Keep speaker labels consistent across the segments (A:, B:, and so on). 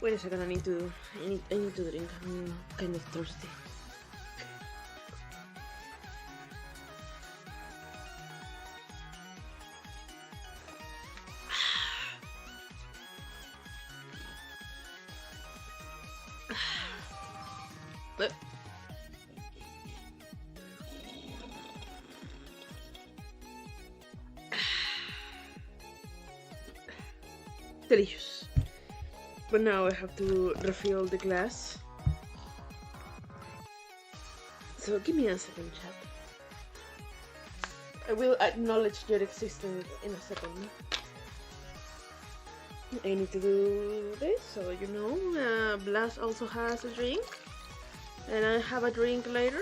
A: Wait a second, I need to drink. I'm kind of thirsty. Delicious. But now I have to refill the glass. So give me a second, chat. I will acknowledge your existence in a second. I need to do this, so you know, Blas also has a drink. And I have a drink later.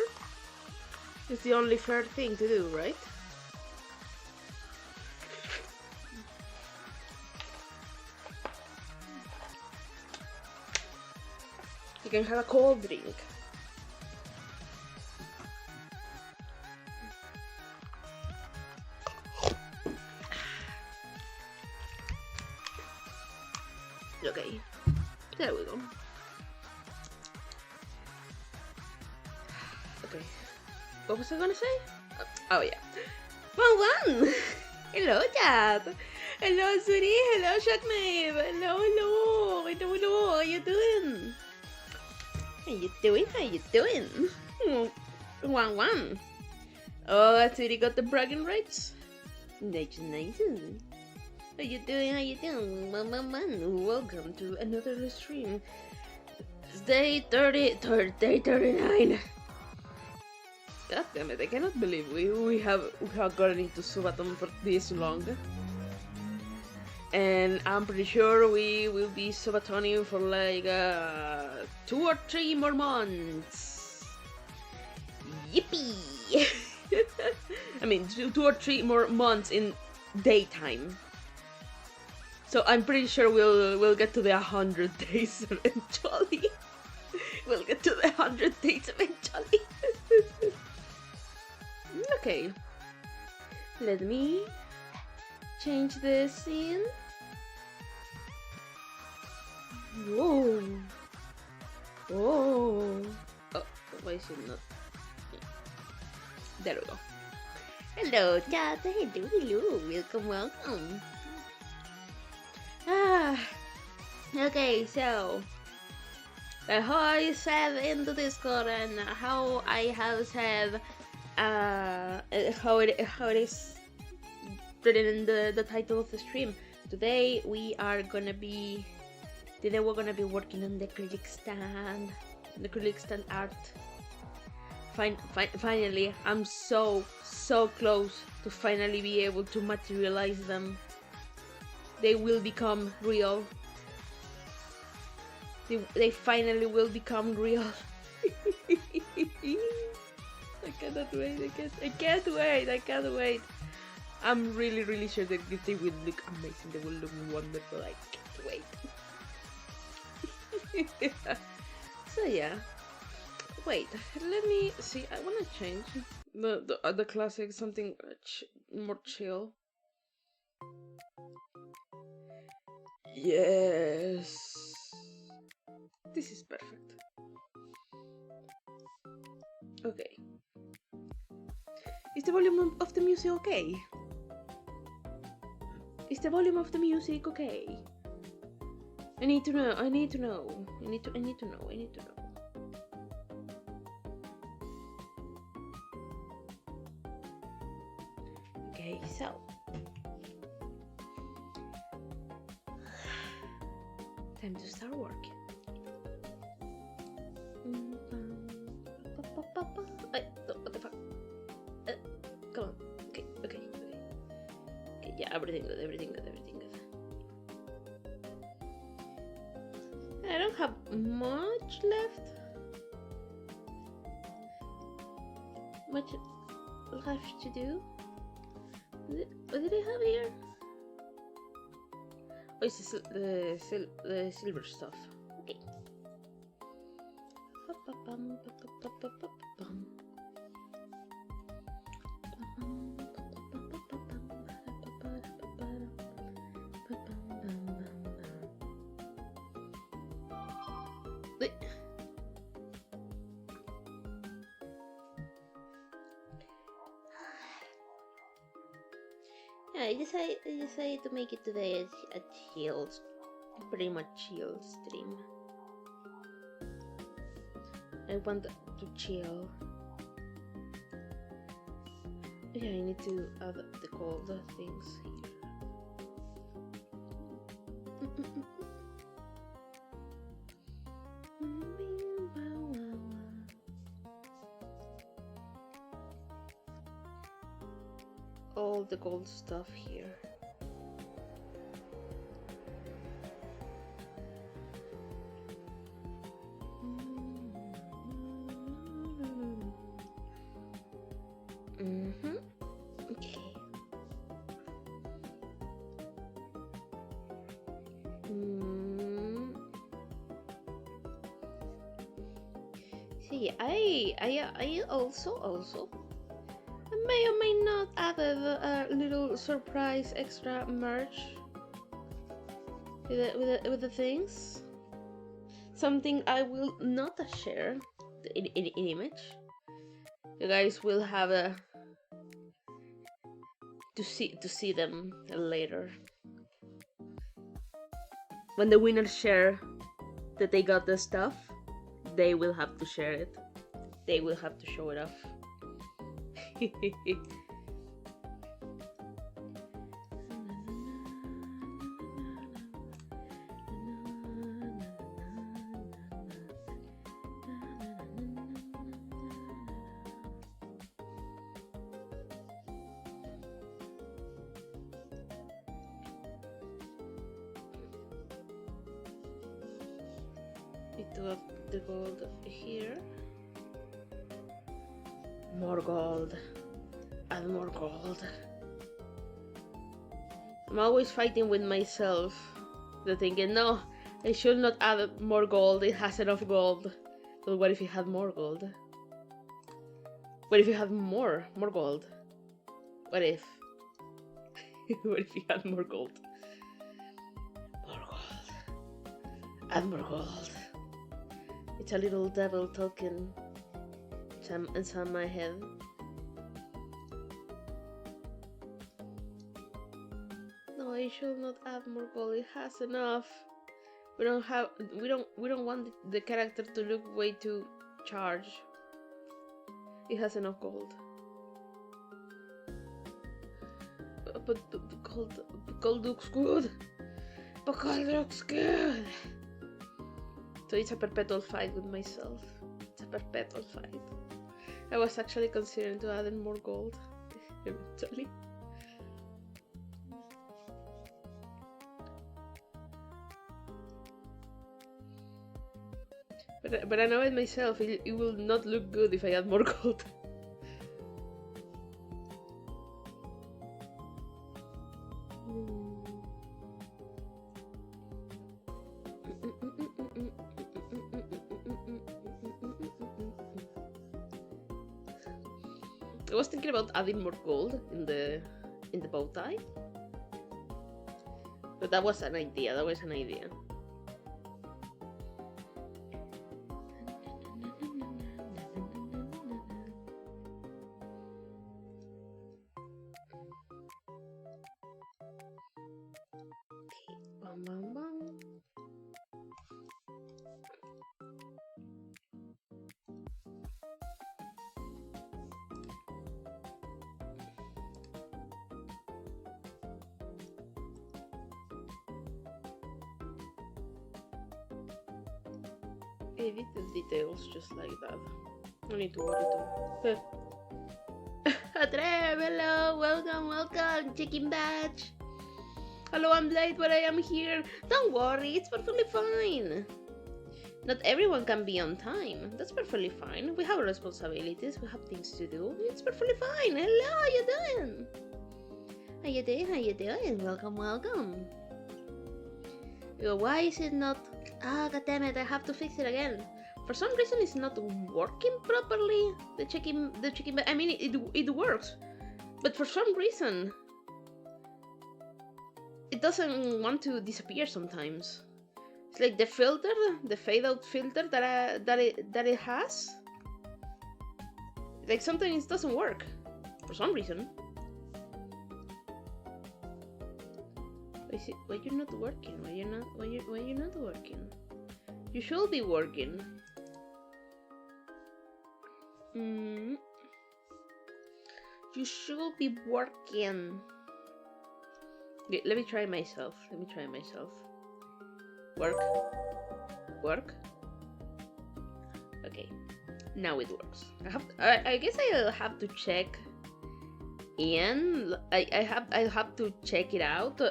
A: It's the only fair thing to do, right? You can have a cold drink. Okay, there we go. Okay, what was I gonna say? Oh yeah. 1-1! Hello, chat! Hello, Suri! Hello, Shocknave! Hello! How you doing? How you doing? 1-1. Oh, Suri got the bragging rights. Nice. How you doing? Welcome to another stream. It's day 39. God damn it, I cannot believe we have gotten into SUBATHON for this long. And I'm pretty sure we will be SUBATHONing for like 2 or 3 more months. Yippee! I mean, 2 or 3 more months in daytime. So I'm pretty sure we'll get to the 100 days eventually. We'll get to the 100 days eventually. Okay. Let me change the scene. Whoa. Oh, why is it not? There we go. Hello, chat. Hello. Welcome. Okay, so how I said in the Discord and how I have said how it is written in the title of the stream. Today we're gonna be working on the acrylic stand art. Finally, I'm so close to finally be able to materialize them. They will become real. They finally will become real. I cannot wait. I can't wait. I'm really sure that they will look amazing. They will look wonderful. I can't wait. So yeah. Wait, let me see. I wanna change the classic, something more chill. Yes, this is perfect. Okay. Is the volume of the music okay? Is the volume of the music okay? I need to know. I need to know. Okay, so time to start working. What the fuck? Come on. Okay. Yeah, everything good. I don't have much left. To do. What did I have here? Oh, it's the silver stuff. Okay. Yeah, I decided to make it today a chill, pretty much chill stream. I want to chill. Yeah, I need to add the cold things here. All the gold stuff here. Okay. See, I also may or may not added a little surprise extra merch with the things. Something I will not share in image. You guys will have to see them later. When the winners share that they got the stuff, they will have to share it. They will have to show it off. To have the gold here. More gold. Add more gold. I'm always fighting with myself. The thinking, no, I should not add more gold. It has enough gold. But what if you had more gold? What if you had more gold? What if? What if you had more gold? More gold. Add more gold. It's a little devil talking inside my head. No, I should not add more gold. It has enough. We don't want the character to look way too charged. It has enough gold. But the gold looks good. But gold looks good. So it's a perpetual fight with myself. It's a perpetual fight. I was actually considering to add in more gold eventually. But I know it myself, it will not look good if I add more gold. I was thinking about adding more gold in the bow tie, but that was an idea. Maybe the details just like that. No need to worry too. Trev, hello, welcome, chicken badge. Hello, I'm late, but I am here. Don't worry, it's perfectly fine. Not everyone can be on time. That's perfectly fine. We have responsibilities, we have things to do. It's perfectly fine. Hello, how you doing? How you doing? Welcome. Why is it not... Ah, goddammit, I have to fix it again. For some reason it's not working properly. The checking, I mean, it works. But for some reason, it doesn't want to disappear sometimes. It's like the filter, the fade out filter that it has. Like sometimes it doesn't work for some reason. Why you're not working? Why you're not working? You should be working. You should be working. Let me try myself. Work. Okay, now it works. I guess I'll have to check in. I'll have to check it out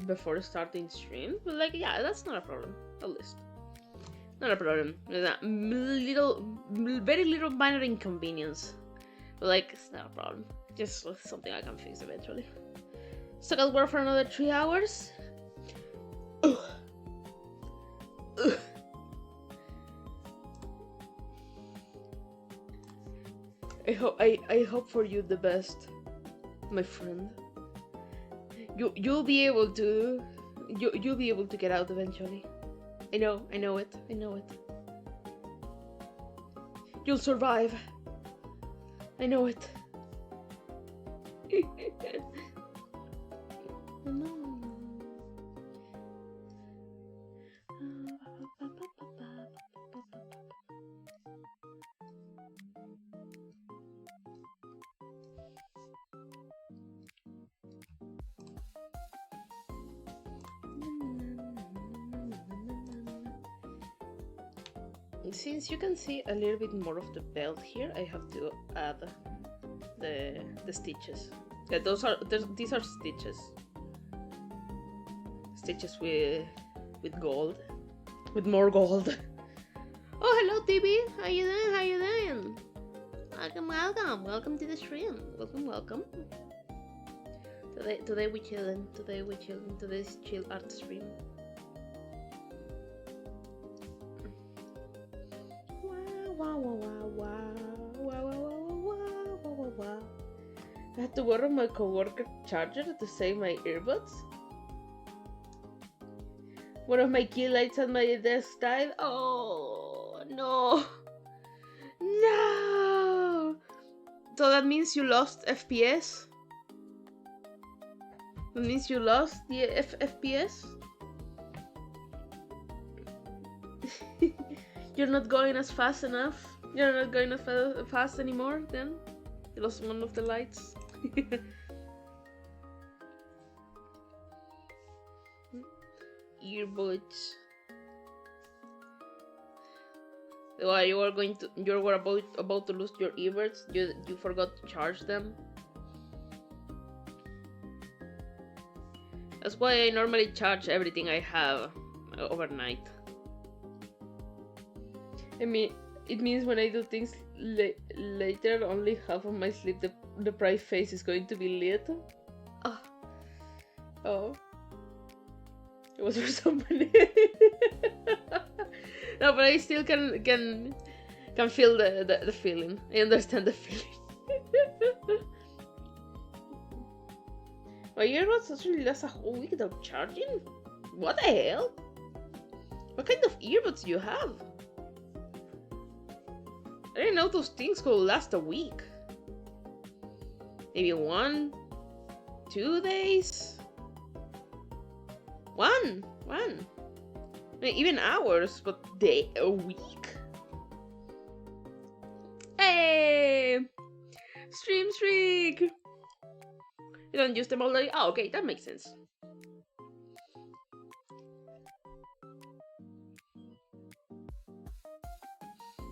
A: before starting stream. But like, yeah, that's not a problem. At least, not a problem. There's a very little minor inconvenience. But like, it's not a problem. Just something I can fix eventually. Stuck at work for another 3 hours. Ugh. I hope for you the best, my friend. You'll be able to get out eventually. I know it. You'll survive. I know it. Since you can see a little bit more of the belt here, I have to add the stitches. Yeah, these are stitches. Stitches with gold, with more gold. Oh, hello, TB. How you doing? Welcome to the stream. Welcome. Today we chillin'. Today's chill art stream. Wow. I had to borrow my coworker charger to save my earbuds. One of my key lights on my desk died. Oh no! So that means you lost FPS? That means you lost the FPS? You're not going as fast enough? You're not going as fast anymore then? You lost one of the lights? Earbuds. Well, you were about to lose your earbuds. You forgot to charge them. That's why I normally charge everything I have overnight. I mean, it means when I do things later, only half of my sleep deprived face is going to be lit. Oh. It was for somebody. No, but I still can feel the feeling. I understand the feeling. My earbuds actually last a whole week without charging? What the hell? What kind of earbuds do you have? I didn't know those things could last a week. Maybe 1, 2 days? One. I mean, even hours, but a week? Hey! Stream streak! You don't use them already? Oh, okay, that makes sense.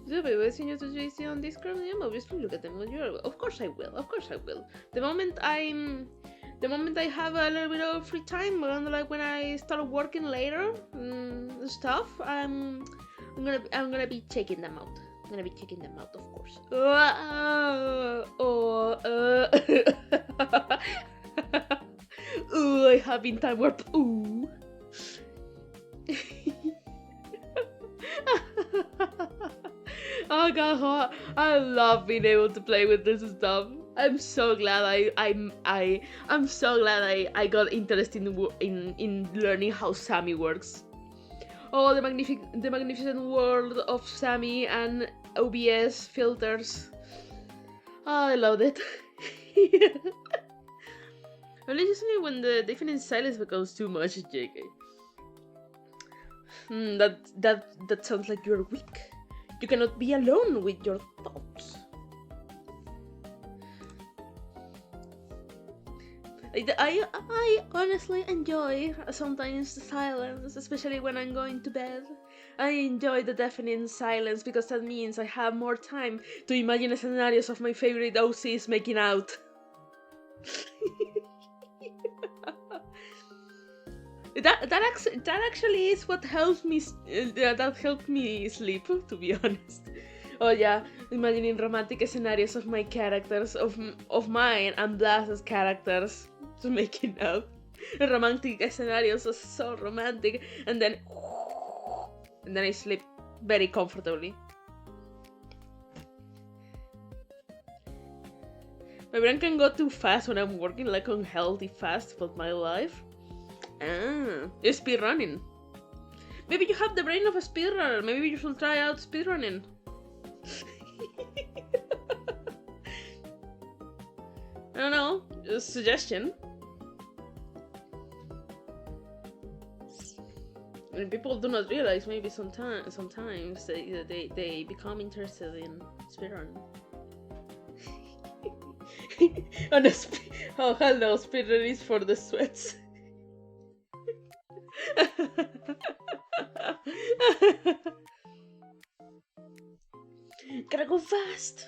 A: Do I will send you to JC on Discord? Yeah, obviously look at them when you're. Of course I will. The moment I have a little bit of free time, like when I start working later, stuff, I'm gonna be checking them out. Of course. Ooh, I have in time warp. Ooh. Oh god, I love being able to play with this stuff. I'm so glad I'm so glad I got interested in learning how Sammy works. Oh, the magnificent world of Sammy and OBS filters. Oh, I loved it. Only usually when the deafening silence becomes too much, JK. That sounds like you're weak. You cannot be alone with your thoughts. I honestly enjoy sometimes the silence, especially when I'm going to bed. I enjoy the deafening silence because that means I have more time to imagine scenarios of my favorite OCs making out. That actually is what helps me. That helped me sleep, to be honest. Oh yeah, imagining romantic scenarios of my characters, of mine and Blas's characters, just making out. Romantic scenarios are so romantic, and then I sleep very comfortably. My brain can go too fast when I'm working like unhealthy fast about my life. You're speedrunning. Maybe you have the brain of a speedrunner. Maybe you should try out speedrunning. I don't know, just a suggestion. And people do not realize maybe sometimes they become interested in speedrun. Oh hello, speedrun is for the sweats. Gotta go fast.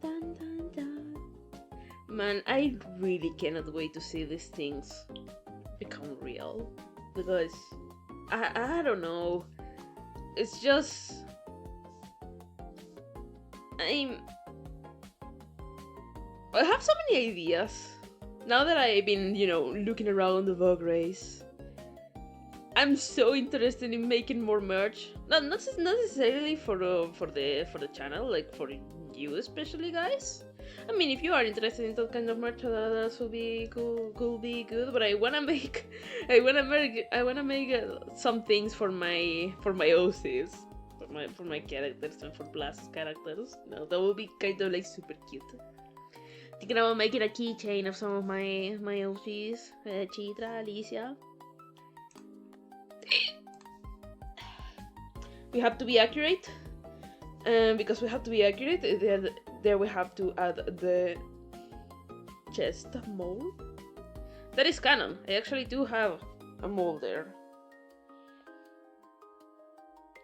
A: Dun, dun, dun. Man, I really cannot wait to see these things become real, because I don't know, it's just I have so many ideas now that I've been, looking around the Vogue race. I'm so interested in making more merch. Not necessarily for the channel, like for you especially, guys. I mean, if you are interested in that kind of merch, that would be could be good. But I wanna make some things for my OCs, for my characters and for Blast's characters. That would be kind of like super cute. Thinking about making a keychain of some of my OCs, Chitra, Alicia. We have to be accurate, because we have to be accurate, there we have to add the chest mold. That is canon. I actually do have a mold there.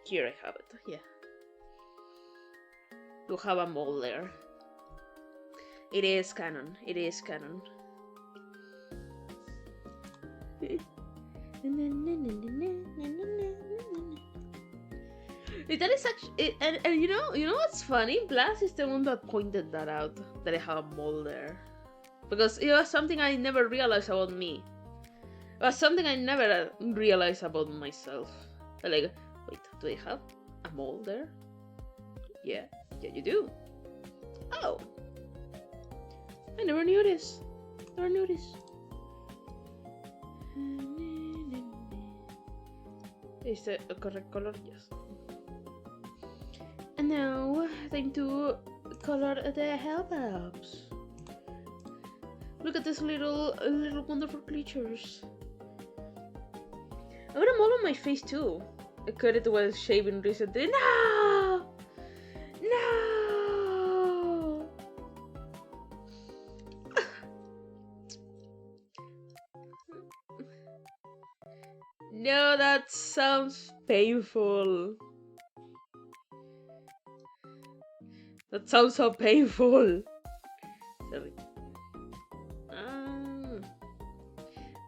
A: Here I have it, yeah. Do have a mold there. It is canon. It is canon. That is actually, and you know what's funny? Blast is the one that pointed that out, that I have a mole there, because it was something I never realized about me. It was something I never realized about myself. Like, wait, do I have a mole there? Yeah, you do. Oh, I never knew this. Never knew this. Is the correct color? Yes. And now, time to color the help-ups. Look at these little wonderful creatures. I got a mole on my face too. I cut it while shaving recently. No! No! No, that sounds painful. That sounds so painful. Sorry.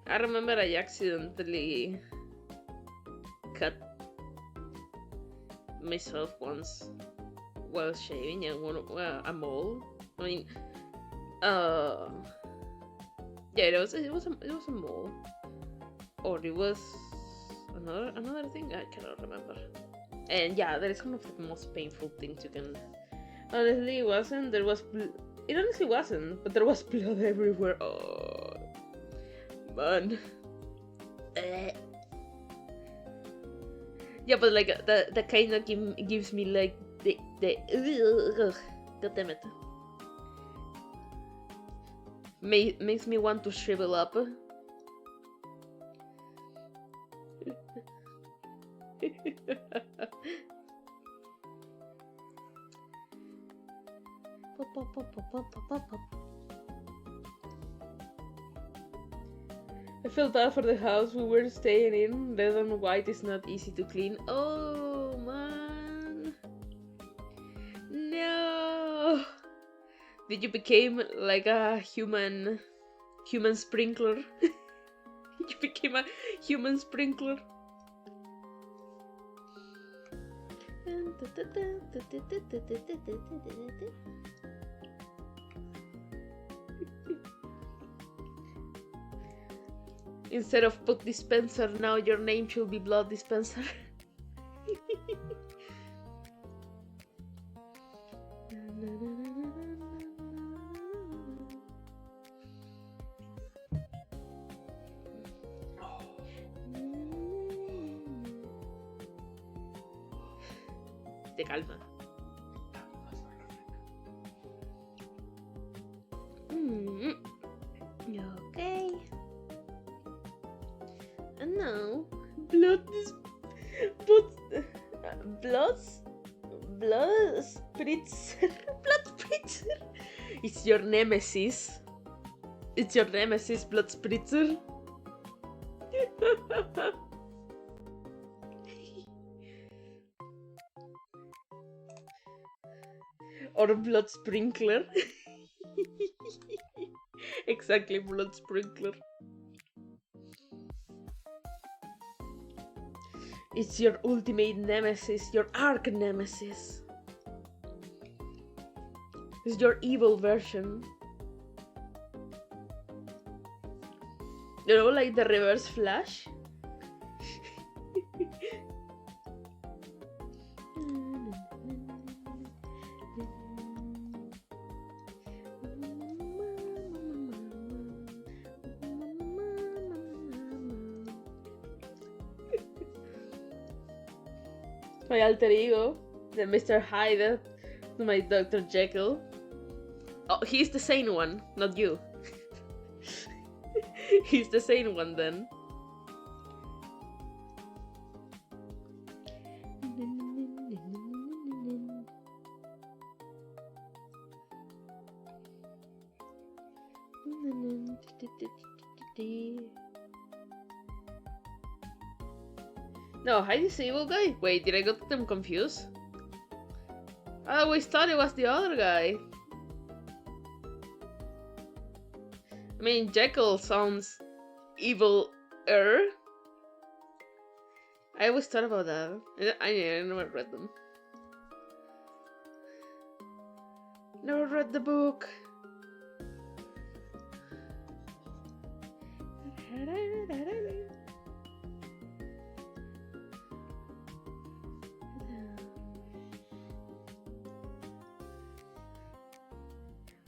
A: I remember I accidentally cut myself once while shaving a mole. I mean, yeah, it was a mole, or it was another thing. I cannot remember. And yeah, that is one of the most painful things you can. Honestly, it wasn't. There was It honestly wasn't, but there was blood everywhere. Oh, man. Yeah, but like the kind that gives me like the God damn it. Makes me want to shrivel up. I feel bad for the house we were staying in. Red and white is not easy to clean. Oh man, no! Did you become like a human sprinkler? You became a human sprinkler. Instead of book dispenser, now your name should be blood dispenser. Te calma. Okay. And now, blood spritzer. Blood spritzer. It's your nemesis. It's your nemesis, blood spritzer. Or blood sprinkler. Exactly, blood sprinkler. It's your ultimate nemesis, your arch nemesis. It's your evil version. You know, like the reverse flash? My alter ego, the Mr. Hyde to my Dr. Jekyll. Oh, he's the sane one, not you. He's the sane one then. No, Hyde is the evil guy? Wait, did I get them confused? I always thought it was the other guy. I mean, Jekyll sounds evil-er. I always thought about that. I never read them. Never read the book.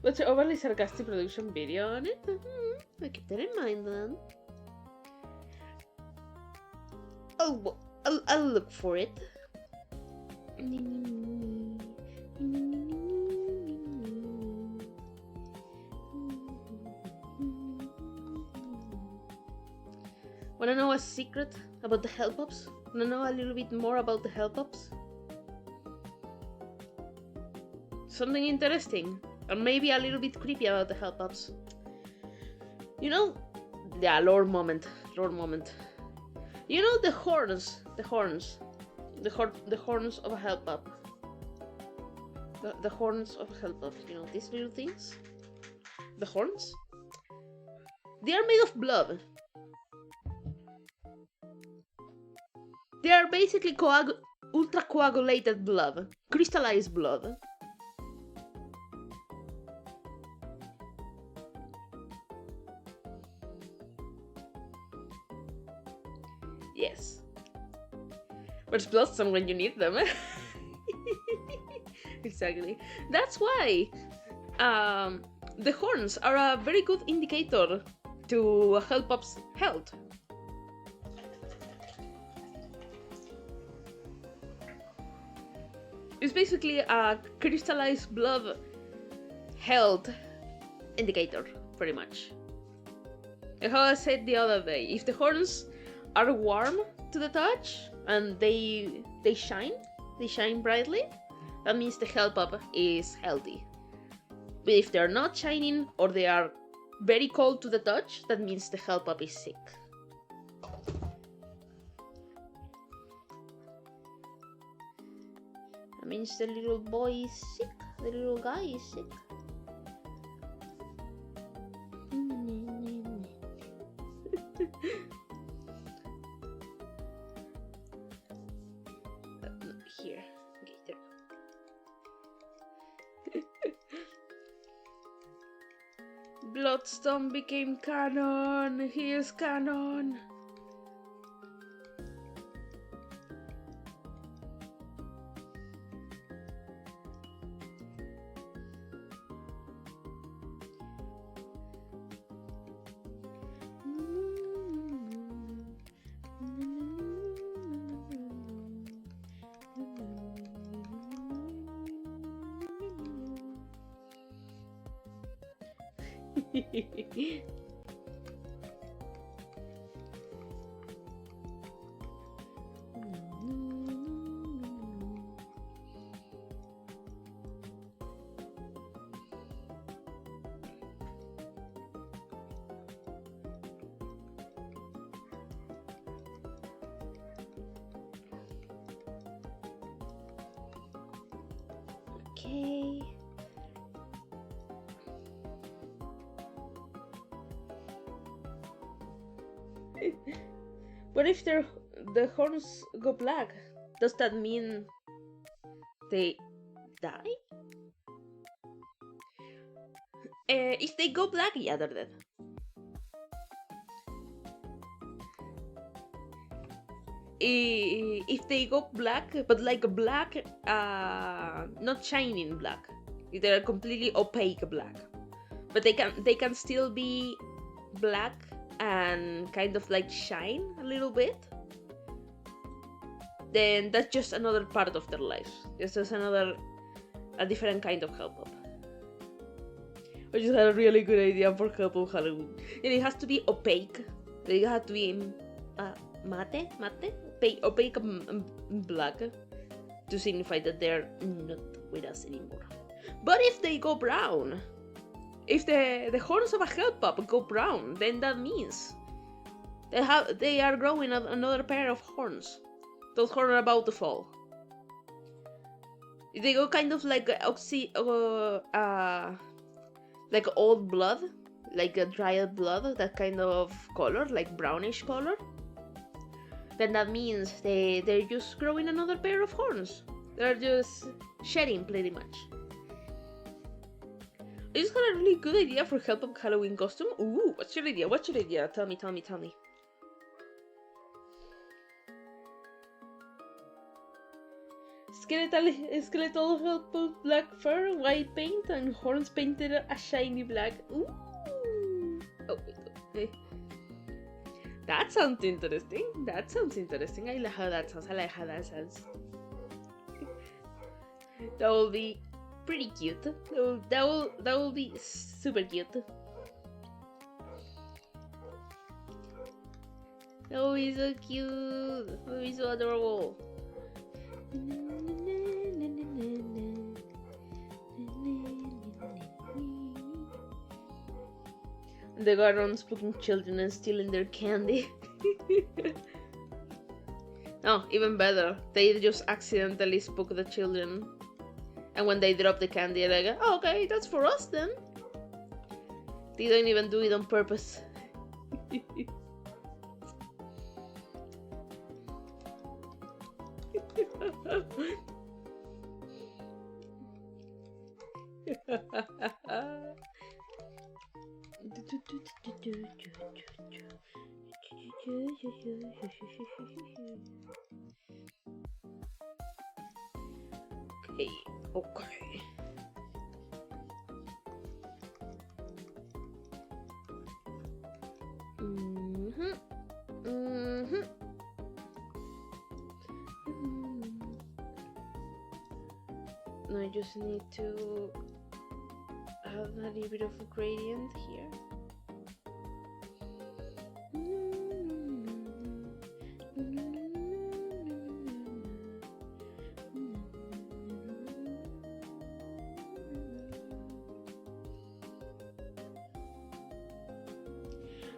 A: What's an overly sarcastic production video on it? I'll keep that in mind then. I'll look for it. Wanna know a secret about the Hellpops? Wanna know a little bit more about the Hellpops? Something interesting, or maybe a little bit creepy about the Hellpops. You know, yeah, lore moment. You know the horns of a Hellpop. The horns of a Hellpop. You know these little things. The horns. They are made of blood. They are basically ultra coagulated blood, crystallized blood. Yes. But bloodstorm when you need them. Exactly. That's why um, the horns are a very good indicator to a Helpup's health. It's basically a crystallized blood health indicator, pretty much. And how I said the other day, if the horns are warm to the touch and they shine brightly, that means the Helpup is healthy. But if they're not shining or they are very cold to the touch, that means the Helpup is sick. That means the little boy is sick, the little guy is sick. Here. Okay, there. Bloodstone became canon. He is canon. Okay. What if the horns go black? Does that mean they die? If they go black, yeah, they're dead. If they go black, but like black, not shining black, they're completely opaque black, but they can still be black and kind of like shine a little bit, then that's just another part of their life. It's just a different kind of Helpup. I just had a really good idea for Helpup Halloween. And it has to be opaque. It has to be mate, opaque black, to signify that they're not with us anymore. But if they go brown, if the horns of a Helpup go brown, then that means they are growing another pair of horns. Those horns are about to fall. If they go kind of like like old blood, like a dried blood, that kind of color, like brownish color, then that means they're just growing another pair of horns. They're just shedding, pretty much. I just got a really good idea for Helpup Halloween costume. Ooh, what's your idea? What's your idea? Tell me. Skeletal Helpup, black fur, white paint, and horns painted a shiny black. Ooh! Oh, wait. That sounds interesting. I like how that sounds. That will be pretty cute. That will be super cute. That will be so cute. That will be so adorable. The guardians spooking children and stealing their candy. Oh, even better. They just accidentally spook the children. And when they drop the candy, they're like, oh, okay, that's for us then. They don't even do it on purpose. Okay. and I just need to add a little bit of a gradient here.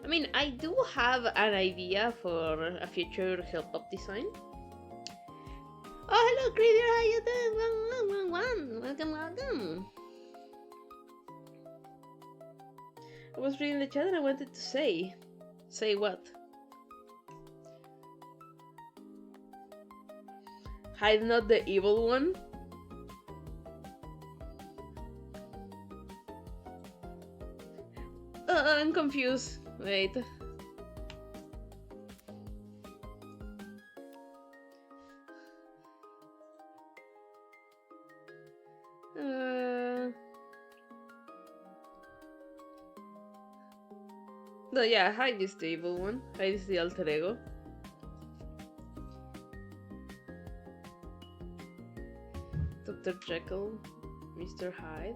A: I mean, I do have an idea for a future help-up design. Oh, hello, Creedier, how you doing? Welcome, welcome. I was reading the chat and I wanted to say. Say what? Hyde, not the evil one? I'm confused. Wait. No, yeah, Hyde is the evil one. Hyde is the alter ego. Dr. Jekyll, Mr. Hyde.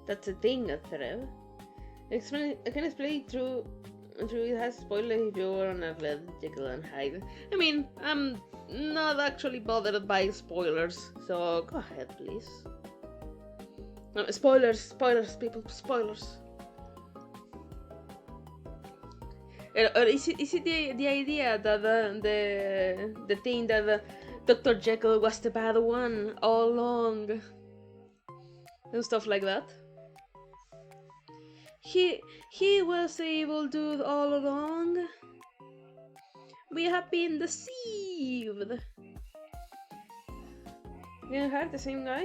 A: That's a thing, a thread. I can explain it through it has spoilers if you were on a red Jekyll and Hyde. I mean, I'm not actually bothered by spoilers, so go ahead, please. No, spoilers, people, spoilers. Or is it the idea that the thing that Dr. Jekyll was the bad one all along and stuff like that? He was the evil dude all along. We have been deceived. You have the same guy?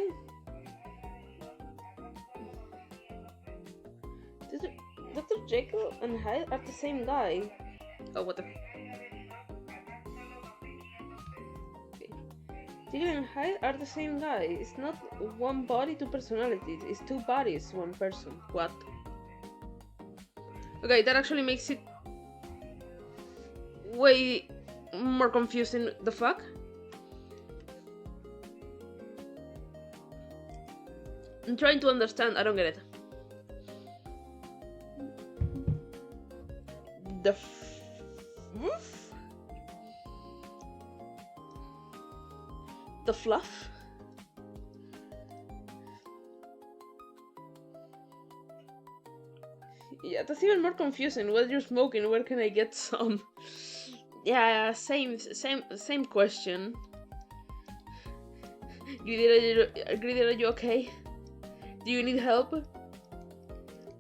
A: Dr. Jekyll and Hyde are the same guy. Oh, what the... Okay. Jekyll and Hyde are the same guy. It's not one body, two personalities. It's two bodies, one person. What? Okay, that actually makes it way more confusing. The fuck? I'm trying to understand. I don't get it. The fluff? Yeah, that's even more confusing. What you're smoking? Where can I get some? Yeah, same question. Greedy, are you okay? Do you need help?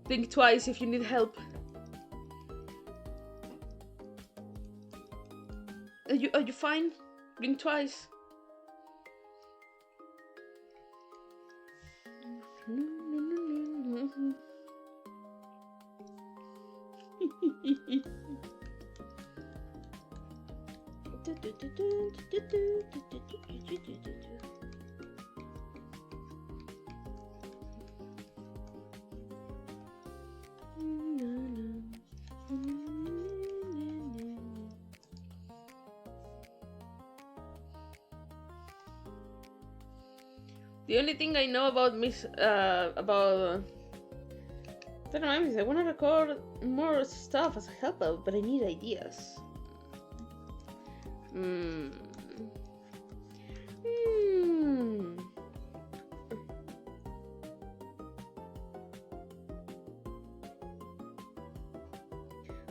A: Think twice if you need help. Are you fine? Blink twice. The only thing I know about I don't know, I want to record more stuff as a help out, but I need ideas.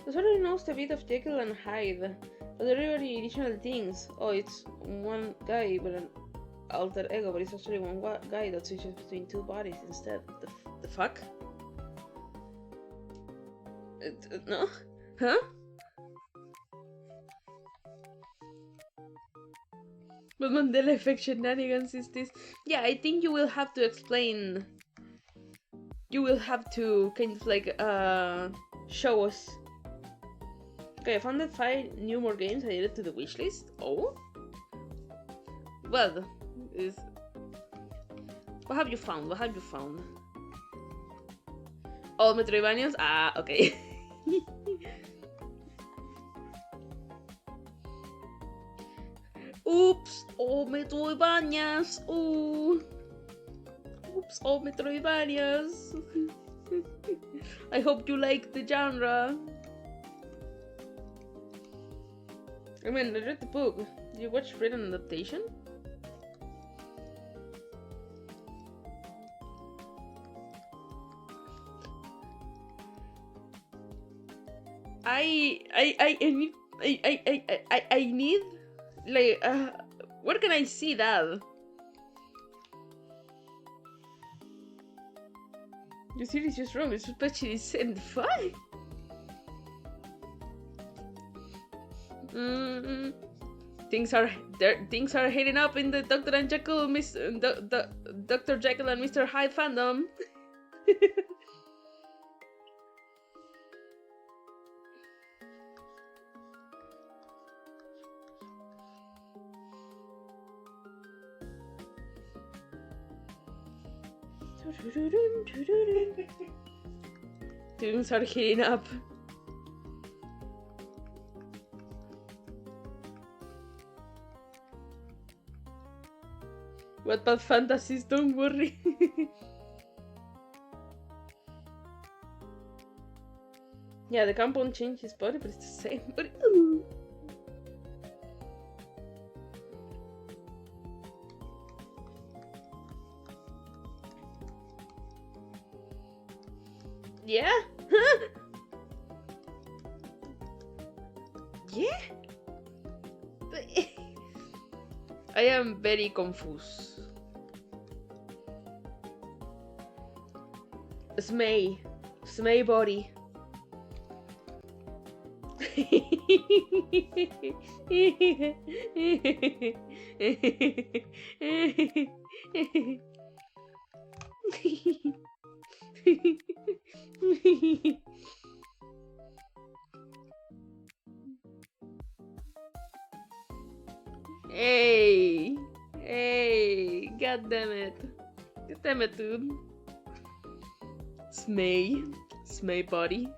A: So already knows a bit of Jekyll and Hyde, but there are already additional things. Oh, it's one guy with an alter ego, but it's actually one guy that switches between two bodies instead. The fuck? No? Huh? But Mandela effect shenanigans is this? Yeah, I think you will have to explain. You will have to kind of like show us. Okay, I found that 5 new more games I added to the wishlist. Oh? Well, what have you found? What have you found? All Metroidvanias? Ah, okay. Oops, all Metroidvanias. Ooh. Oops, all Metroidvanias. I hope you like the genre. I mean, I read the book. Did you watch written adaptation? I need like where can I see that? Your series is just wrong. It's especially 75. Things are heating up in the Dr. and Jekyll, Dr. Jekyll and Mr. Hyde fandom. Things are heating up. What bad fantasies? Don't worry. Yeah, the camp won't change his body, but it's the same body. Yeah? Yeah? I am very confused. Smay body. Hey, god damn it. God damn it, dude. Smay body.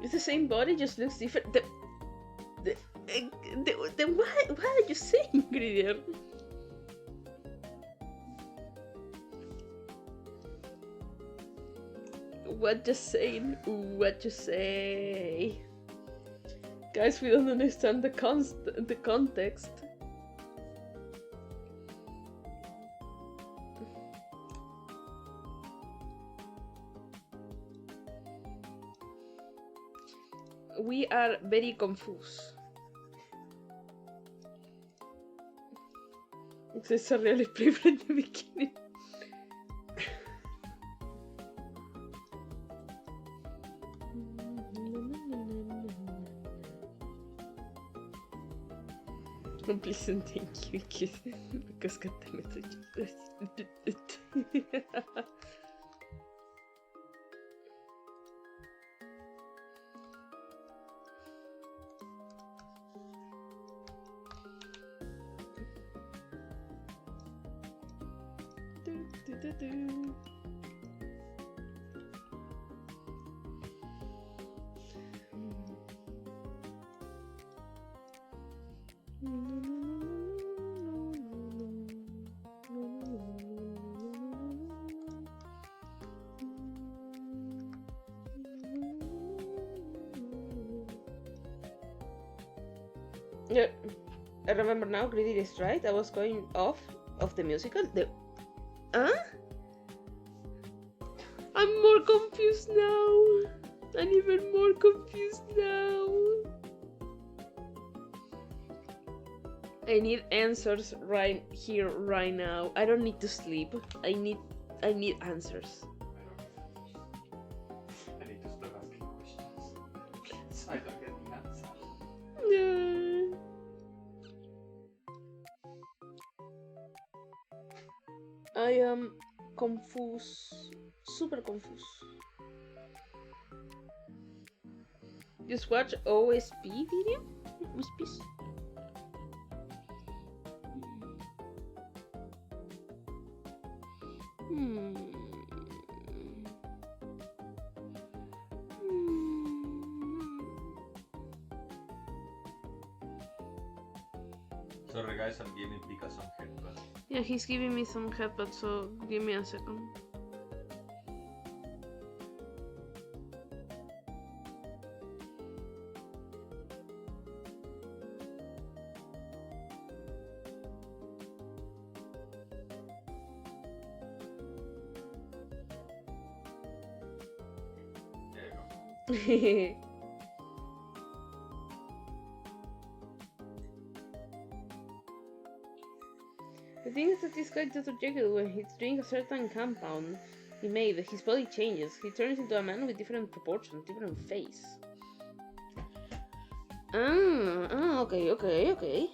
A: It's the same body, just looks different. Then why are you saying, Gridier? What you saying? What you say? Guys, we don't understand the context. We are very confused. It's a really play from the beginning. Please and thank you, because goddamn it. Yeah, I remember now. Greedy is right. I was going off of the musical. Huh? I'm more confused now. I'm even more confused now. I need answers right here, right now. I don't need to sleep. I need answers.
B: I need to stop asking questions. So I don't get the answer.
A: I am confused. Super confused. Just watch OSP video? OSPs? Hmm.
B: Sorry guys, I'm giving Pika some headbutt.
A: Yeah, he's giving me some headbutt, so give me a second.
B: There you go.
A: The thing is that this guy Dr. Jekyll, when he's doing a certain compound he made, his body changes. He turns into a man with different proportions, different face. Okay. Okay.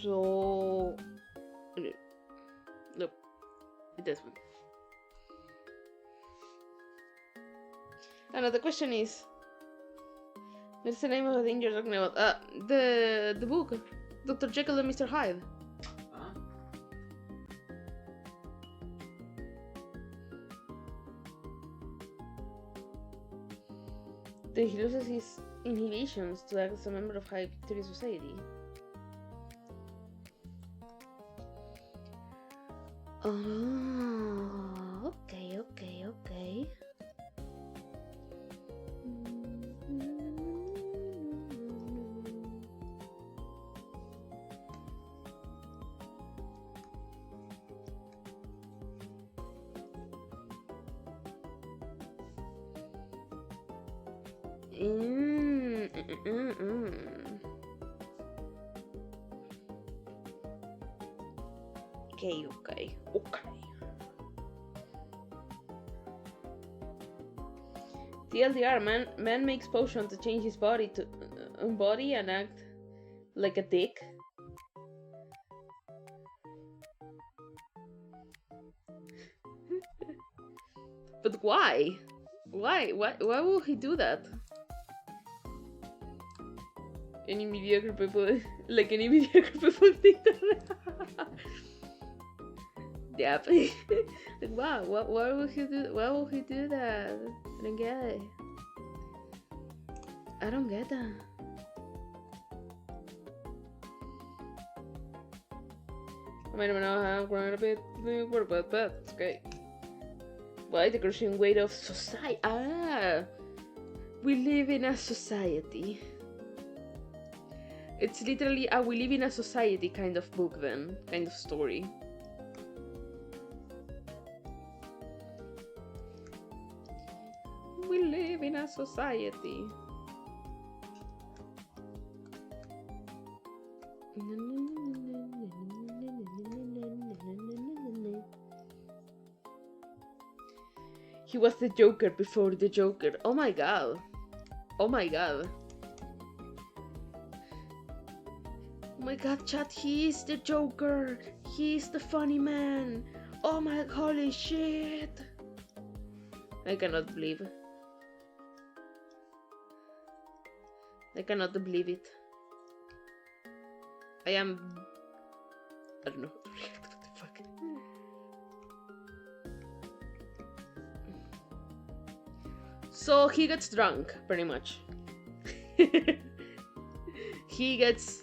A: So... Nope. This one. Now the question is... What's the name of the thing you're talking about? The book. Dr. Jekyll and Mr. Hyde.
B: Huh?
A: That he loses his inhibitions to act as a member of High Victory Society. Oh, okay. Okay. TLDR, man makes potion to change his body to body and act like a dick. But why? Why would he do that? Any mediocre people think that. Yeah, like wow, why would he do that? I don't get it. I don't get that. I might even know how I'm growing a bit work, but it's great. Why the crushing weight of society? We live in a society. It's literally a we live in a society kind of book then, kind of story. We live in a society. He was the Joker before the Joker. Oh my god. Oh my god. Oh my god, chat, he is the Joker. He is the funny man. Oh my holy shit. I cannot believe it. I cannot believe it. I don't know how to react. What the fuck? So he gets drunk, pretty much. He gets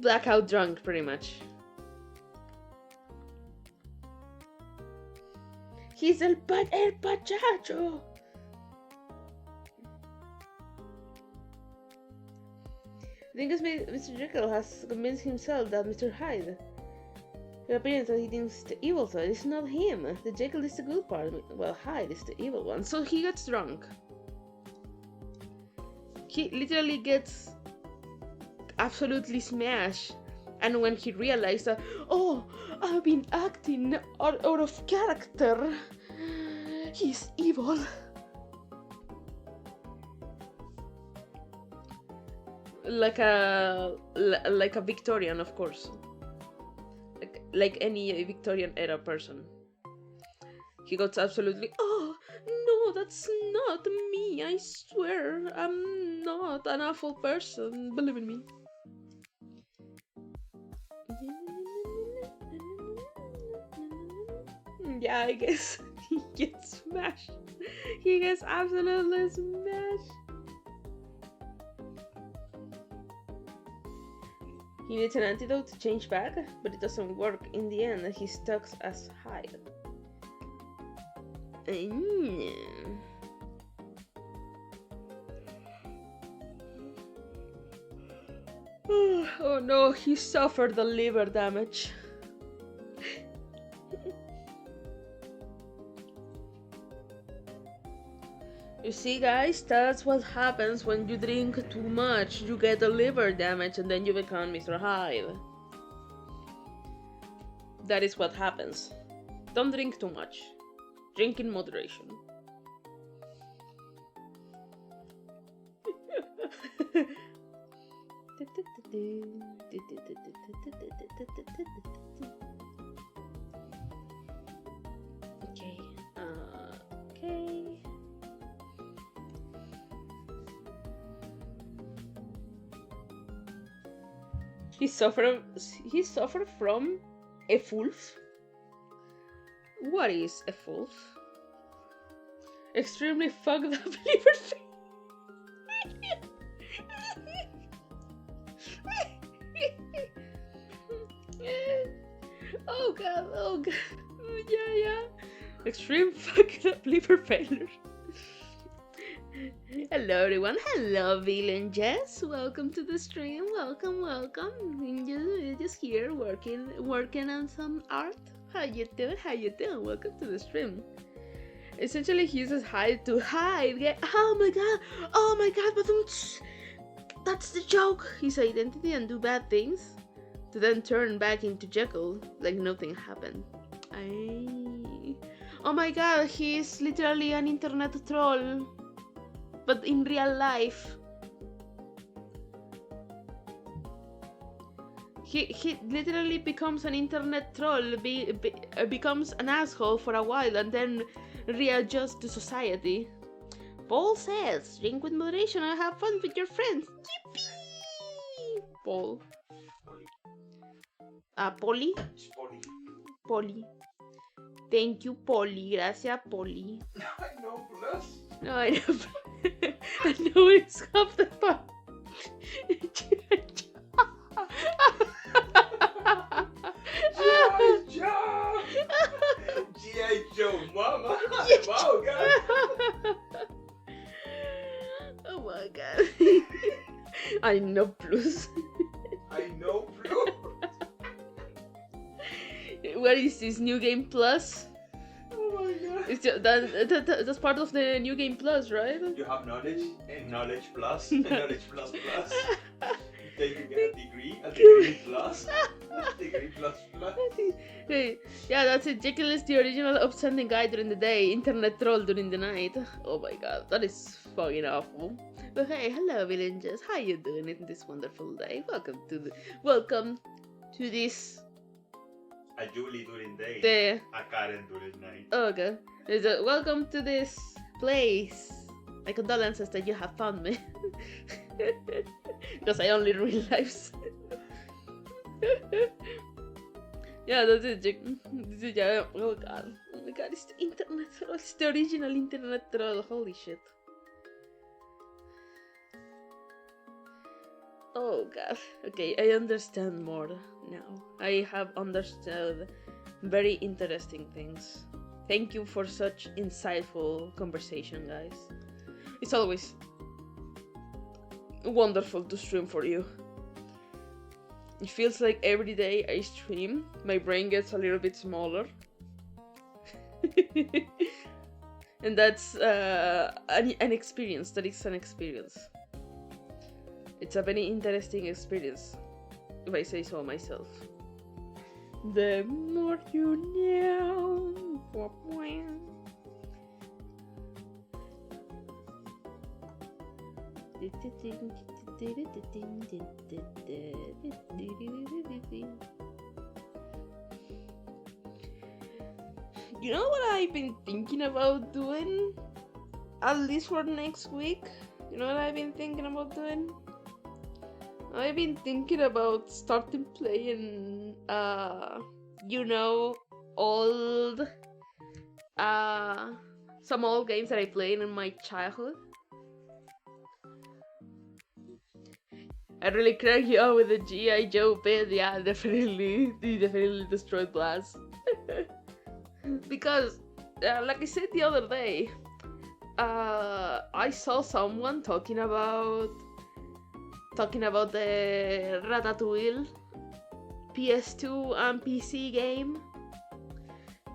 A: blackout drunk, pretty much. He's el pachacho. I think it's Mr. Jekyll has convinced himself that Mr. Hyde, the appearance that he thinks the evil side, is not him. The Jekyll is the good part, while Hyde is the evil one. So he gets drunk. He literally gets absolutely smashed. And when he realized that, oh, I've been acting out of character, he's evil. like a Victorian, of course, like any Victorian era person. He got absolutely, oh no, that's not me. I swear, I'm not an awful person. Believe in me. Yeah, I guess he gets smashed. He gets absolutely smashed. He needs an antidote to change back, but it doesn't work. In the end, he stuck as Hyde. Oh no, he suffered the liver damage. You see, guys, that's what happens when you drink too much. You get a liver damage and then you become Mr. Hyde. That is what happens. Don't drink too much. Drink in moderation. Okay. Okay. He suffered from a wolf. What is a wolf? Extremely fucked up liver failure. Oh god, yeah. Extreme fucked up liver failure. Hello everyone, hello Bill and Jess, welcome to the stream, welcome. You're just here working on some art. How you doing? Welcome to the stream. Essentially he uses hide to hide. Oh my god, but that's the joke. His identity and do bad things to then turn back into Jekyll like nothing happened. Oh my god, he's literally an internet troll. But in real life, he literally becomes an internet troll, becomes an asshole for a while, and then readjusts to society. Paul says, drink with moderation and have fun with your friends. Yippee! Paul. Polly? Polly. Thank you, Polly. Gracias, Polly.
B: I know, plus.
A: No, I know. I know it's half the fun.
B: G.I. Joe! G.I. Joe, mama! Wow, God!
A: Oh my god. I know plus.
B: I know plus.
A: What is this, New Game Plus?
B: Oh my god.
A: It's that's part of the New Game Plus, right?
B: You have knowledge and knowledge plus and knowledge plus plus. Then you get a degree plus, degree plus plus.
A: Hey, yeah, that's it. Jekyll is the original upstanding guy during the day, internet troll during the night. Oh my god, that is fucking awful. But hey, hello villagers, how you doing in this wonderful day? Welcome to this.
B: A Julie during day, a Karen during night.
A: Okay, welcome to this place. My condolences that you have found me. Because I only ruin lives. Yeah, that's it. Yeah, oh my god, it's the internet troll. It's the original internet troll. Holy shit. Oh god. Okay, I understand more now. I have understood very interesting things. Thank you for such insightful conversation, guys. It's always wonderful to stream for you. It feels like every day I stream, my brain gets a little bit smaller. And that's an experience. That is an experience. It's a very interesting experience, if I say so myself. The more you know. You know what I've been thinking about doing? At least for next week? You know what I've been thinking about doing? I've been thinking about starting playing, old, some old games that I played in my childhood. I really cracked you out with the G.I. Joe bit. Yeah, definitely destroyed Blast. Because, like I said the other day, I saw someone talking about the Ratatouille PS2 and PC game,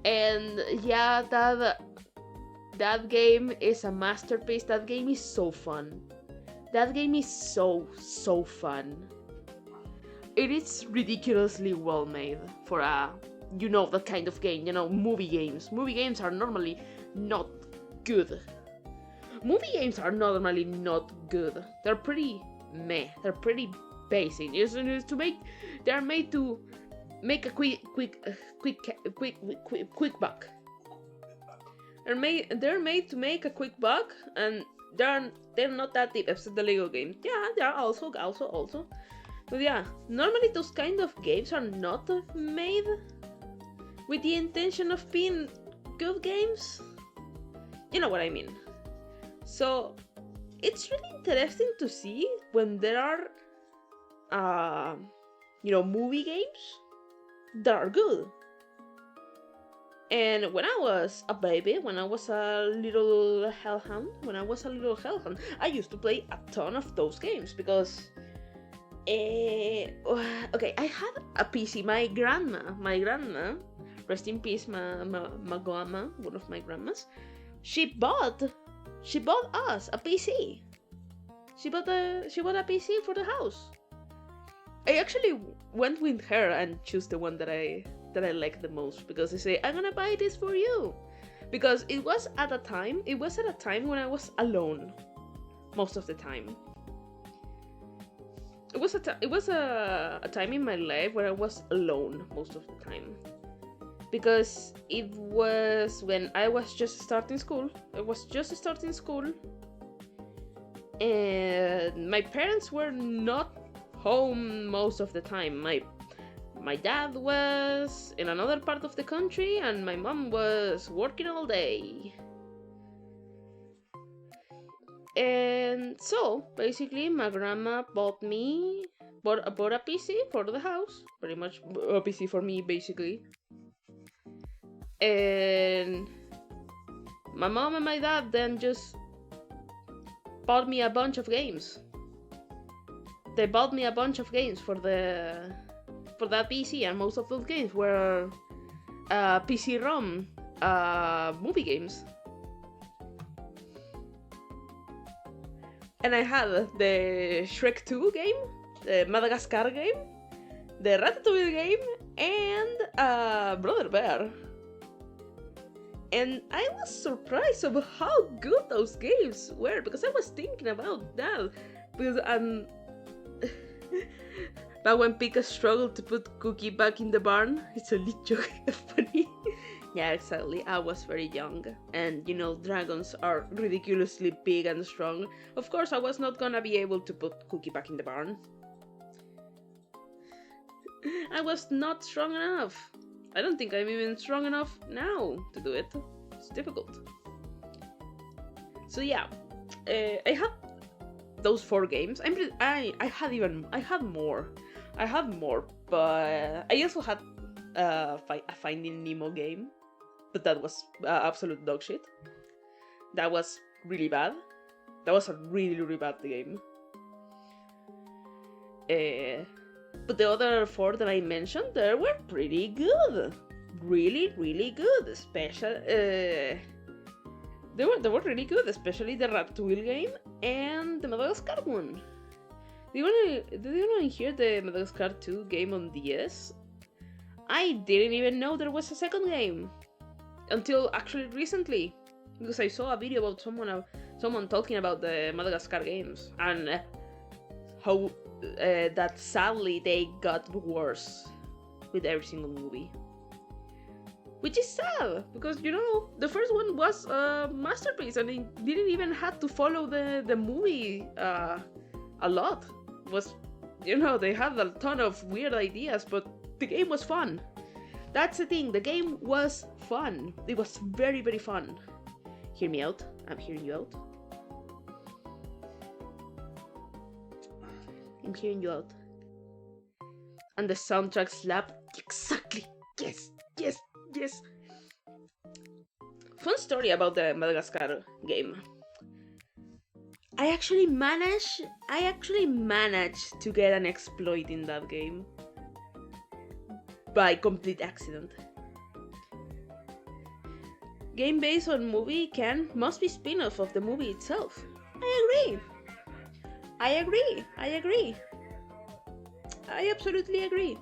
A: and yeah, that game is a masterpiece. That game is so fun. That game is so fun. It is ridiculously well made for that kind of game. Movie games. Movie games are normally not good. They're pretty meh. They're pretty basic. They're made to make a quick buck. They're made to make a quick buck, and they're not that deep. Except the Lego game. Yeah, they are also. But yeah, normally those kind of games are not made with the intention of being good games. You know what I mean. So it's really interesting to see when there are, movie games that are good. And when I was a baby, when I was a little hellhound, I used to play a ton of those games because, I had a PC. My grandma, rest in peace, my grandma, one of my grandmas, she bought us a PC. She bought a PC for the house. I actually went with her and chose the one that I like the most, because I say, I'm gonna buy this for you, because it was at a time when I was alone most of the time. It was a time in my life where I was alone most of the time, because it was when I was just starting school. And my parents were not home most of the time. My dad was in another part of the country, and my mom was working all day. And so, basically, my grandma bought a PC for the house. Pretty much a PC for me, basically. And my mom and my dad then just bought me a bunch of games. They bought me a bunch of games for that PC, and most of those games were PC-ROM movie games. And I had the Shrek 2 game, the Madagascar game, the Ratatouille game, and Brother Bear. And I was surprised of how good those games were, because I was thinking about that. Because back when Pika struggled to put Cookie back in the barn, it's a little funny. Yeah, exactly. I was very young, and dragons are ridiculously big and strong. Of course, I was not gonna be able to put Cookie back in the barn. I was not strong enough. I don't think I'm even strong enough now to do it. It's difficult. So yeah, I had those 4 games. I had more, but I also had a Finding Nemo game, but that was absolute dog shit. That was really bad. That was a really, really bad game. But the other 4 that I mentioned, they were pretty good. Really, really good. They were really good, especially the Ratatouille game and the Madagascar one. Do you wanna hear the Madagascar 2 game on DS? I didn't even know there was a second game until actually recently, because I saw a video about someone talking about the Madagascar games, and how that sadly they got worse with every single movie. Which is sad, because the first one was a masterpiece and it didn't even have to follow the movie a lot. It was, they had a ton of weird ideas, but the game was fun. That's the thing, the game was fun. It was very, very fun. Hear me out. I'm hearing you out. I'm hearing you out. And the soundtrack slapped. Exactly. Yes, yes, yes. Fun story about the Madagascar game. I actually managed to get an exploit in that game. By complete accident. Game based on movie must be spin-off of the movie itself. I agree. I absolutely agree.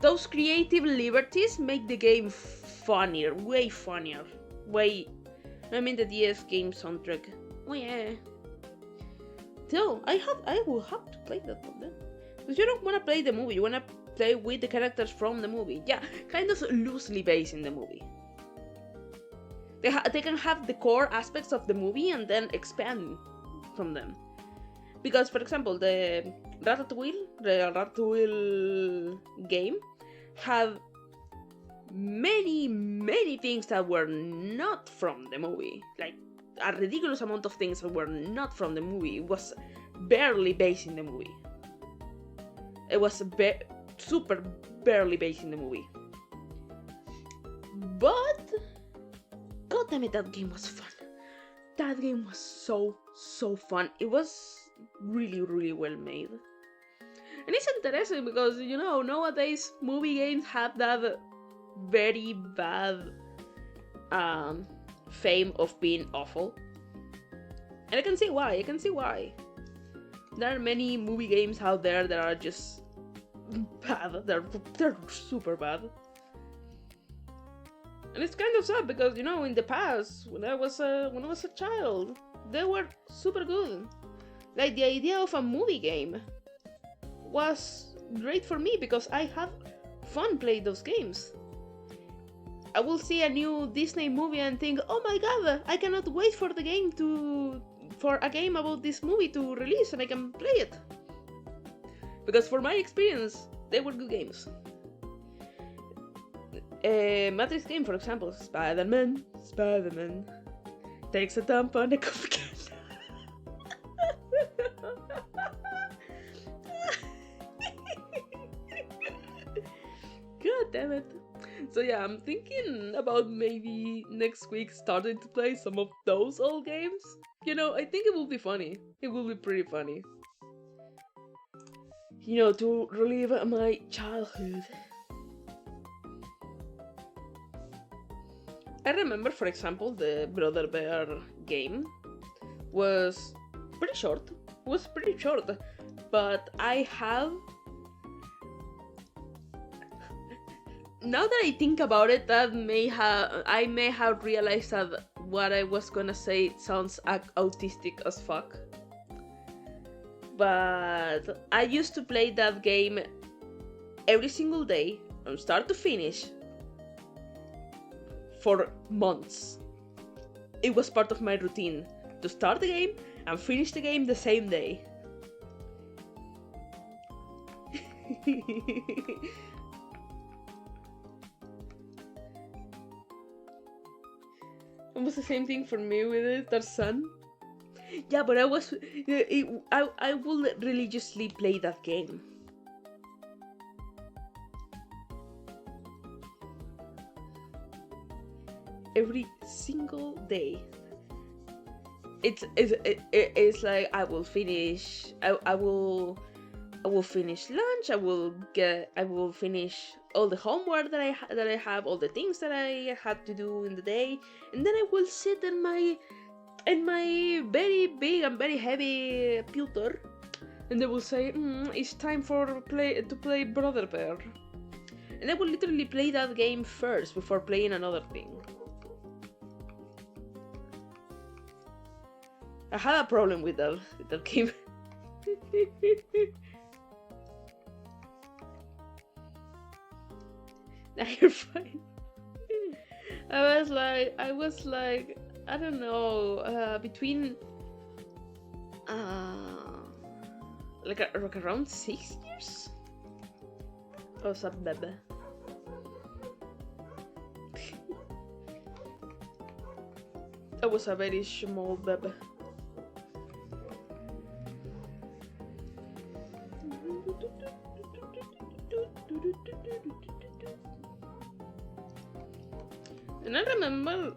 A: Those creative liberties make the game funnier, way funnier. The DS game soundtrack. Oh yeah. So I will have to play that one then. Because you don't want to play the movie, you want to play with the characters from the movie. Yeah, kind of loosely based in the movie. They can have the core aspects of the movie and then expand from them. Because, for example, the Ratatouille game had many, many things that were not from the movie. Like, a ridiculous amount of things that were not from the movie. It was barely based in the movie. It was super barely based in the movie. But god damn it, that game was fun. That game was so fun. It was really, really well made. And it's interesting because, nowadays movie games have that very bad fame of being awful. And I can see why. There are many movie games out there that are just bad. They're super bad. And it's kind of sad because, in the past, when I was a child, they were super good. Like, the idea of a movie game was great for me because I had fun playing those games. I will see a new Disney movie and think, oh my god, I cannot wait for a game about this movie to release and I can play it. Because for my experience, they were good games. Matrix game, for example, Spider-Man takes a dump on a coffee can. God damn it. So yeah, I'm thinking about maybe next week starting to play some of those old games. I think it will be funny. It will be pretty funny. To relive my childhood. I remember, for example, the Brother Bear game was pretty short. But I have... Now that I think about it, I may have realized that what I was gonna say sounds autistic as fuck. But I used to play that game every single day, from start to finish, for months. It was part of my routine to start the game and finish the game the same day. It was the same thing for me with it, Tarzan. Yeah, but I will religiously play that game. Every single day. It's like I will finish. I will finish lunch. I will finish all the homework that I have, all the things that I had to do in the day, and then I will sit in my very big and very heavy pewter, and they will say, "It's time to play Brother Bear," and I will literally play that game first before playing another thing. I had a problem with that game. Now you're fine. I was like, I don't know, between, like around 6 years. I was a baby. I was a very small baby. And I remember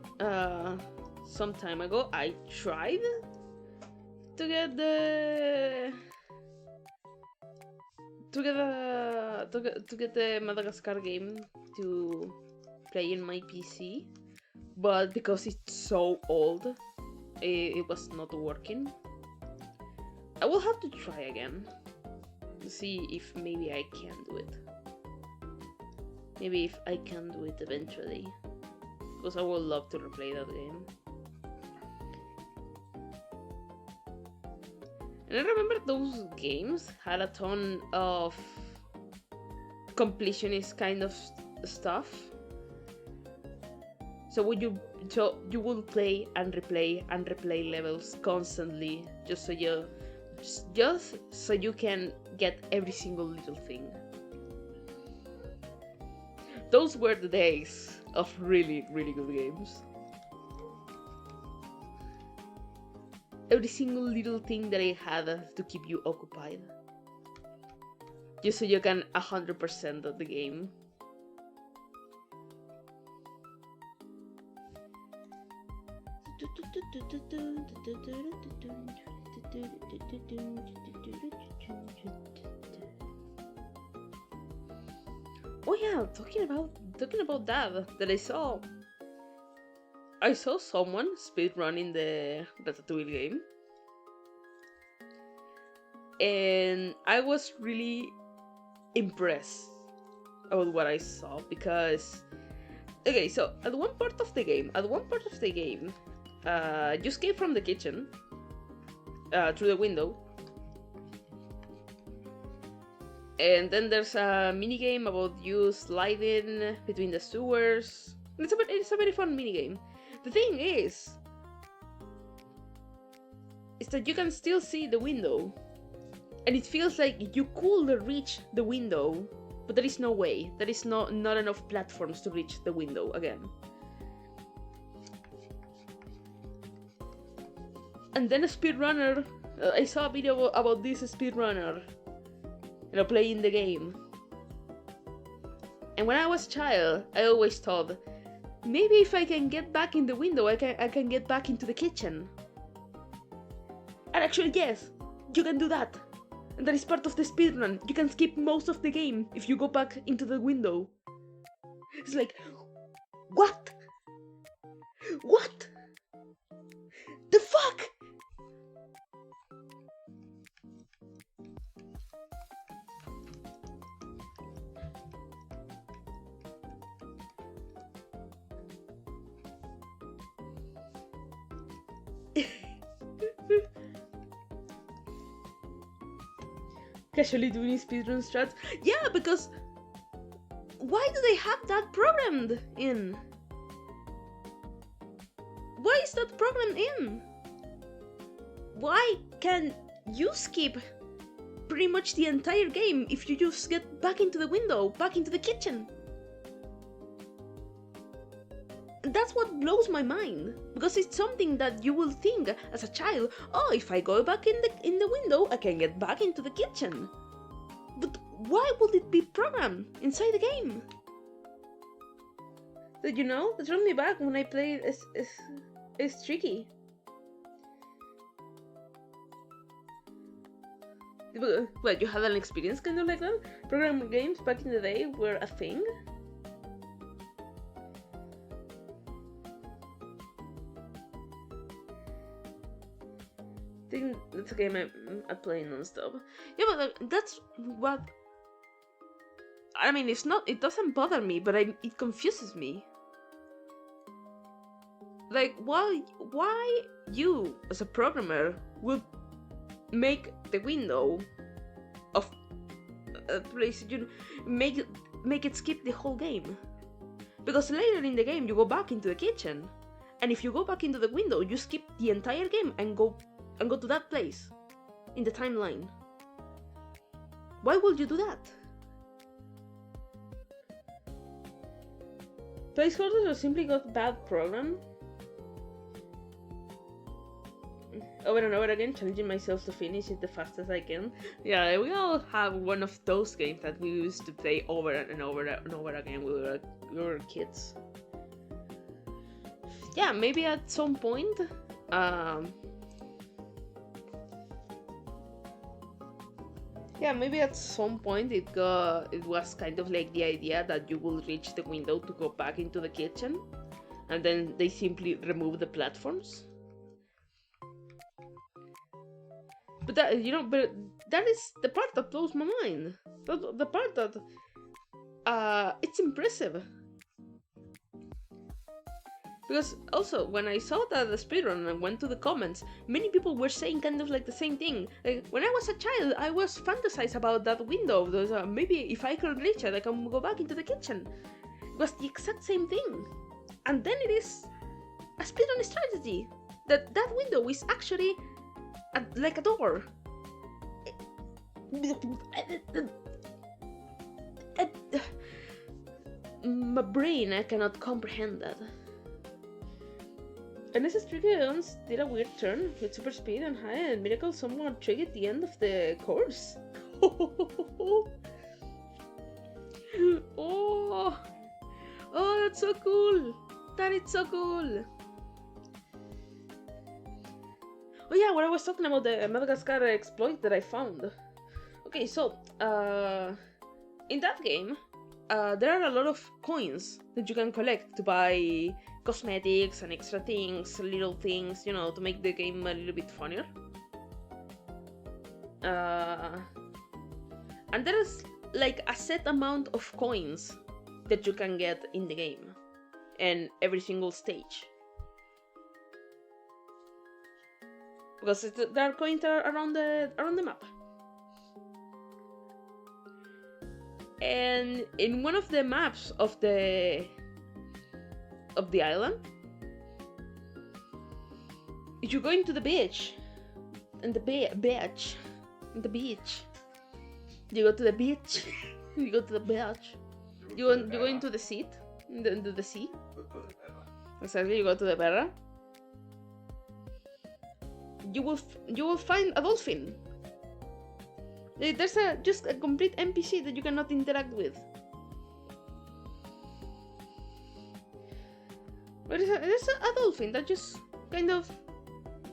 A: some time ago I tried to get the Madagascar game to play in my PC, but because it's so old, it was not working. I will have to try again to see if maybe I can do it. Maybe if I can do it eventually, because I would love to replay that game. And I remember those games had a ton of completionist kind of stuff. So you will play and replay levels constantly, just so you can get every single little thing. Those were the days of really, really good games. Every single little thing that I had to keep you occupied, just so you can 100% of the game. Oh yeah, talking about that I saw someone speedrunning the Ratatouille game, and I was really impressed about what I saw, because okay, so at one part of the game, you escape from the kitchen through the window, and then there's a mini game about you sliding between the sewers. It's a very fun mini game. The thing is that you can still see the window, and it feels like you could reach the window, but there is no way. There is not enough platforms to reach the window again. And then a speedrunner, I saw a video about this speedrunner, playing the game. And when I was a child, I always thought, maybe if I can get back in the window, I can get back into the kitchen. And actually, yes, you can do that. And that is part of the speedrun. You can skip most of the game if you go back into the window. It's like, what? What? The fuck? Casually doing speedrun strats. Yeah, because why do they have that programmed in? Why is that programmed in? Why can you skip pretty much the entire game if you just get back into the window, back into the kitchen? That's what blows my mind, because it's something that you will think as a child, oh, if I go back in the window, I can get back into the kitchen. But why would it be programmed inside the game? Did you know? It brought me back when I played it's tricky. What, you had an experience kind of like that? Programming games back in the day were a thing? I think that's a game I play non-stop. Yeah, but that's what... I mean, it doesn't bother me, but it confuses me. Like, why you, as a programmer, would make the window of a place you make it skip the whole game. Because later in the game you go back into the kitchen, and if you go back into the window, you skip the entire game and go to that place in the timeline. Why would you do that? Placeholders are simply got bad program. Over and over again, challenging myself to finish it the fastest I can. Yeah, we all have one of those games that we used to play over and over and over again when we were kids. Yeah, maybe at some point, it was kind of like the idea that you will reach the window to go back into the kitchen, and then they simply remove the platforms. But that is the part that blows my mind. The part that it's impressive. Because also, when I saw that the speedrun and went to the comments, many people were saying kind of like the same thing. Like, when I was a child, I was fantasized about that window. Maybe if I could reach it, I can go back into the kitchen. It was the exact same thing. And then it is a speedrun strategy. That window is actually like a door. My brain, I cannot comprehend that. Unless Trigger did a weird turn with super speed and high, and miracle someone triggered the end of the course. Oh, that's so cool. That is so cool. Oh yeah, what I was talking about, the Madagascar exploit that I found. Okay, so, in that game, there are a lot of coins that you can collect to buy cosmetics and extra things, little things, to make the game a little bit funnier. And there is like a set amount of coins that you can get in the game, and every single stage. Because there are coins around the map. And in one of the maps of the island, if you go into the beach, and the beach, you go to the beach, you go to the beach, you go into the sea, into the sea. Exactly, you go to the Berra. You will find a dolphin. There's just a complete NPC that you cannot interact with. But there's a dolphin that just kind of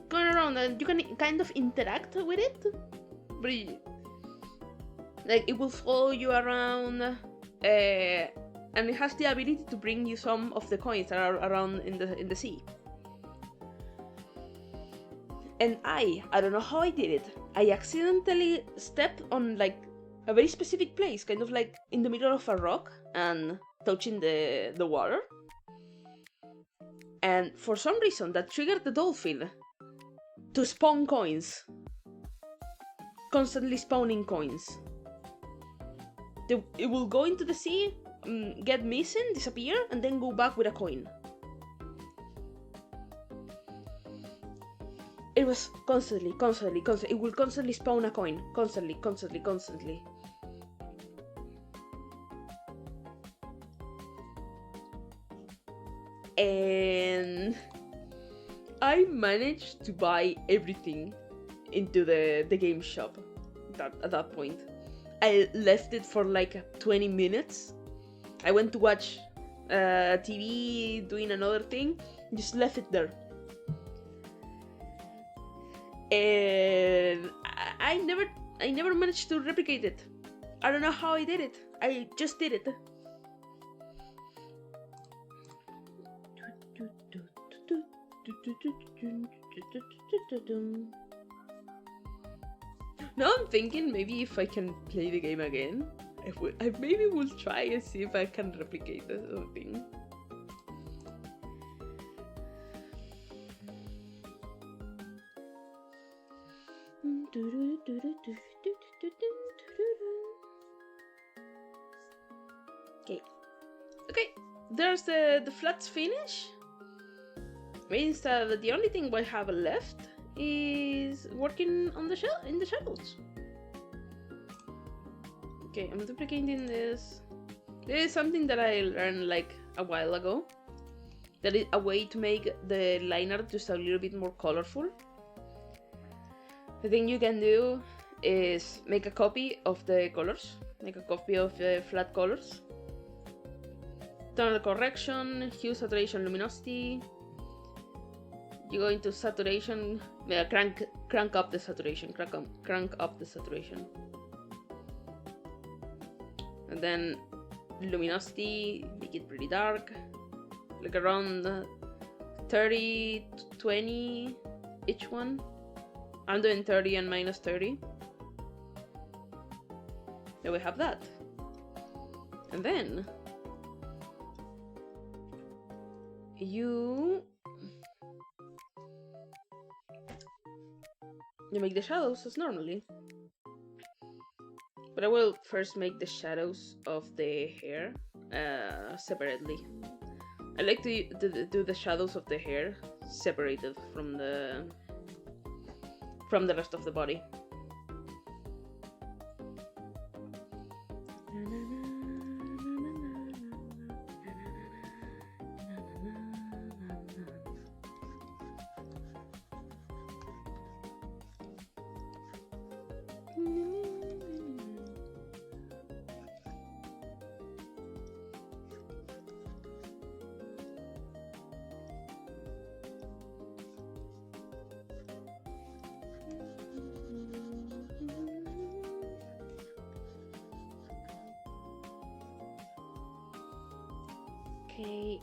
A: going around, and you can kind of interact with it. But it will follow you around, and it has the ability to bring you some of the coins that are around in the sea. And I don't know how I did it. I accidentally stepped on like a very specific place, kind of like in the middle of a rock and touching the water. And for some reason that triggered the dolphin to spawn coins. Constantly spawning coins. It will go into the sea, get missing, disappear, and then go back with a coin. It was constantly. It will constantly spawn a coin. Constantly. And I managed to buy everything into the game shop at that point. I left it for like 20 minutes. I went to watch TV, doing another thing, just left it there. And I never managed to replicate it. I don't know how I did it. I just did it. Now I'm thinking maybe if I can play the game again, I maybe will try and see if I can replicate the whole thing. Okay. Okay. There's the flats finish. Means that the only thing we have left is working on the in the shadows. Okay, I'm duplicating this. This is something that I learned like a while ago. That is a way to make the line art just a little bit more colorful. The thing you can do is make a copy of the colors. Make a copy of the flat colors. Tonal correction, hue, saturation, luminosity. You go into saturation, crank up the saturation, crank up the saturation. And then luminosity, make it pretty dark. Like around 30, 20 each one. I'm doing 30 and minus 30. There we have that. And then you make the shadows as normally. But I will first make the shadows of the hair separately. I like to do the shadows of the hair separated from the rest of the body. Okay.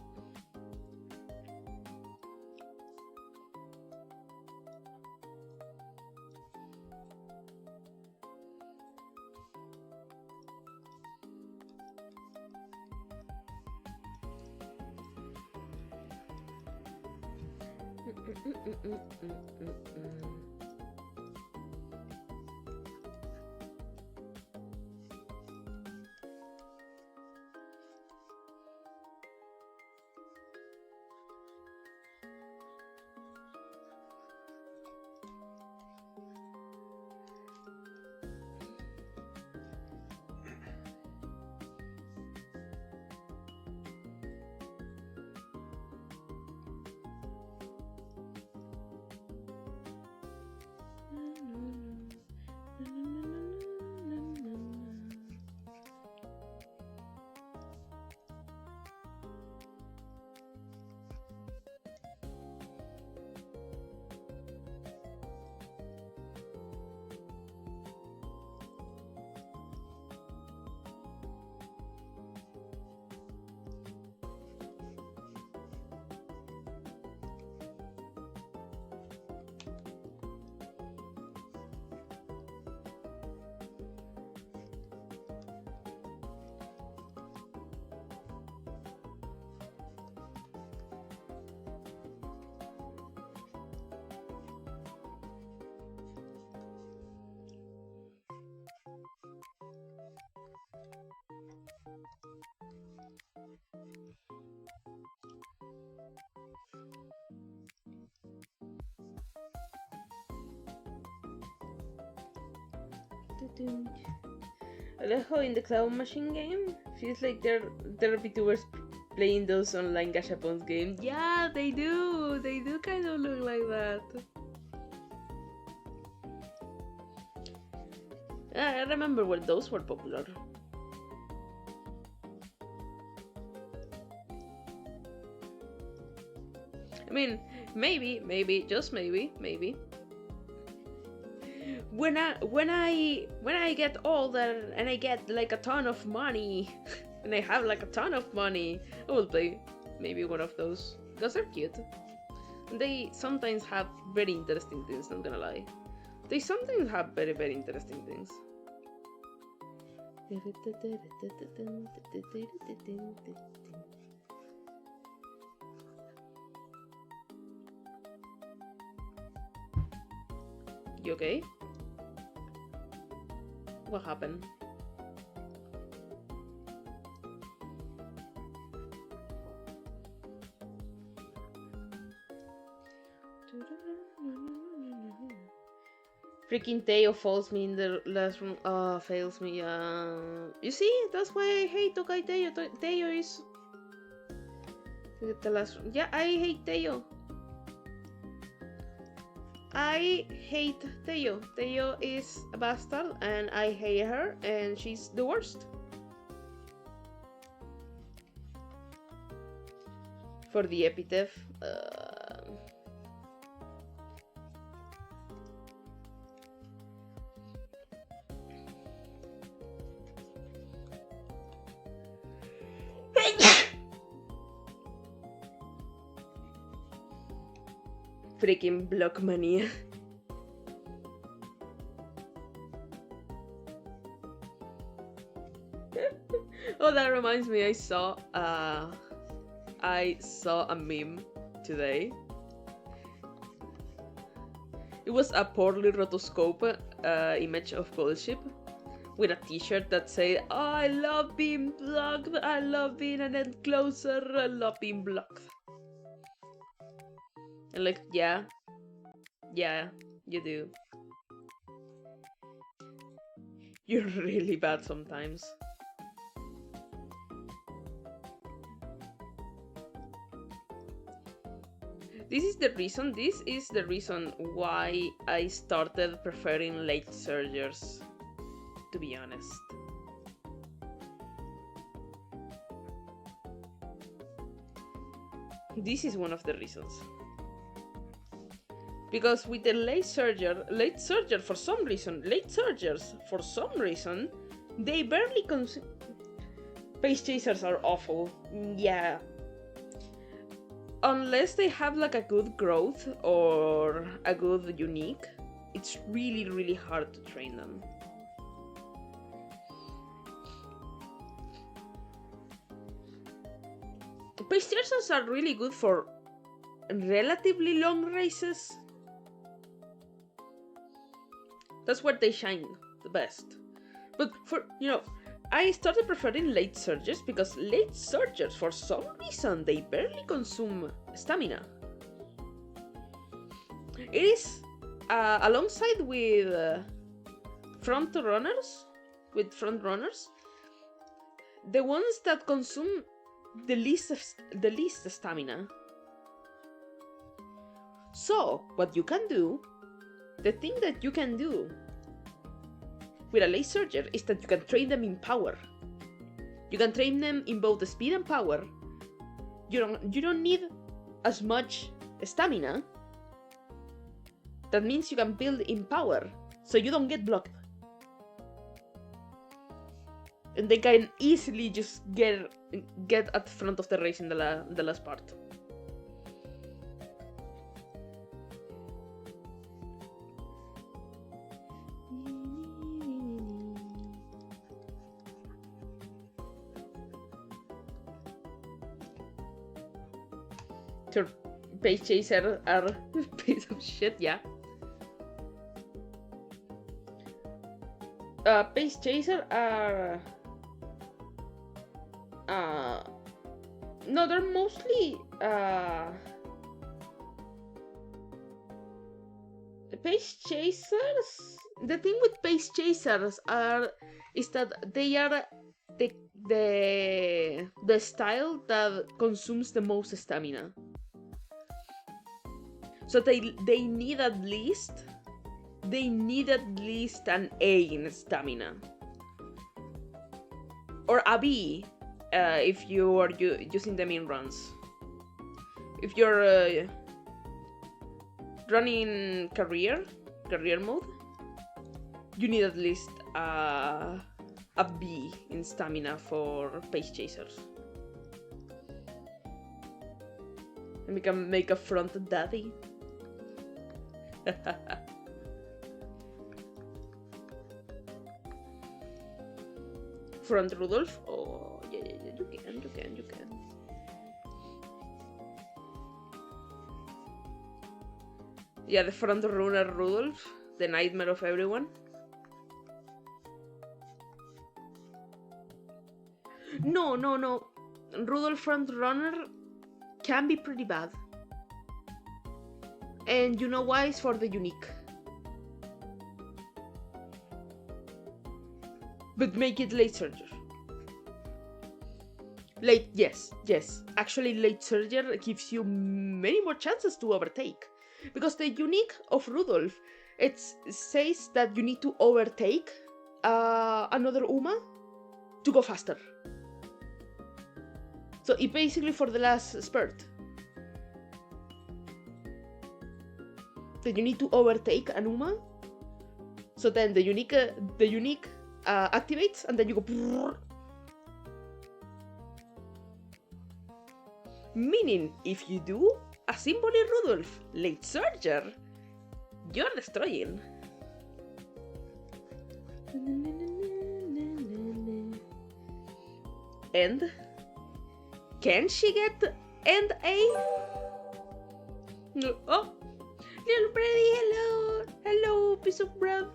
A: I like how in the Cloud Machine game feels like there are VTubers playing those online gachapons games. Yeah, they do. They do kind of look like that. I remember when those were popular. I mean, maybe, just maybe. When I get older and I get like a ton of money, and I have like a ton of money, I will play maybe one of those because they're cute. And they sometimes have very interesting things. I'm gonna lie, they sometimes have very interesting things. You okay? What happened? Freaking Teo falls me in the last room. Oh, fails me. You see, that's why I hate Tokai Teo. Teo is the last room. Yeah, I hate Teo. I hate Teo. Teo is a bastard, and I hate her, and she's the worst. For the epitaph. Freaking block mania. Oh, that reminds me, I saw a meme today. It was a poorly rotoscope image of Goldship with a t-shirt that said, oh, I love being blocked, I love being an encloser, I love being blocked. And like, yeah, you do. You're really bad sometimes. This is the reason why I started preferring late surgers, to be honest. This is one of the reasons. Because with the late surger for some reason, they barely consume. Pace chasers are awful. Yeah. Unless they have like a good growth or a good unique, it's really, really hard to train them. Pace chasers are really good for relatively long races. That's where they shine the best. But for, I started preferring late surgers because late surgers, for some reason, they barely consume stamina. It is, alongside with front runners, the ones that consume the least stamina. So, what you can do, the thing that you can do with a late surger is that you can train them in power. You can train them in both the speed and power. You don't need as much stamina. That means you can build in power, so you don't get blocked. And they can easily just get at the front of the race in the last part. Sure, pace chasers are a piece of shit, yeah. Pace chasers are... no, they're mostly... Pace chasers... The thing with pace chasers is that they are the style that consumes the most stamina. So they need at least an A in stamina, or a B if you are using them in runs. If you're running career mode, you need at least a B in stamina for pace chasers. And we can make a front daddy. Front Rudolph? Oh, yeah, you can. Yeah, the front runner Rudolph, the nightmare of everyone. No. Rudolph Front Runner can be pretty bad. And you know why? It's for the unique. But make it late surger. Yes. Actually, late surger gives you many more chances to overtake. Because the unique of Rudolph, it says that you need to overtake another Uma to go faster. So it basically for the last spurt. That you need to overtake an Uma. So then the unique activates, and then you go. Meaning, if you do a Symbol Rudolph late surger, you're destroying. And can she get end A? Oh, little Freddy, hello, hello, piece of bread,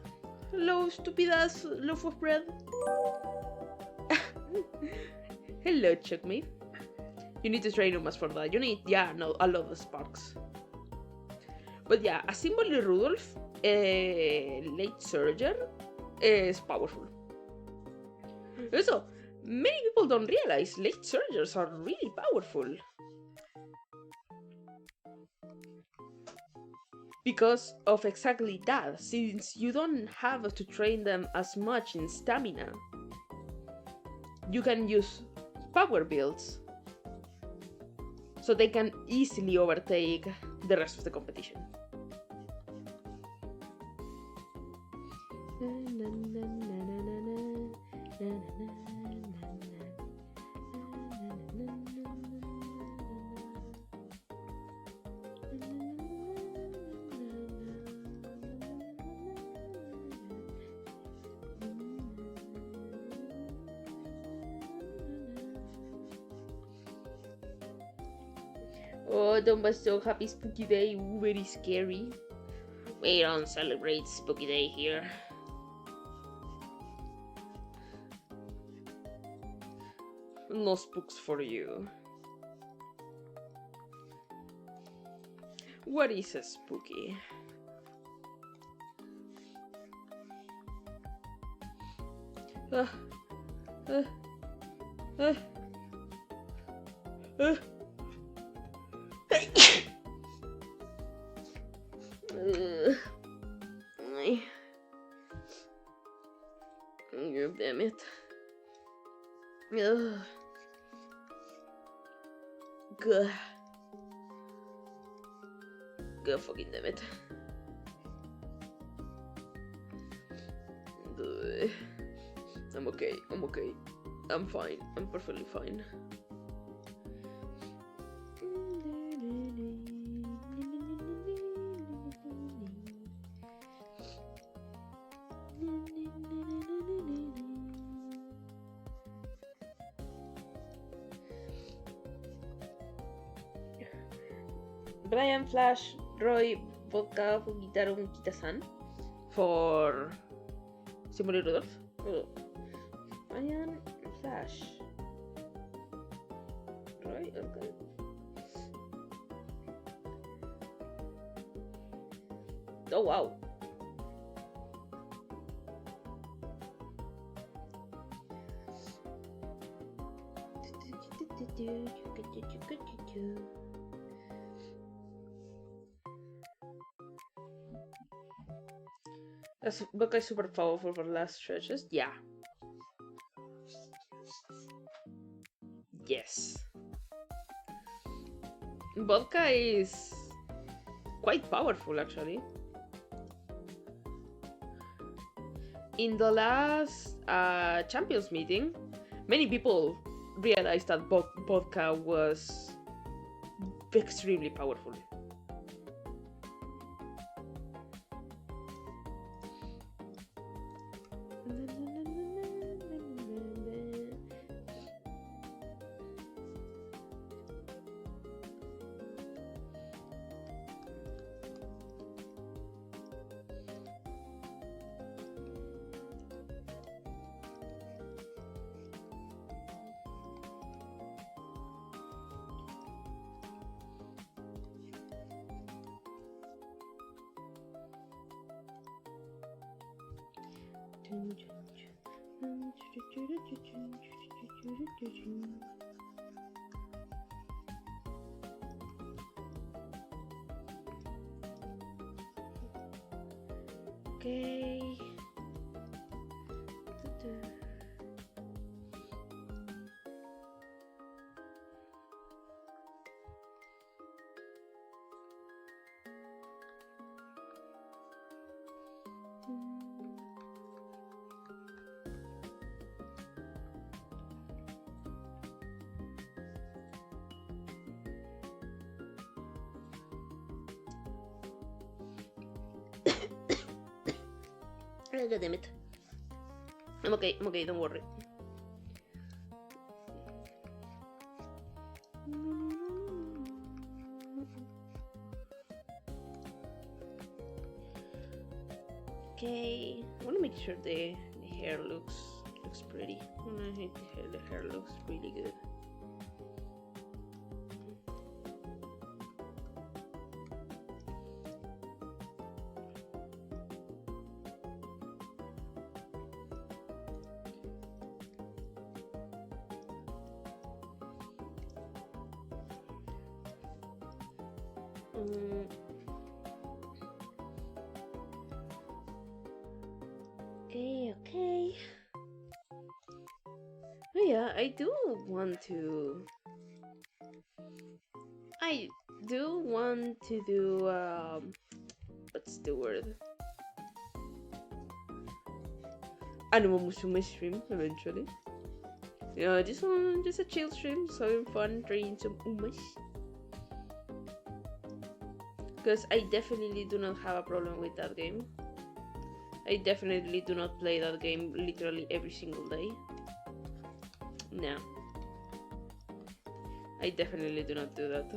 A: hello, stupid ass loaf of bread. Hello, Chuckmate. You need to train Umas for that. You need, a lot of sparks. But yeah, a Symbol Rudolph late surger is powerful. Also, many people don't realize late surgers are really powerful. Because of exactly that, since you don't have to train them as much in stamina, you can use power builds. So they can easily overtake the rest of the competition. Oh, don't be so happy Spooky Day, very scary. We don't celebrate Spooky Day here. No spooks for you. What is a spooky? Damn it. God fucking damn it. I'm okay. I'm fine. I'm perfectly fine. Brian, Flash, Roy, Vodka, Fugitaro, Kita-san for Symbol Rudolph. Brian, Flash, Roy, okay. Oh wow. That's Vodka is super powerful for last stretches. Yeah. Yes. Vodka is quite powerful actually. In the last champions meeting, many people realized that vodka was extremely powerful. Okay. God damn it. I'm okay, don't worry. Okay, I want to make sure the hair looks pretty. The hair looks really good. Okay. Oh yeah, I do want to do what's the word? Animal Musume stream eventually. You know, this one just a chill stream, so having fun trying some umash. Because I definitely do not have a problem with that game. I definitely do not play that game literally every single day. No. I definitely do not do that.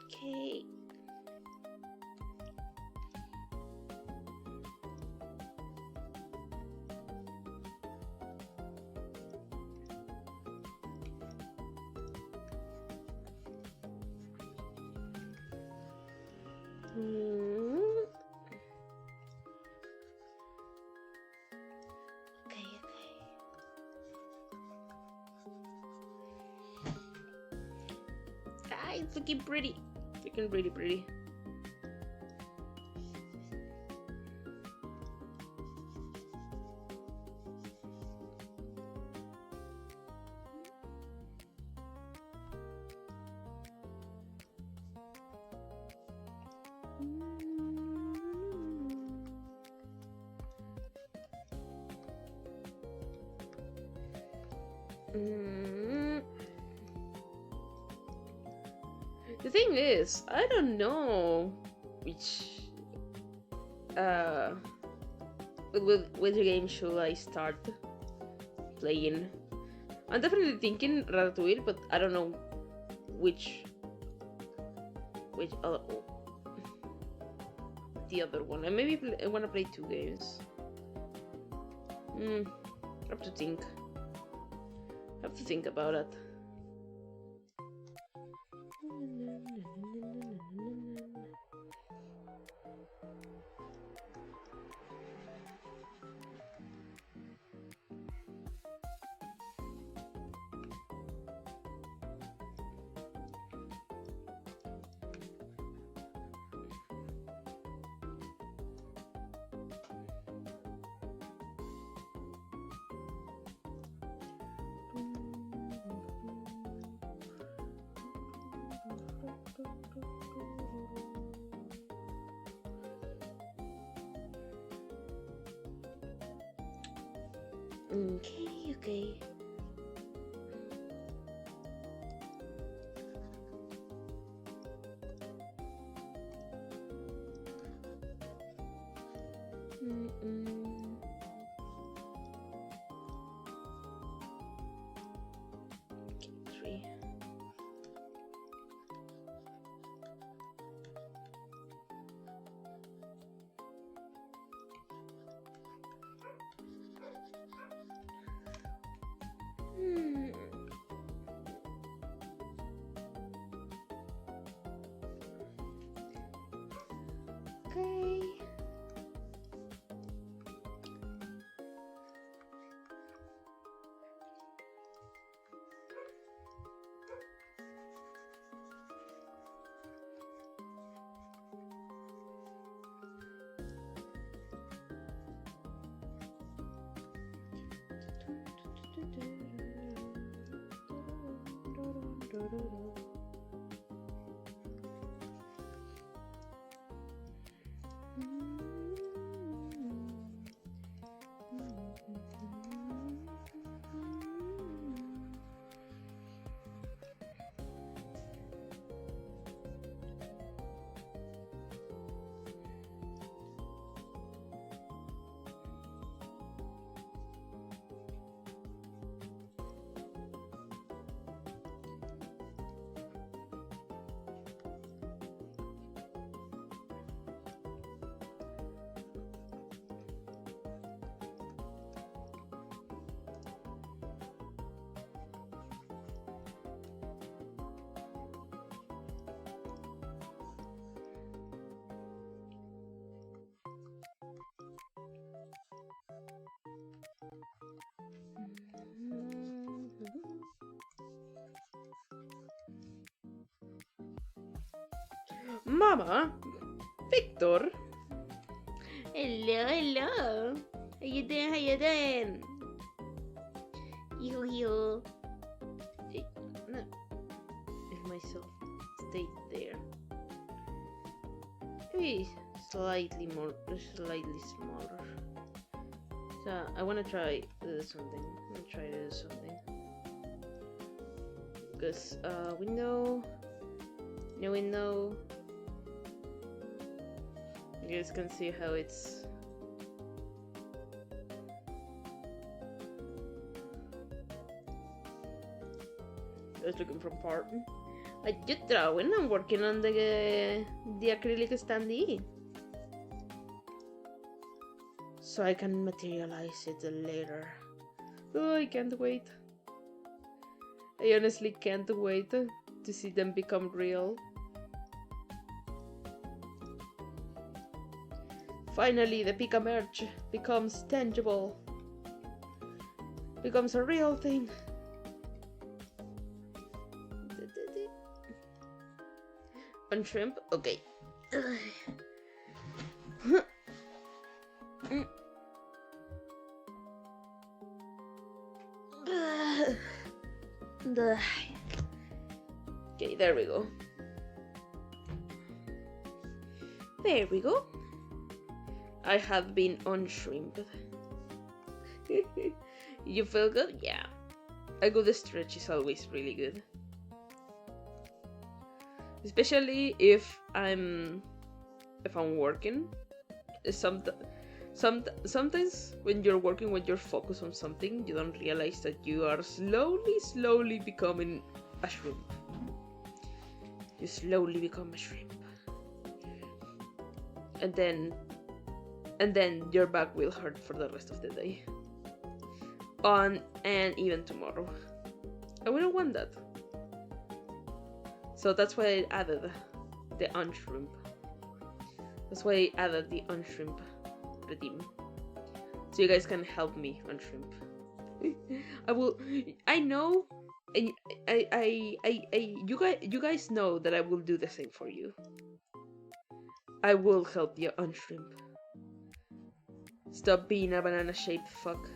A: Okay. Okay. Ah, it's looking pretty. Looking really pretty. The thing is, I don't know which which game should I start playing. I'm definitely thinking Ratatouille, but I don't know which the other one. And maybe I want to play two games. Have to think. Have to think about it. Okay. Three. Okay. Mama, Victor. Hello, hello. How you doing? How you doing? Yo. Hey, no. If myself stayed there. Maybe slightly smaller. So I want to try something. I'm gonna try to do something. Because window, new window. You guys can see how it's. I was looking from part. Like you drawing, I'm working on the acrylic standee, so I can materialize it later. Oh, I can't wait. I honestly can't wait to see them become real. Finally, the Pika merch becomes tangible. Becomes a real thing. On shrimp? Okay. Okay, there we go. There we go. I have been on shrimp. You feel good? Yeah. A good stretch is always really good. Especially if I'm working. Sometimes when you're working, when you're focused on something, you don't realize that you are slowly becoming a shrimp. You slowly become a shrimp. And then your back will hurt for the rest of the day. And even tomorrow. And we don't want that. So that's why I added the unshrimp. That's why I added the unshrimp redeem. So you guys can help me on shrimp. I know, and you guys know that I will do the same for you. I will help you on shrimp. Stop being a banana-shaped fuck.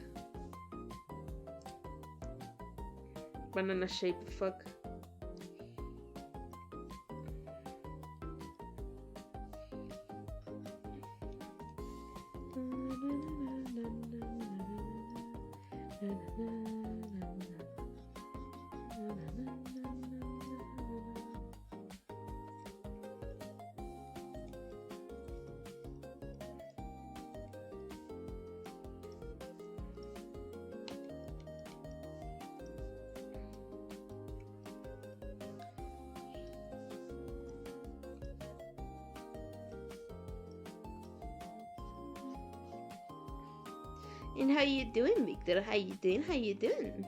A: Banana-shaped fuck. And how you doing, Victor? How you doing? How you doing?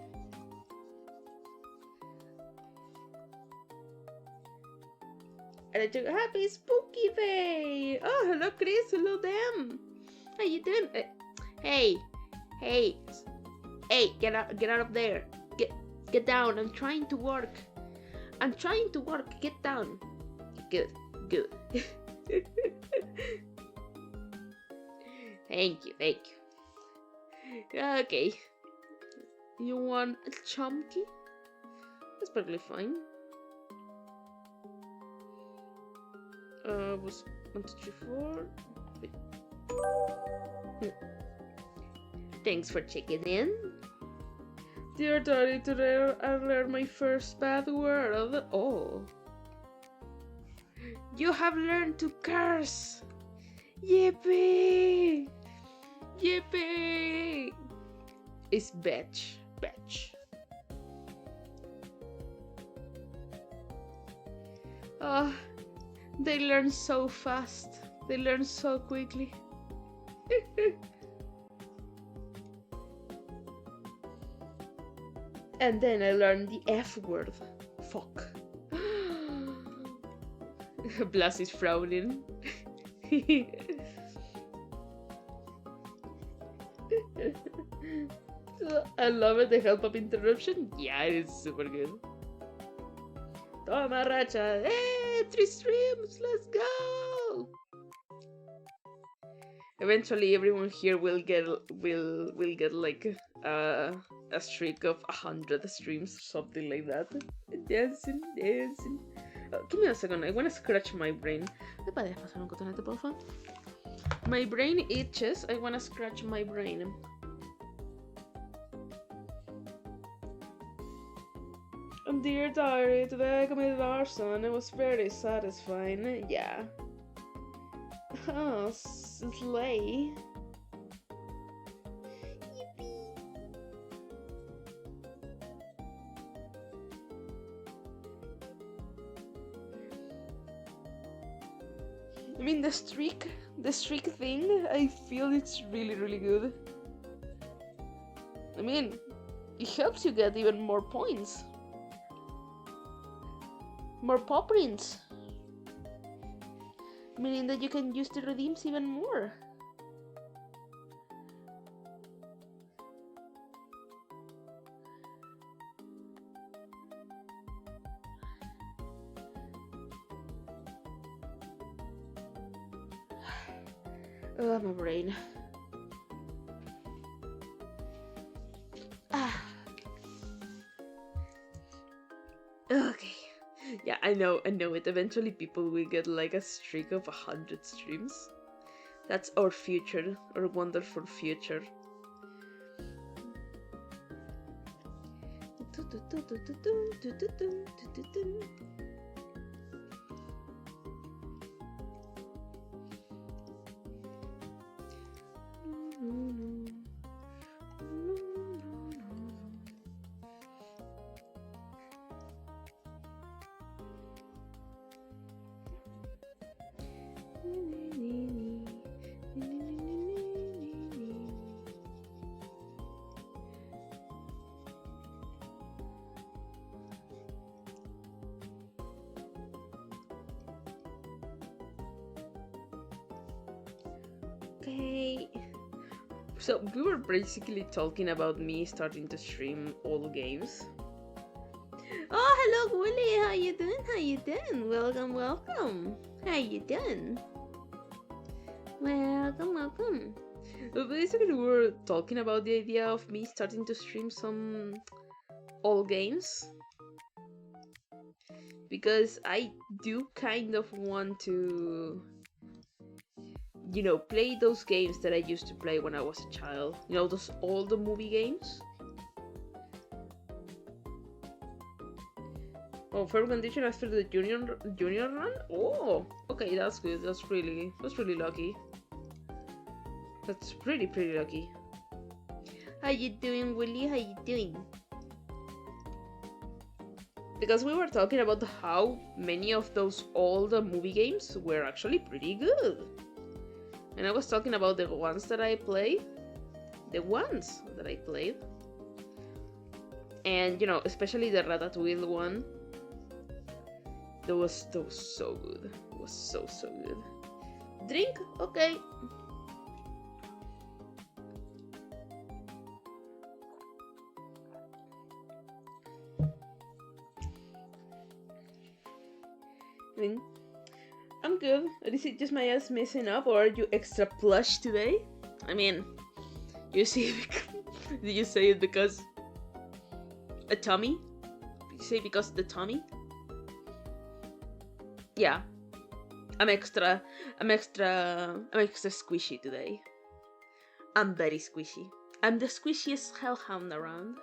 A: Happy Spooky Day! Oh, hello, Chris. Hello, Dan. How you doing? Hey, get out of there. Get down. I'm trying to work. Get down. Good. Thank you. Okay. You want a chunky? That's perfectly fine. Was 1, 2, 3, 4. Thanks for checking in. Dear Daddy, today I learned my first bad word. Oh. You have learned to curse. Yippee! It's bitch. Oh, they learn so fast. They learn so quickly. And then I learned the F word. Fuck. Blas is frowning. I love it, the help of interruption. Yeah, it is super good. Toma racha. Hey, 3 streams, let's go. Eventually everyone here will get like a streak of 100 streams, something like that. Dancing. Oh, give me a second, I want to scratch my brain. ¿Me puedes pasar un cotonete, por favor? My brain itches, I want to scratch my brain. Dear Diary, today I committed arson. It was very satisfying. Yeah. Oh, slay. Yippee. I mean, the streak thing, I feel it's really good. I mean, it helps you get even more points. More paw prints. Meaning that you can use the redeems even more. Oh, my brain. Okay. Yeah, I know it. Eventually people will get like a streak of 100 streams. That's our future, our wonderful future. Okay. So we were basically talking about me starting to stream all games. Oh, hello, Willie. How you doing? Welcome. How you doing? Welcome. Basically, we were talking about the idea of me starting to stream some all games. Because I do kind of want to, you know, play those games that I used to play when I was a child. You know, those older movie games. Oh, fair condition after the junior run? Oh, okay, that's good. That's really lucky. That's pretty lucky. How you doing, Willie? How you doing? Because we were talking about how many of those older movie games were actually pretty good. And I was talking about the ones that I play. the ones that I played. And you know, especially the Ratatouille one. That was so good. It was so good. Drink? Okay. I mean, I'm good. Is it just my ass messing up, or are you extra plush today? I mean, you see, did you say it because a tummy? Did you say because the tummy? Yeah, I'm extra squishy today. I'm very squishy. I'm the squishiest hellhound around.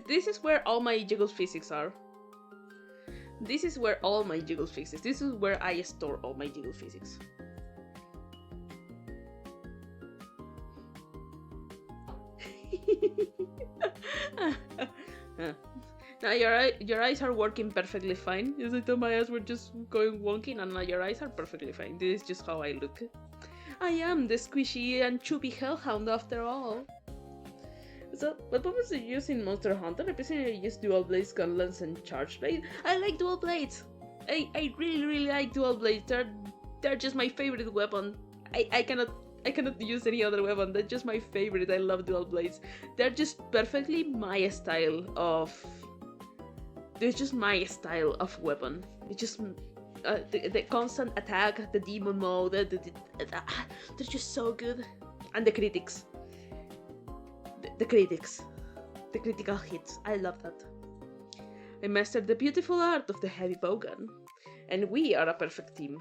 A: This is where all my jiggle physics are. This is where all my jiggle physics. This is where I store all my jiggle physics. Now your eyes are working perfectly fine. Yes, I thought my eyes were just going wonky, and now your eyes are perfectly fine. This is just how I look. I am the squishy and chubby hellhound after all. So, what weapons do you use in Monster Hunter? I personally use dual blades, gauntlets, and charge blade. I like dual blades. I really like dual blades. They're just my favorite weapon. I cannot use any other weapon. They're just my favorite. I love dual blades. They're just perfectly my style of. They're just my style of weapon. It's just the constant attack, the demon mode. They're just so good. And the critics. The critics. The critical hits. I love that. I mastered the beautiful art of the heavy bowgun. And we are a perfect team.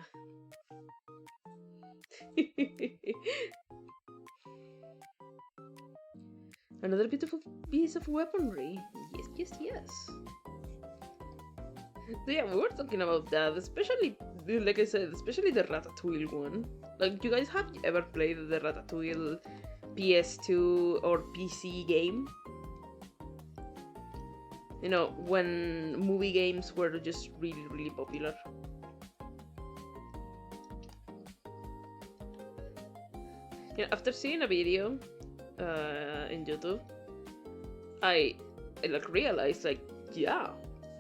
A: Another beautiful piece of weaponry. Yes. So yeah, we were talking about that, especially, like I said, especially the Ratatouille one. Like, you guys have ever played the Ratatouille PS2 or PC game? You know, when movie games were just really popular. You know, after seeing a video in YouTube, I like realized, like, yeah,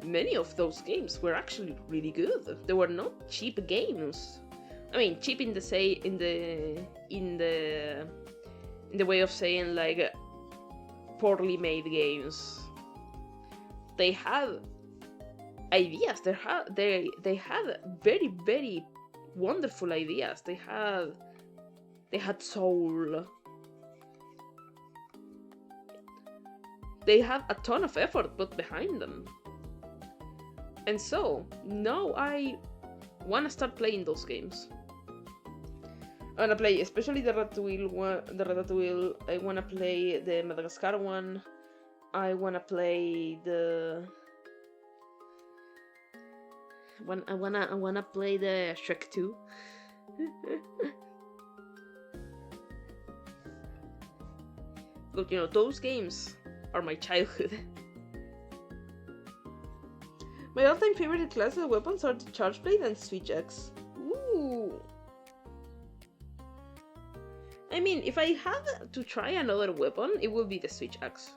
A: many of those games were actually really good. They were not cheap games. I mean, cheap in the way of saying, like, poorly made games. They had ideas. They had very wonderful ideas. They had soul. They had a ton of effort put behind them. And so, now I want to start playing those games. I want to play especially the Ratatouille one, I want to play the Madagascar one. I want to play the... I wanna play the Shrek 2. But, you know, those games are my childhood. My all-time favorite class of weapons are the Charge Blade and Switch Axe. Ooh! I mean, if I had to try another weapon, it would be the Switch Axe.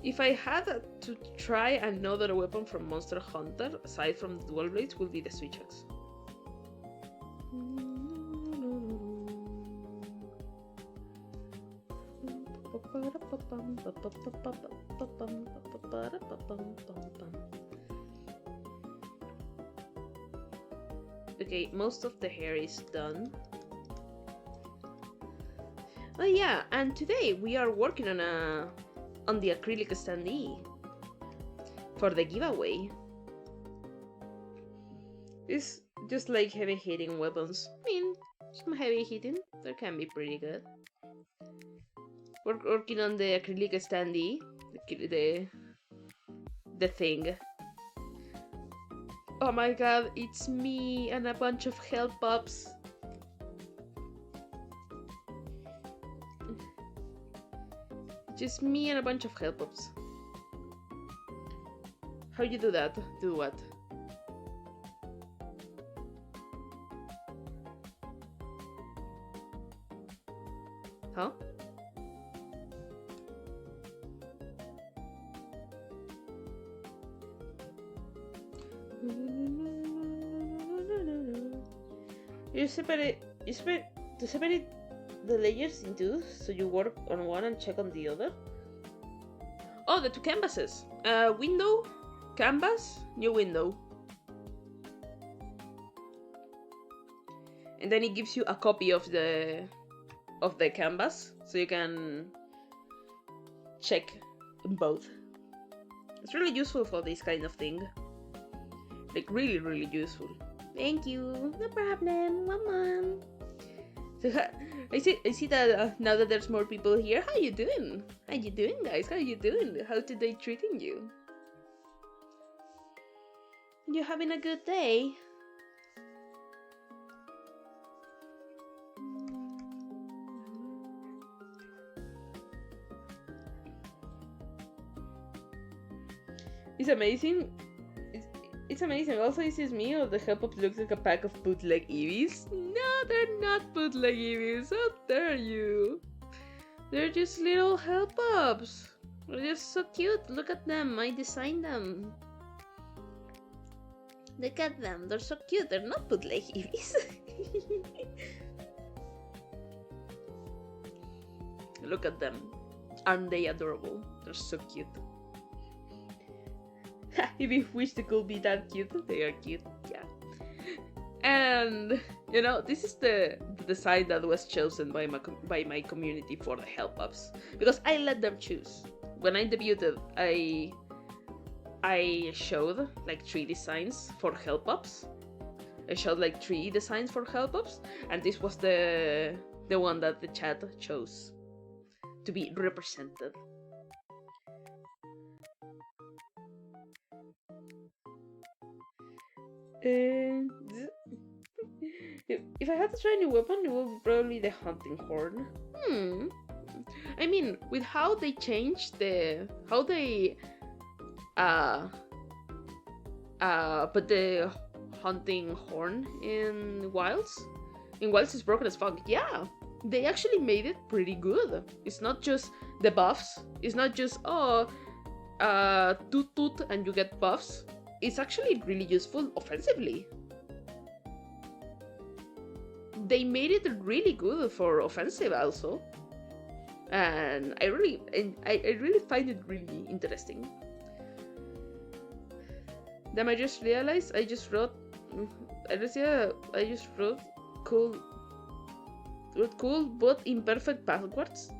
A: If I had to try another weapon from Monster Hunter, aside from the dual blades, would be the Switch Axe. Okay, most of the hair is done. Oh yeah, and today we are working on the acrylic standee for the giveaway. It's just like heavy hitting weapons. I mean, some heavy hitting, they can be pretty good. We're working on the acrylic standee, the thing. Oh my god, it's me and a bunch of hell pups. Just me and a bunch of hell pups. How you do that? Do what? Huh? You separate to separate the layers in two, so you work on one and check on the other. Oh, the two canvases. Window, canvas, new window. And then it gives you a copy of the canvas, so you can check both. It's really useful for this kind of thing. Like really, really useful. Thank you. No problem. Mom. So I see that now that there's more people here. How you doing? How you doing, guys? How you doing? How's today treating you? You having a good day? It's amazing. It's amazing. Also, is this me or the help-up looks like a pack of bootleg Eevees? No, they're not bootleg Eevees. How dare you? They're just little help-ups. They're just so cute. Look at them. I designed them. Look at them. They're so cute. They're not bootleg Eevees. Look at them. Aren't they adorable? They're so cute. If you wish they could be that cute, they are cute, yeah. And, you know, this is the design that was chosen by my community for the help-ups. Because I let them choose. When I debuted, I showed like 3 designs for help-ups. I showed like 3 designs for help-ups. And this was the one that the chat chose to be represented. If I had to try a new weapon, it would be probably the hunting horn. I mean, with how they changed how they put the hunting horn in Wilds. In Wilds is broken as fuck. Yeah, they actually made it pretty good. It's not just the buffs. It's not just toot toot and you get buffs. It's actually really useful offensively. They made it really good for offensive also. And I really find it really interesting. Then I just realized I just wrote cool but imperfect backwards.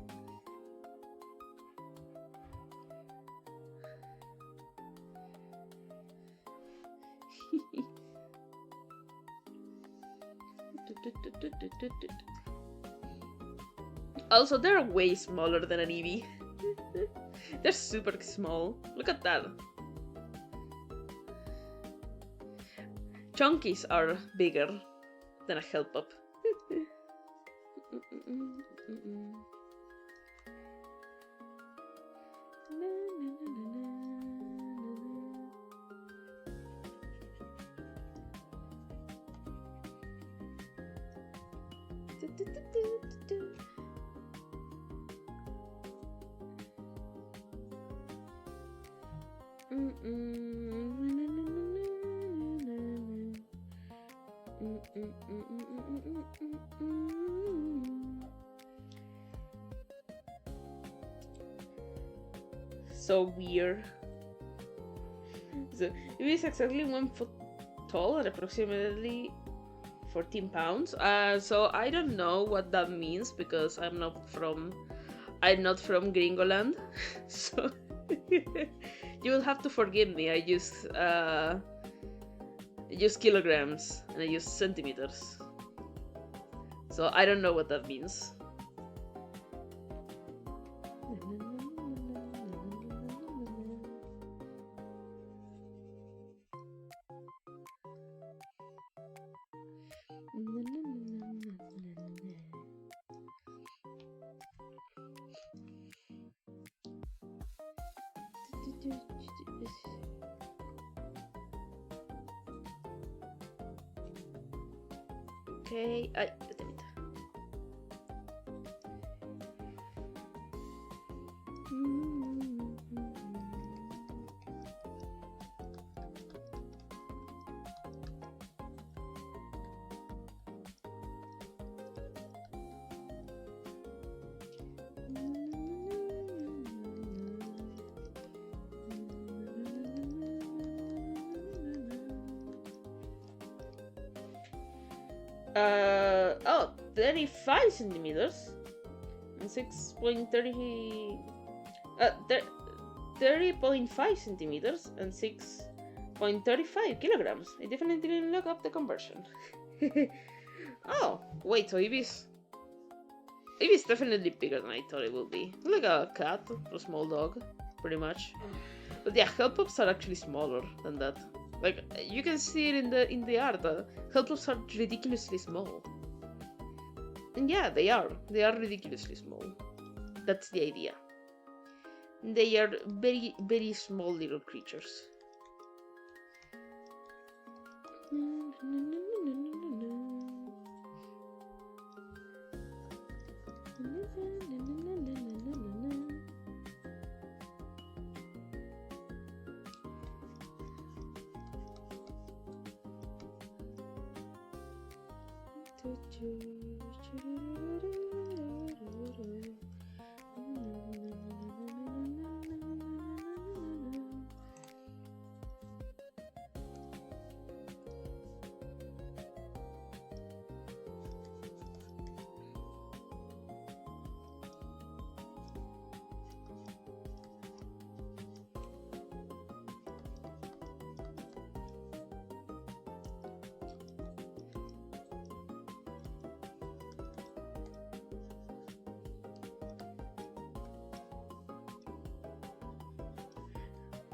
A: Also, they're way smaller than an Eevee. They're super small. Look at that. Chunkies are bigger than a help-up. So weird. So it is exactly 1 foot tall and approximately 14 pounds. So I don't know what that means because I'm not from Gringoland. So you will have to forgive me. I use kilograms and I use centimeters. So I don't know what that means. Okay, ay, vete. Oh, 35 centimeters and 6.30 30.5 centimeters and 6.35 kilograms. I definitely didn't look up the conversion. Oh, wait, so Eevee's definitely bigger than I thought it would be. Like a cat or a small dog, pretty much. But yeah, Helpups are actually smaller than that. Like, you can see it in the art. Helpups are ridiculously small. And yeah, they are. They are ridiculously small. That's the idea. They are very, very small little creatures.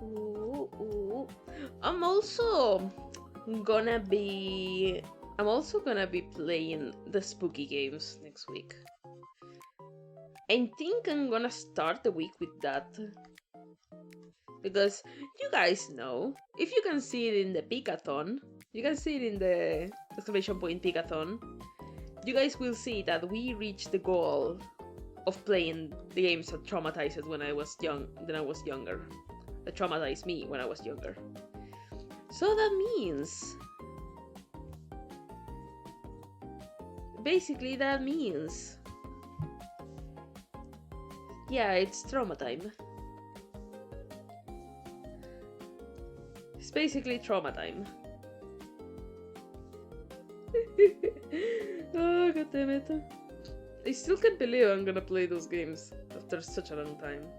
A: Ooh. I'm also gonna be playing the spooky games next week. I think I'm gonna start the week with that. Because you guys know, if you can see it in the Picathon, you can see it in the exclamation point Picathon, you guys will see that we reached the goal of playing the games that traumatized when I was younger. That traumatized me when I was younger. So that means... basically that means... yeah, it's trauma time. It's basically trauma time. Oh, god damn it. I still can't believe I'm gonna play those games after such a long time.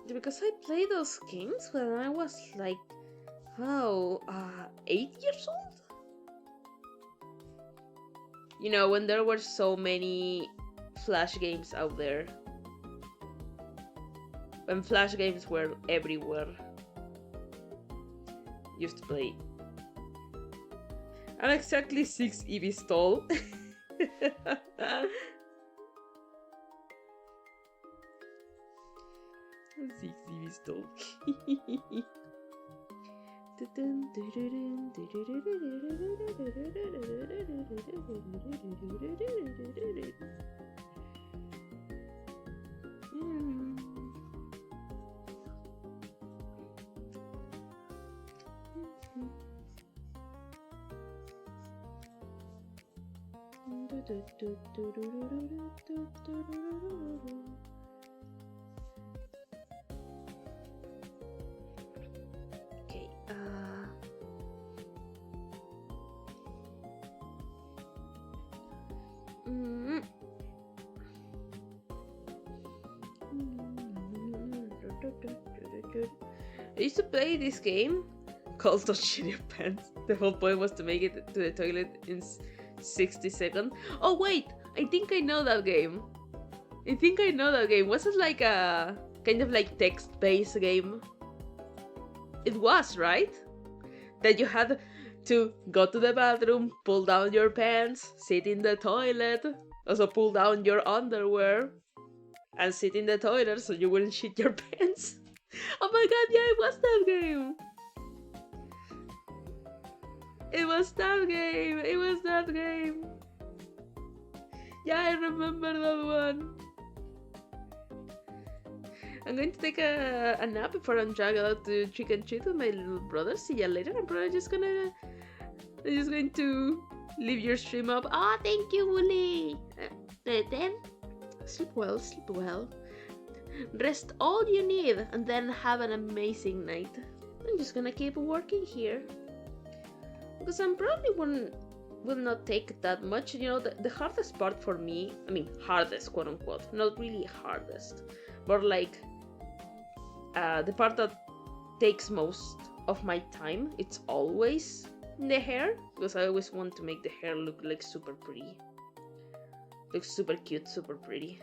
A: Because I played those games when I was like, 8 years old? You know, when there were so many Flash games out there. When Flash games were everywhere. Used to play. I'm exactly 6 EVs tall. 6 EVs tall. Okay, I used to play this game called Don't Shit Your Pants. The whole point was to make it to the toilet in 60 seconds. Oh wait, I think I know that game. Was it like a kind of like text-based game? It was, right? That you had to go to the bathroom, pull down your pants, sit in the toilet, also pull down your underwear, and sit in the toilet so you wouldn't shit your pants. Oh my god, yeah, it was that game! was that game. It was that game. Yeah, I remember that one. I'm going to take a nap before I'm dragged out to trick and treat with my little brother. See ya later. I'm probably just going to leave your stream up. Oh, thank you, Wooly. Then sleep well, sleep well. Rest all you need, and then have an amazing night. I'm just gonna keep working here because I'm probably will not take that much. You know, the hardest part for me, I mean, hardest, quote unquote, not really hardest, but like the part that takes most of my time, it's always the hair, because I always want to make the hair look like super pretty, look super cute, super pretty.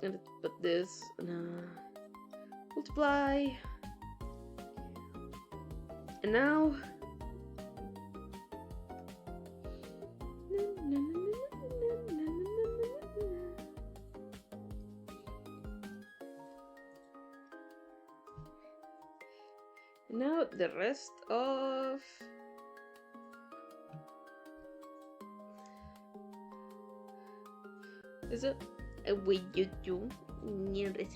A: And put this multiply, and now the rest of is it wait you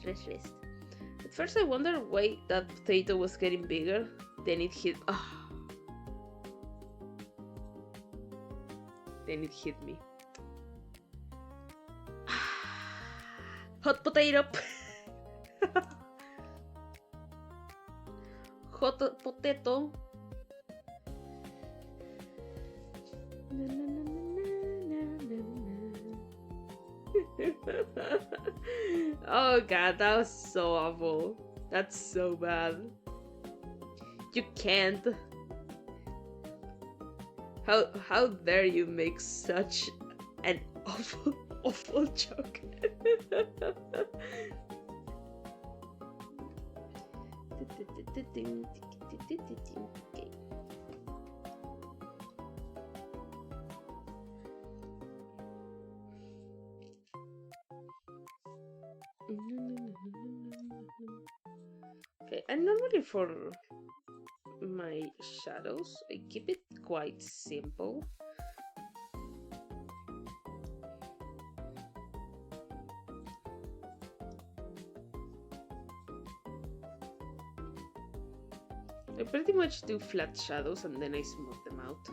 A: rest. At first I wonder why that potato was getting bigger, then it hit then it hit me. Hot potato. Hot potato. Oh god, that was so awful. That's so bad. You can't. How dare you make such an awful joke. Okay. Okay, and normally for my shadows, I keep it quite simple. I pretty much do flat shadows and then I smooth them out.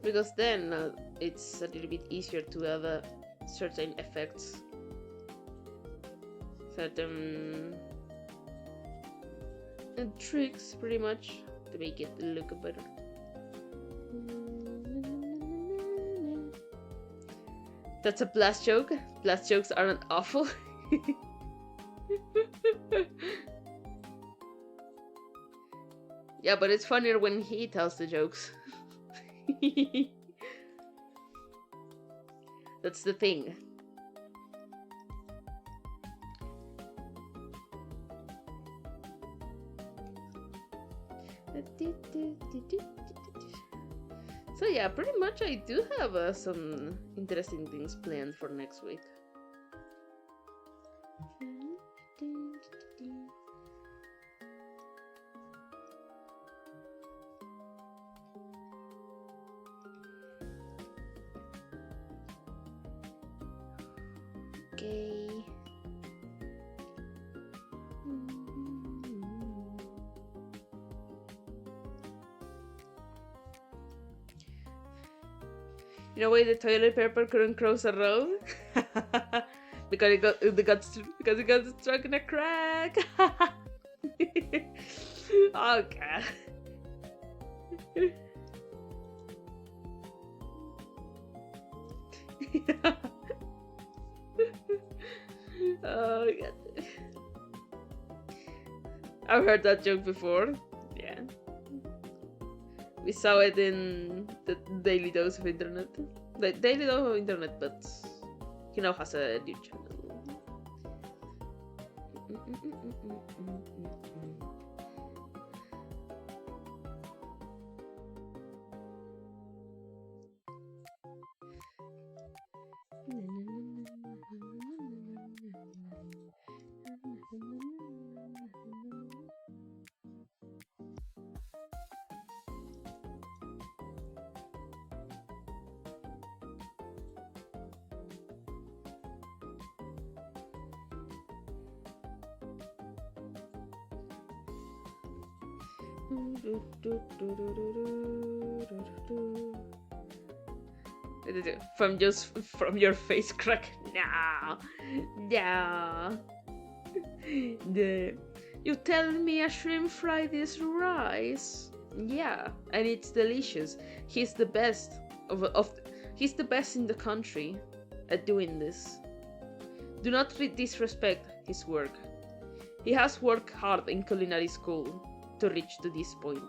A: Because then it's a little bit easier to add certain effects, certain tricks pretty much to make it look better. That's a blast joke. Blast jokes aren't awful. Yeah, but it's funnier when he tells the jokes. That's the thing. So yeah, pretty much I do have some interesting things planned for next week. Okay. You know why the toilet paper couldn't cross a road? Because it got stuck in a crack. Oh god. Oh god. I've heard that joke before. Yeah. We saw it in the Daily Dose of Internet. The Daily Dose of Internet, but he now has a new channel. From your face crack. No, no. You tell me a shrimp fried is rice? Yeah, and it's delicious. He's the best he's the best in the country at doing this. Do not disrespect his work. He has worked hard in culinary school to reach to this point.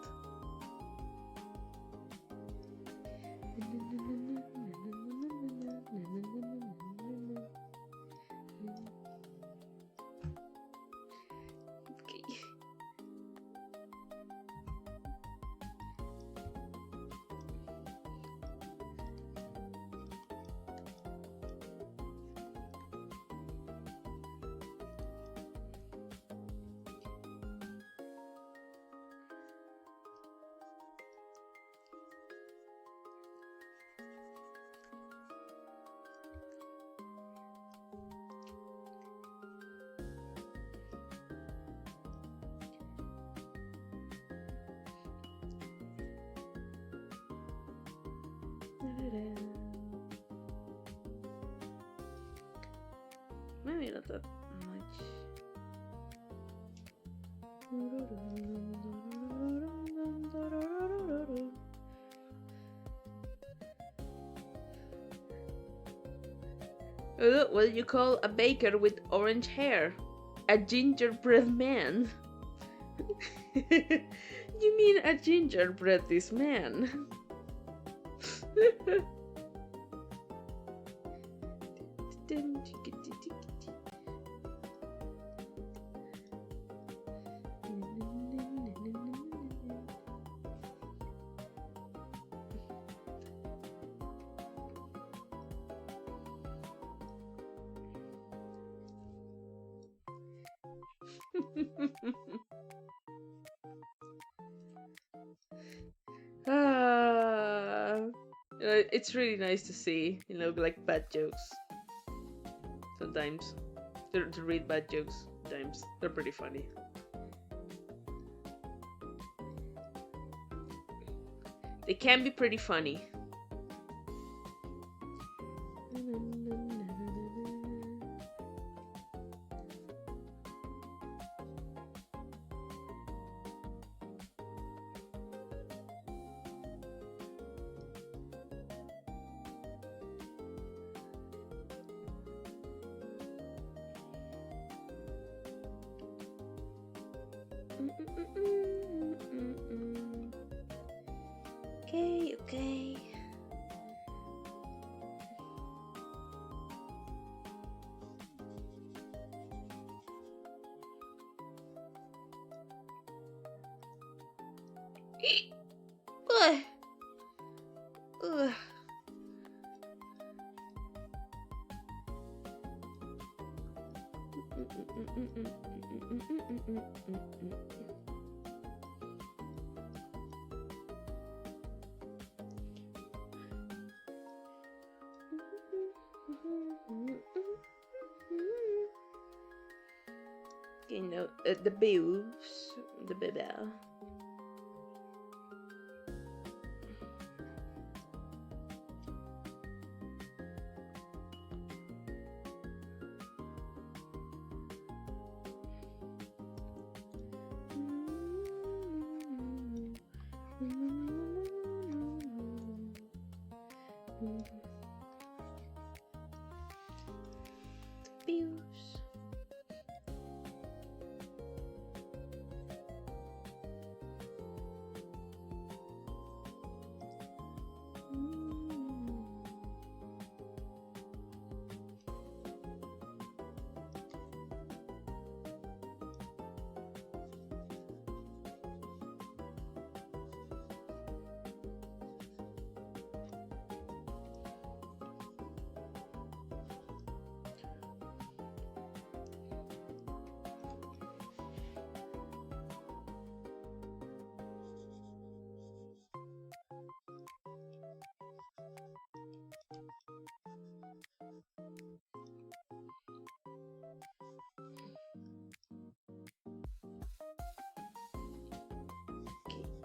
A: Maybe not that much. What do you call a baker with orange hair? A gingerbread man. You mean a gingerbread this man? It's really nice to see, like bad jokes. Sometimes. To read bad jokes. Sometimes. They're pretty funny. They can be pretty funny. Okay. Ugh. Ugh. The boobs, the baby.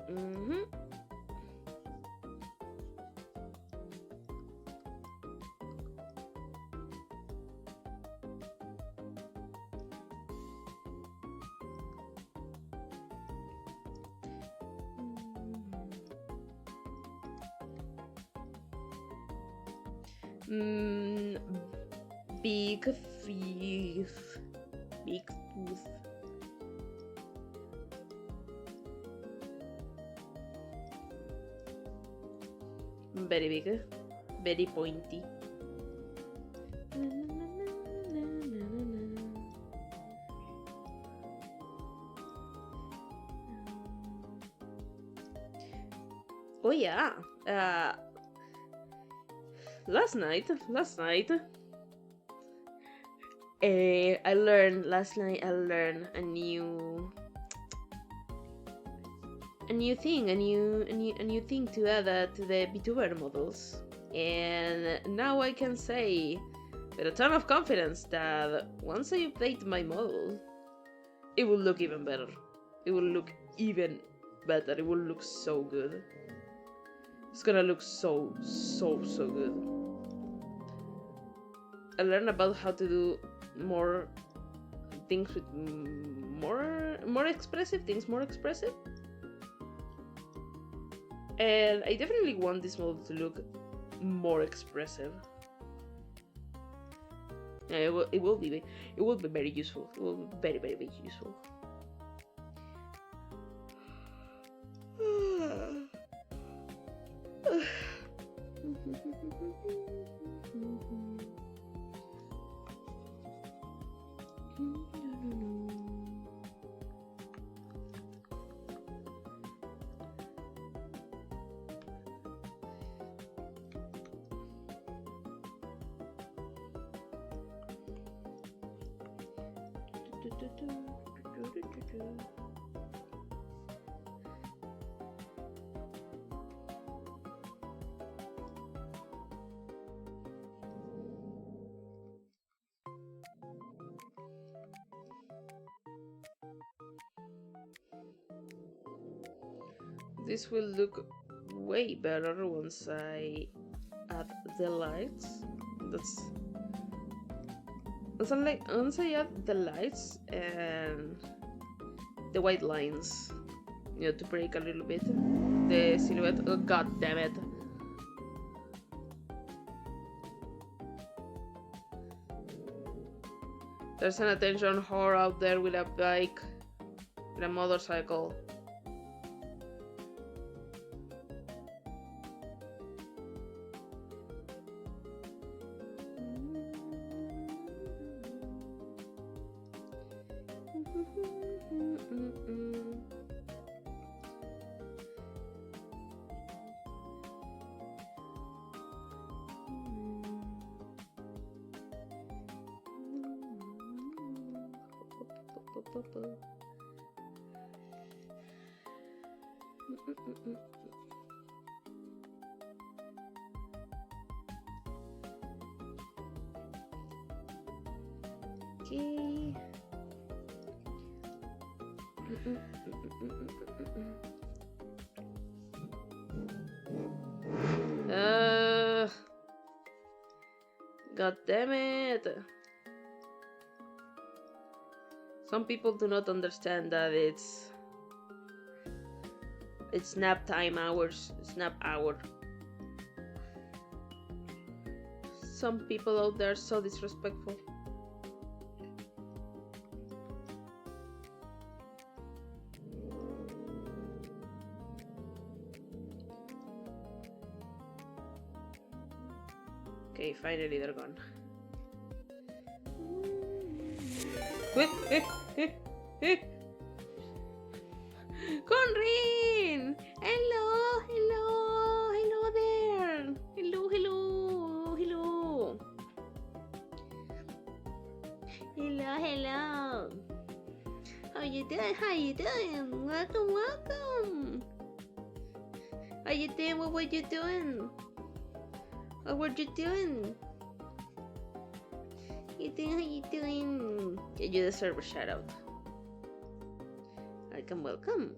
A: Mm-hmm. Mm, big teeth. Big tooth. Very big. Very pointy. Oh yeah. Last night, I learned a new thing, a new thing to add to the VTuber models, and now I can say with a ton of confidence that once I update my model, it will look even better. It will look even better. It will look so good. It's gonna look so good. I learned about how to do more things with more expressive things, and I definitely want this model to look more expressive. Yeah, it will be very useful. It will be very useful. This will look way better once I add the lights. Once I add the lights and the white lines, to break a little bit the silhouette. Oh, god damn it. There's an attention whore out there with a bike, with a motorcycle. Okay. God damn it. Some people do not understand that it's nap time hours, snap hour. Some people out there are so disrespectful. Okay, finally they're gone. Conrin! Hello there! Hello. How you doing? Welcome. How you doing? What were you doing? How you doing? How you doing? Yeah, you deserve a shout out. Welcome.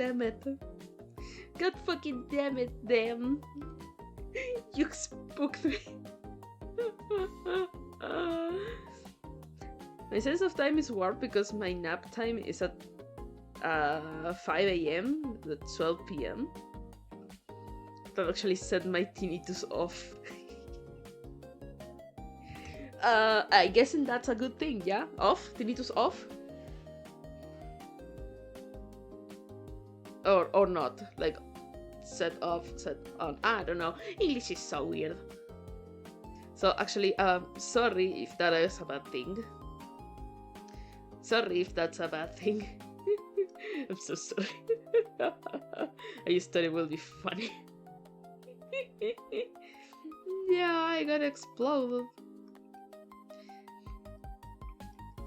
A: damn it. God fucking damn it, damn. You spooked me. My sense of time is warped because my nap time is at 5 a.m. at 12 p.m. That actually set my tinnitus off. I guessing that's a good thing, yeah? Off? Tinnitus off? Or not? Like, set off, set on. I don't know. English is so weird. So actually, sorry if that is a bad thing. Sorry if that's a bad thing. I'm so sorry. I just thought it will be funny. Yeah, I got exploded.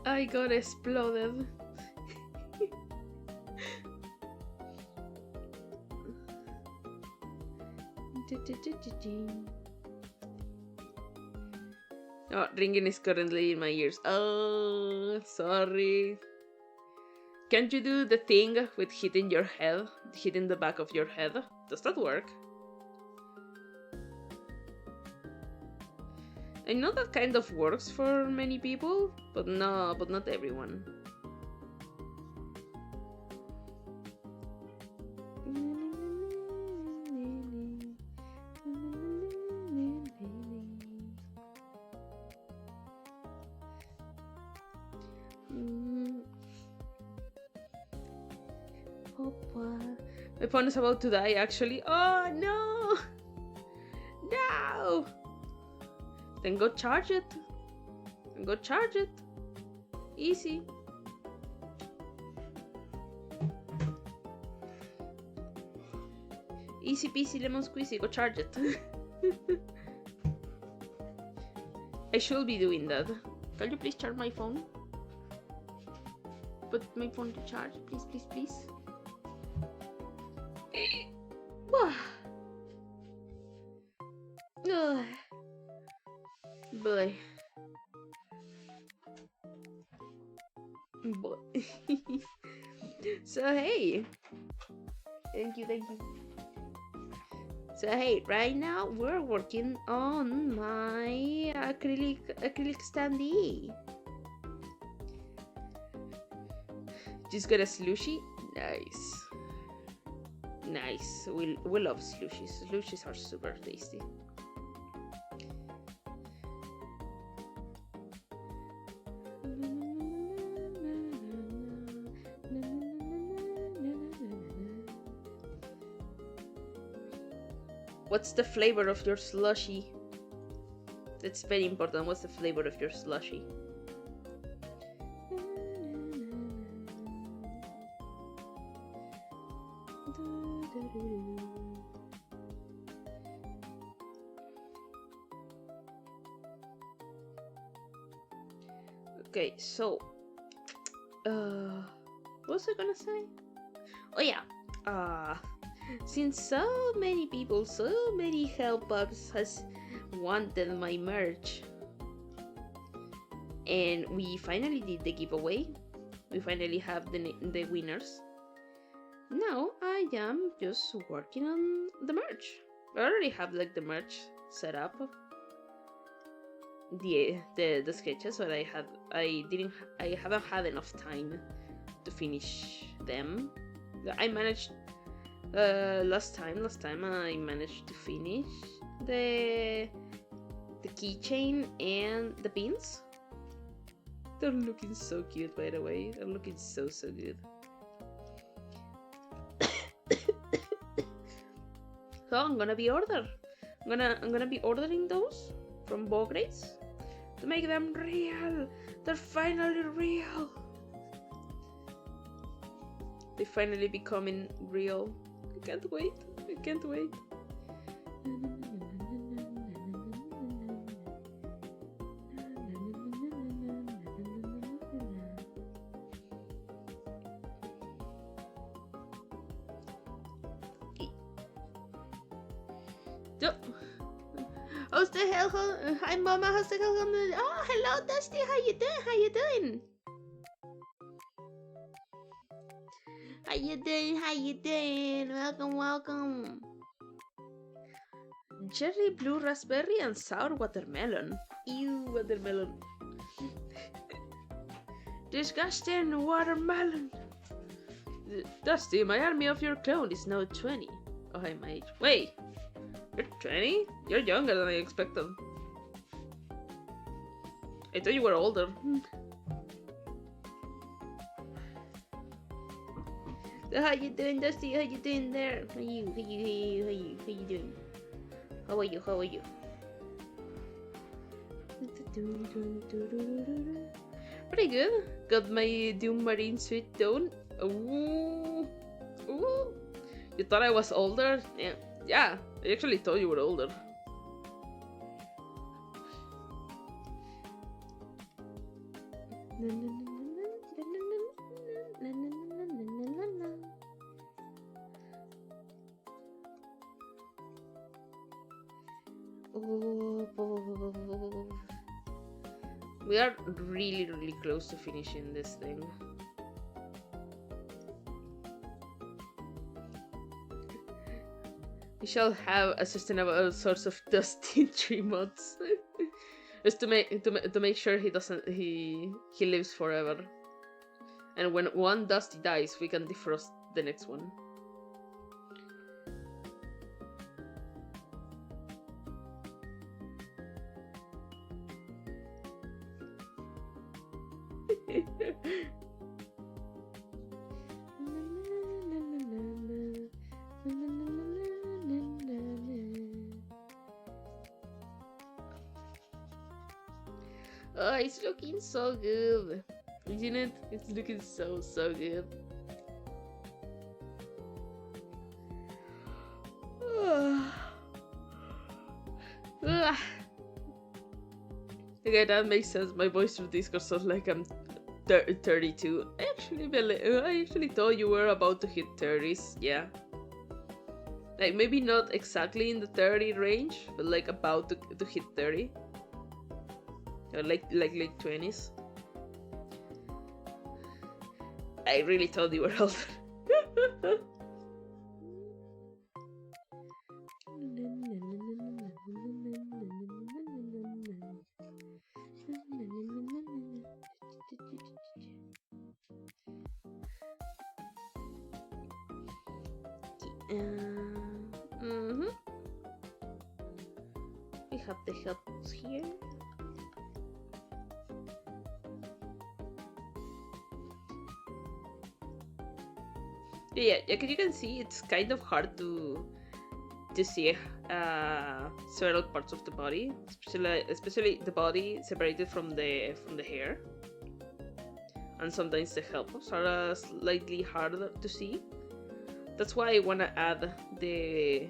A: I got exploded. Oh, ringing is currently in my ears. Oh, sorry. Can't you do the thing with hitting your head? Hitting the back of your head? Does that work? I know that kind of works for many people, but not everyone. My phone is about to die, actually. Oh no! No! Then go charge it. Go charge it. Easy. Easy peasy lemon squeezy. Go charge it. I should be doing that. Can you please charge my phone? Put my phone to charge, please, please, please. Boy. Boy. So hey. Thank you. So hey, right now we're working on my acrylic standee. Just got a slushie. Nice. We love slushies. Slushies are super tasty. What's the flavor of your slushie? That's very important. What's the flavor of your slushie? Okay, so what was I gonna say? Oh yeah, since so many people, so many help-ups has wanted my merch, and we finally did the giveaway. We finally have the winners. Now I am just working on the merch. I already have like the merch set up. The sketches, but I haven't had enough time to finish them. I managed last time I managed to finish the keychain and the pins. They're looking so cute, by the way. They're looking so good. So I'm gonna be ordering those from Bogre's to make them real. They're finally real. They finally becoming real. I can't wait. How's the hell? Hi, Mama. How's the hell? Oh, hello, Dusty. How you doing? How you doing? How you doing? Welcome, welcome. Cherry, blue raspberry, and sour watermelon. Ew, watermelon. Disgusting watermelon. Dusty, my army of your clone is now 20. Oh, hi, my age. Wait, you're 20? You're younger than I expected. I thought you were older. So how you doing, Dusty? How you doing there? How you doing? How are you? How are you? Pretty good. Got my Doom Marine suit done. Ooh. Ooh. You thought I was older? Yeah. I actually thought you were older. We are really close to finishing this thing. We shall have a sustainable source of dust in 3 months. Just to make sure he lives forever. And when one Dusty dies, we can defrost the next one. Oh, it's looking so good, isn't it? It's looking so good. Okay, that makes sense. My voice through Discord sounds like I'm 32. I actually thought you were about to hit 30s. Yeah, like maybe not exactly in the 30 range, but like about to hit 30. Like late 20s. I really thought you were older. We have the helps here. Yeah, you can see it's kind of hard to see several parts of the body, especially the body separated from the hair, and sometimes the helps are slightly harder to see. That's why I wanna add the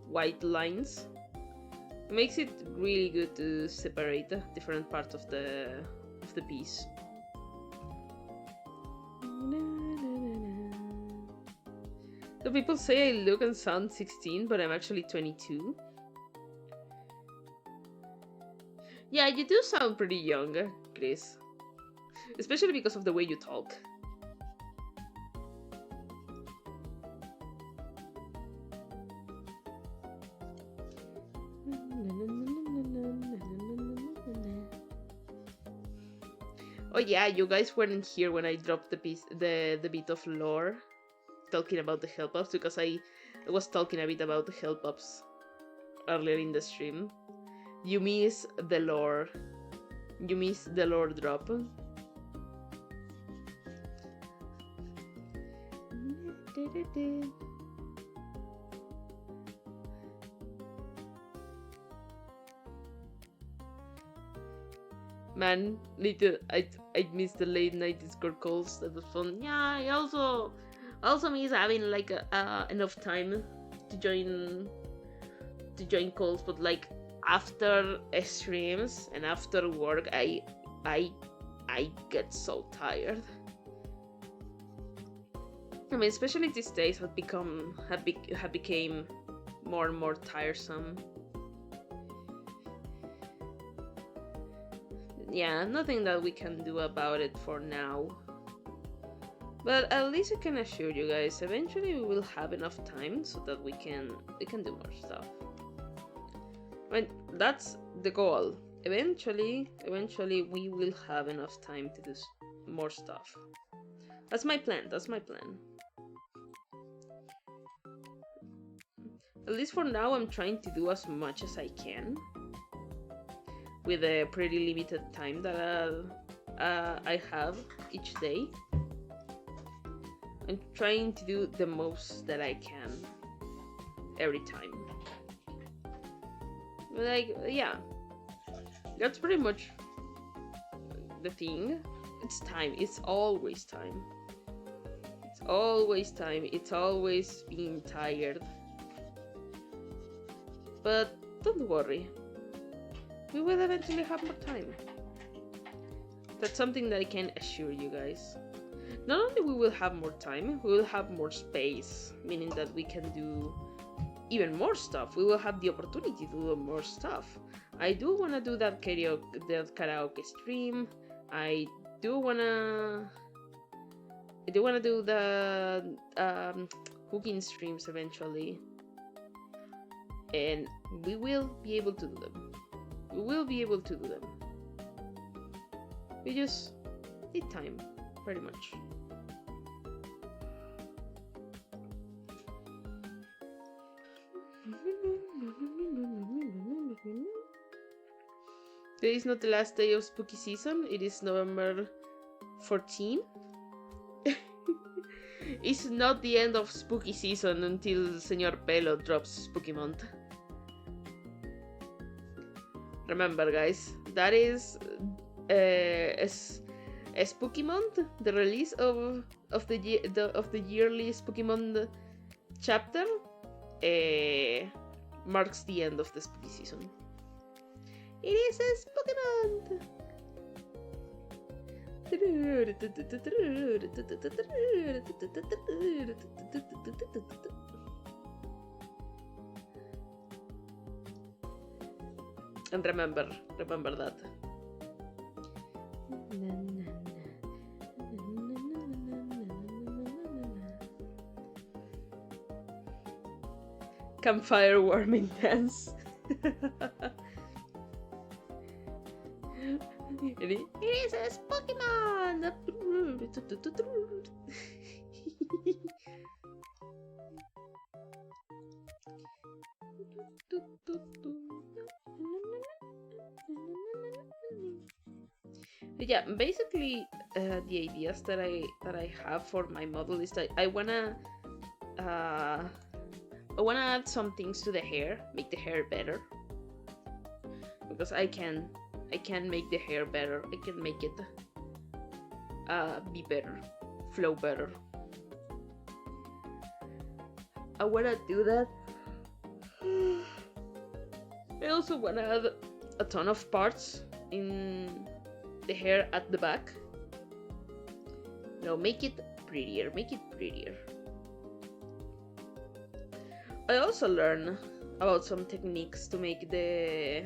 A: white lines. It makes it really good to separate different parts of the piece. So people say I look and sound 16, but I'm actually 22. Yeah, you do sound pretty young, Chris. Especially because of the way you talk. Oh yeah, you guys weren't here when I dropped the bit of lore talking about the help ups, because I was talking a bit about the help ups earlier in the stream. You miss the lore. You miss the lore drop. Man, I miss the late night Discord calls. That was fun. Yeah, I also miss having like enough time to join calls, but like after streams and after work, I get so tired. I mean, especially these days have became more and more tiresome. Yeah, nothing that we can do about it for now. But at least I can assure you guys, eventually we will have enough time so that we can do more stuff. I mean, that's the goal. Eventually we will have enough time to do more stuff. That's my plan. That's my plan. At least for now, I'm trying to do as much as I can with a pretty limited time that I have each day. I'm trying to do the most that I can every time. Like, yeah, that's pretty much the thing. It's time. It's always time. It's always time. It's always being tired. But don't worry. We will eventually have more time. That's something that I can assure you guys. Not only we will have more time, we will have more space, meaning that we can do even more stuff. We will have the opportunity to do more stuff. I do want to do that karaoke stream. I do want to do the cooking streams eventually. And we will be able to do them. We will be able to do them. We just need time, pretty much. Today is not the last day of spooky season. It is November 14. It's not the end of spooky season until Señor Pelo drops Spooky Month. Remember, guys, that is a Spooky Month. The release of the yearly Spooky Month chapter marks the end of the spooky season. It is a Spooky Month. And remember that. Campfire warming dance. It is a Pokemon. But yeah, basically, the ideas that I have for my model is that I wanna add some things to the hair, make the hair better, because I can make the hair better. I can make it be better, flow better. I wanna do that. I also wanna add a ton of parts in the hair at the back. Make it prettier. I also learned about some techniques to make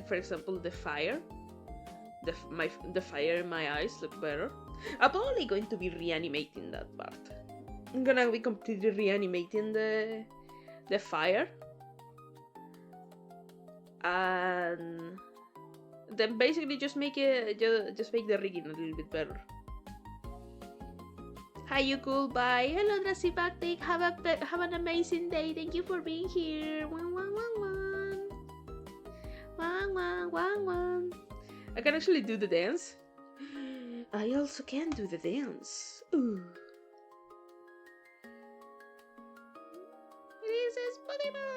A: for example, the fire in my eyes look better. I'm probably going to be reanimating that part. I'm gonna be completely reanimating the fire, and then basically just make the rigging a little bit better. Hi, you cool. Bye. Hello, Drasibactic. Have an amazing day. Thank you for being here. Wang, wang, wang, wang. Wang, wang, wang, wang. I can actually do the dance. I also can do the dance. Ooh. This is Pokemon.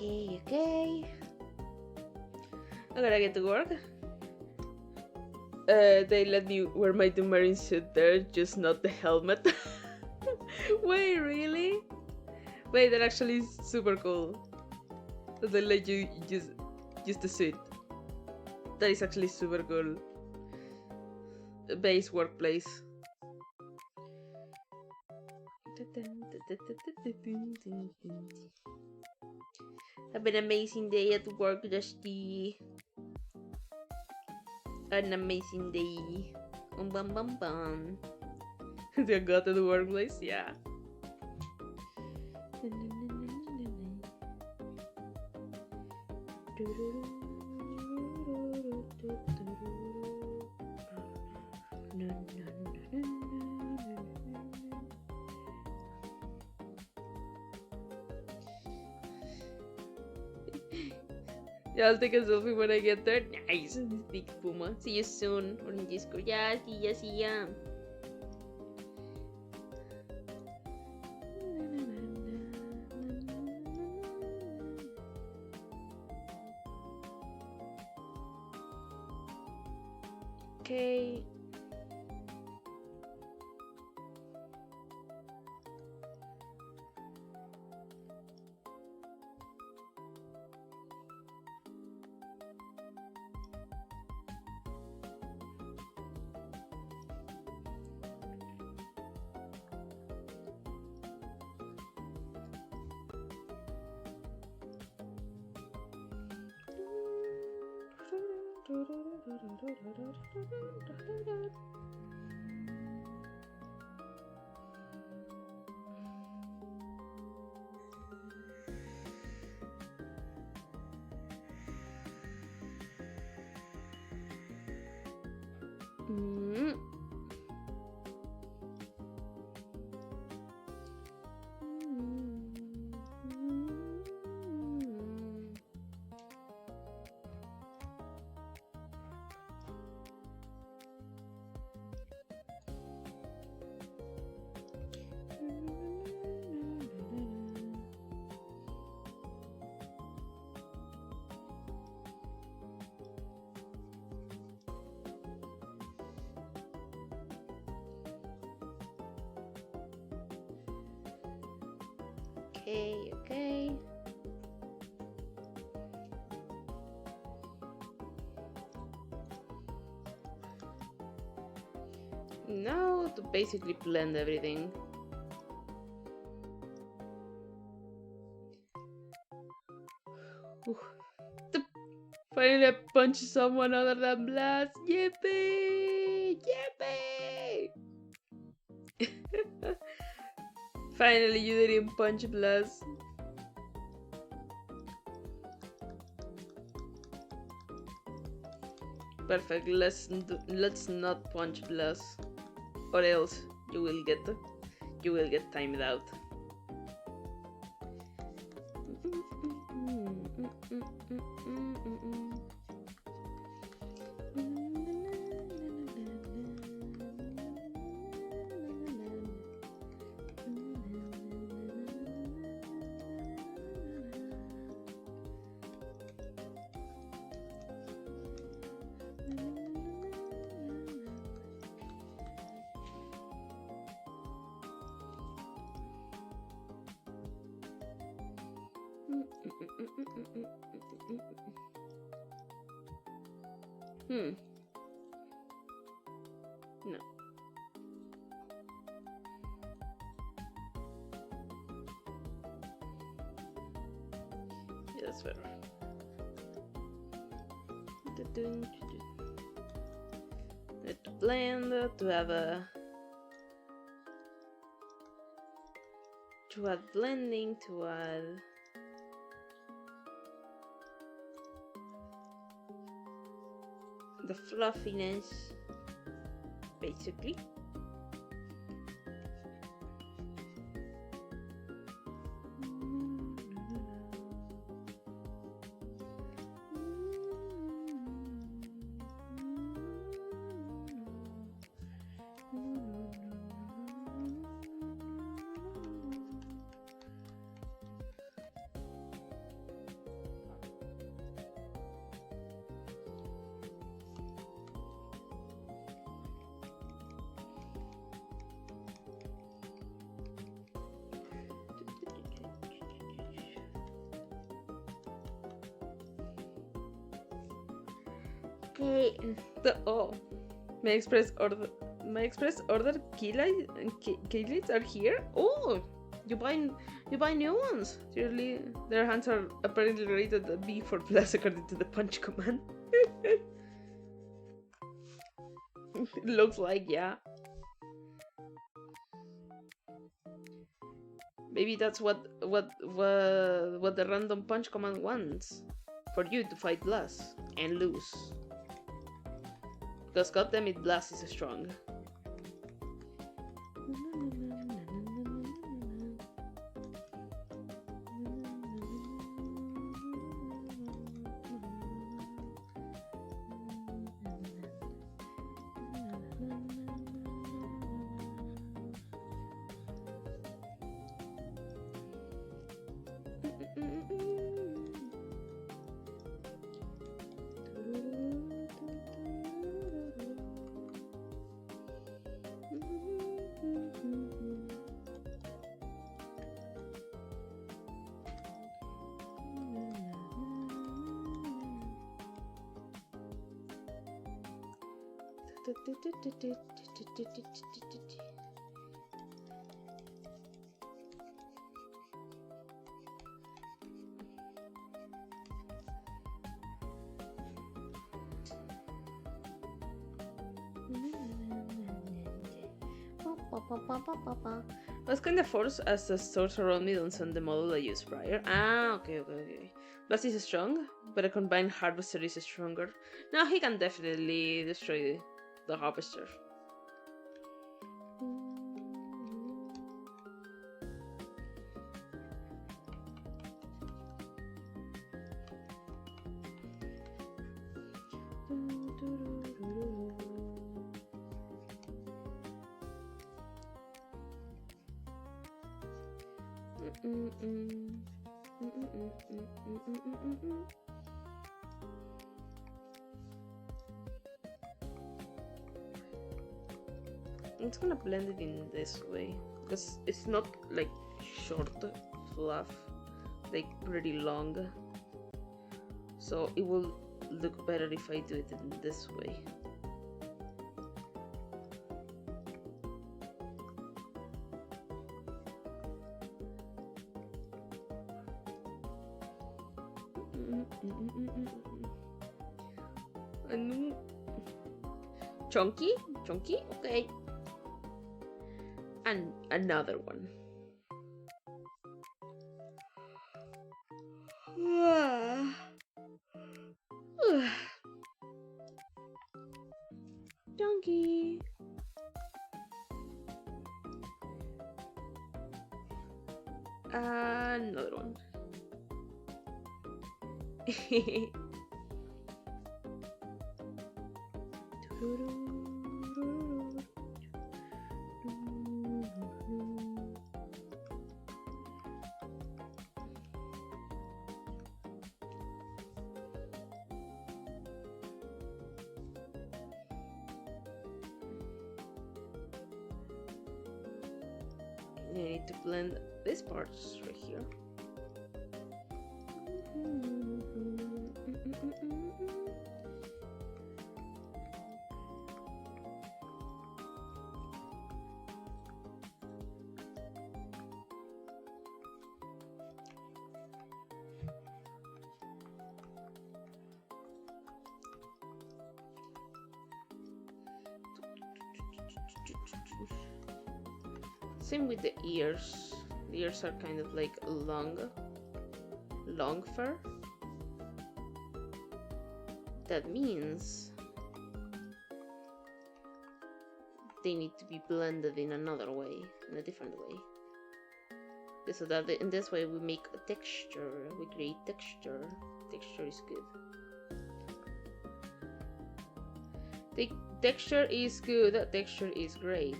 A: Okay. I gotta get to work. They let me wear my marine suit there, just not the helmet. Wait, really? Wait, that actually is super cool. That they let you just the suit. That is actually super cool. Base workplace. Have an amazing day at work, Dusty. An amazing day. Bum bum bum. They got to the workplace, yeah. Yeah, I'll take a selfie when I get there. Nice, big puma. See you soon. On Discord. Yeah, see ya. Okay. Okay. Now to basically blend everything. Finally I punched someone other than Blast. Yippee! Yippee! Finally you didn't punch Blast. Perfect. Let's not punch Blast, or else you will get timed out. No. Yeah, that's better. Let to blend to have a add blending, to add the fluffiness, basically. Okay. My express order keylights are here. Oh, you buy new ones. Surely their hands are apparently rated a B for plus according to the punch command. It looks like, yeah. Maybe that's what the random punch command wants. For you to fight Blast and lose. Because goddammit, Blast is strong. I was kind of forced as the stores around me don't send the model I used prior. Ah, okay. Blast is strong, but a combined harvester is stronger. Now he can definitely destroy the harvester. It's gonna blend it in this way because it's not like short fluff, like pretty long, so it will look better if I do it in this way. Chunky, okay. And another one. Chunky. Another one. I need to blend these parts right here. Same with the ears. The ears are kind of like long fur. That means they need to be blended in another way, in a different way. So that in this way we make a texture, we create texture. Texture is good. The texture is good, texture is great.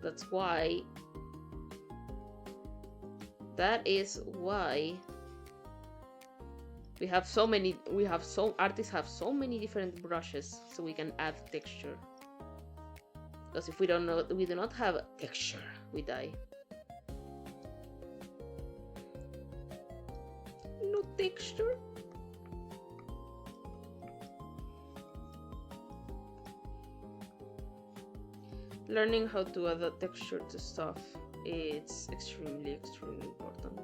A: That is why artists have so many different brushes so we can add texture. Because if we do not have texture, we die. No texture. Learning how to add a texture to stuff, it's extremely important.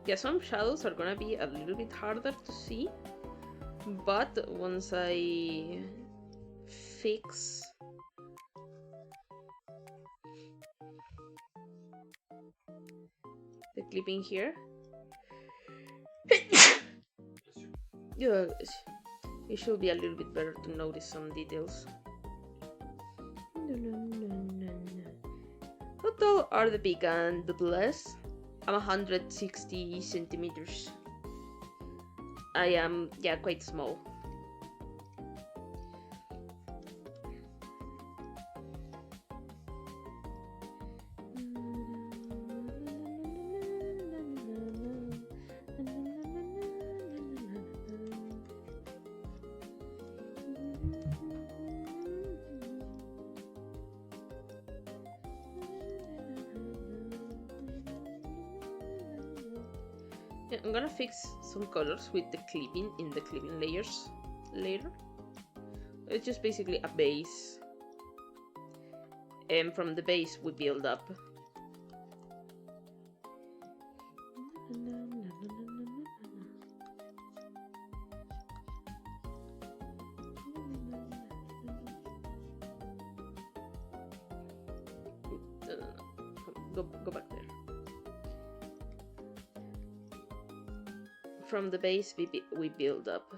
A: Yeah, some shadows are gonna be a little bit harder to see, but once I fix the clipping here, yeah, it should be a little bit better to notice some details. How tall are the pecan doodles? I'm 160 centimeters. I am, yeah, quite small. Yeah, I'm gonna fix some colors with the clipping in the clipping layers later. It's just basically a base, and from the base we build up. No. Go back there. From the base we build up.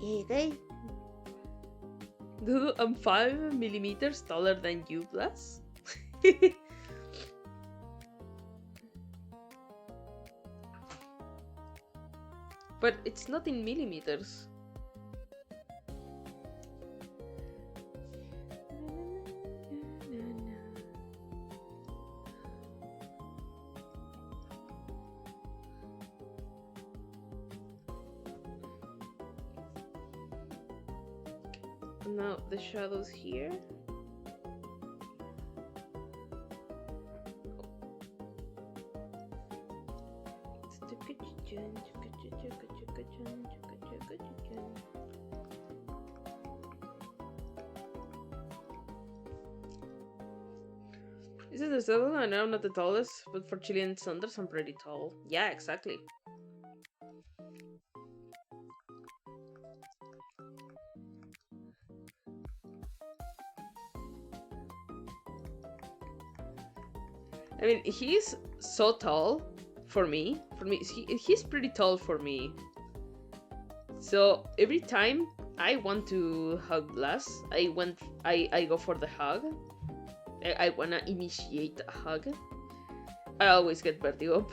A: Okay. Dude, I'm 5 millimeters taller than you, plus. But it's not in millimeters. Now the shadows here. This is the seven. I know I'm not the tallest, but for Chilean standards, I'm pretty tall. Yeah, exactly. I mean, he's so tall for me. He's pretty tall for me. So every time I want to hug Blas, I go for the hug. I wanna initiate a hug. I always get vertigo.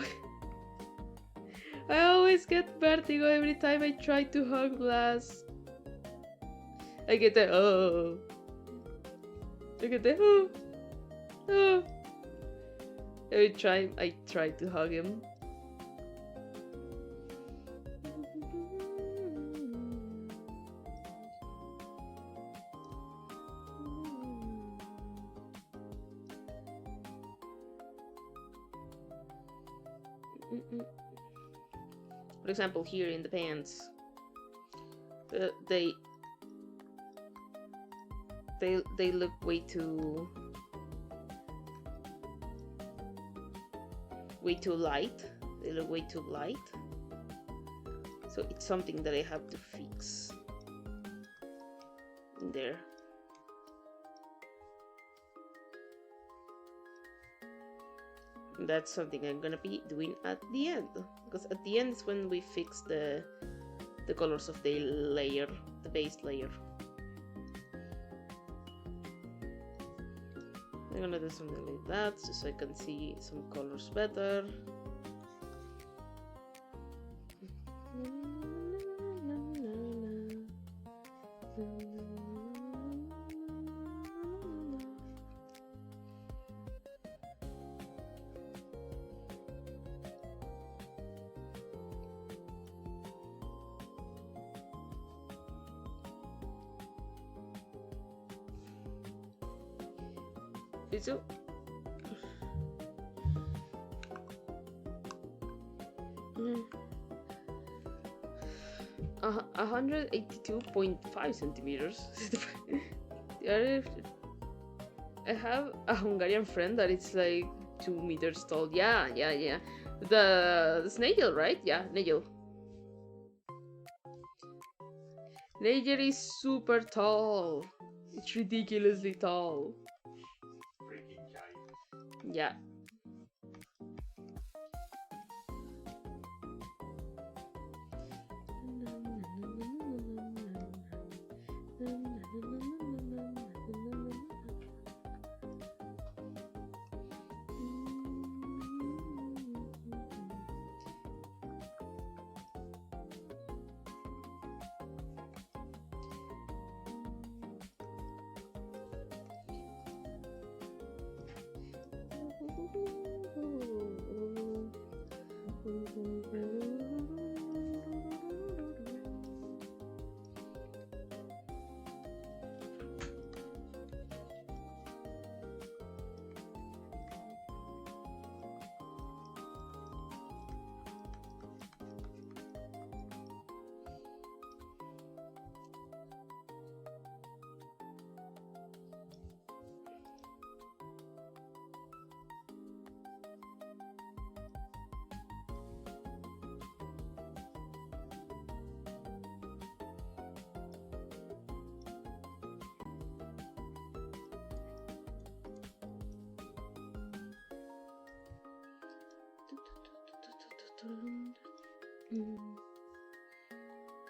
A: I always get vertigo every time I try to hug Blas. I get the oh. I get the oh. Oh. Every time I try to hug him. For example, here in the pants, they look way too light. They look way too light. So it's something that I have to fix in there. That's something I'm gonna be doing at the end, because at the end is when we fix the colors of the layer, the base layer. I'm gonna do something like that just so I can see some colors better. It's a 182.5 centimeters. The other, I have a Hungarian friend that it's like 2 meters tall. Yeah. The snail, right? Yeah, Nigel. Nigel is super tall. It's ridiculously tall.
B: Freaking giant.
A: Yeah.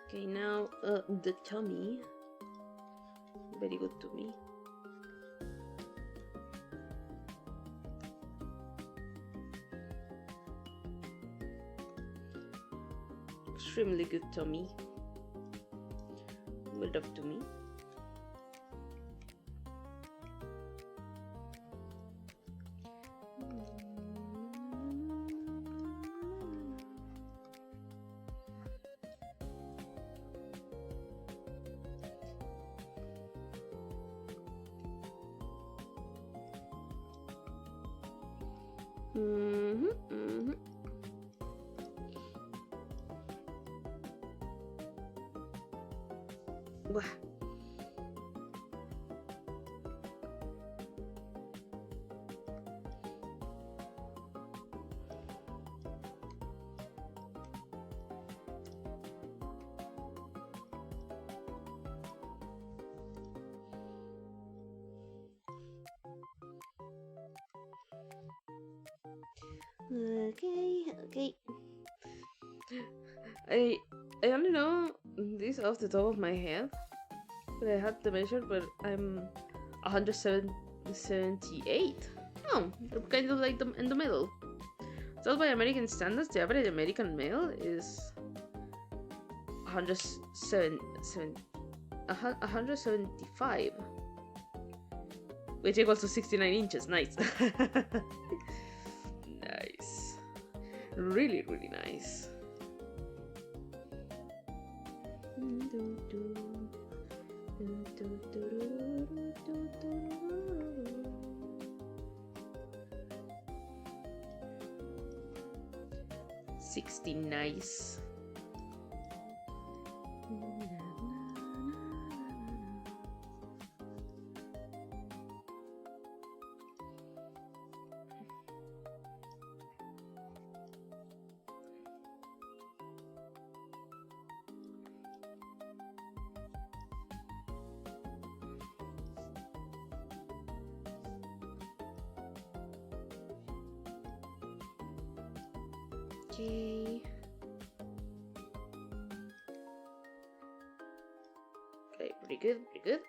A: Okay, now the tummy. Very good to me. Extremely good tummy. Well up to me. Wah. Okay. I only know this off the top of my head, but I had to measure, but I'm 178. Oh, I'm kind of like in the middle. So by American standards, the average American male is 175, which equals to 69 inches. Nice. Nice. Really, really nice. 60 nice. Okay. Okay, pretty good, pretty good.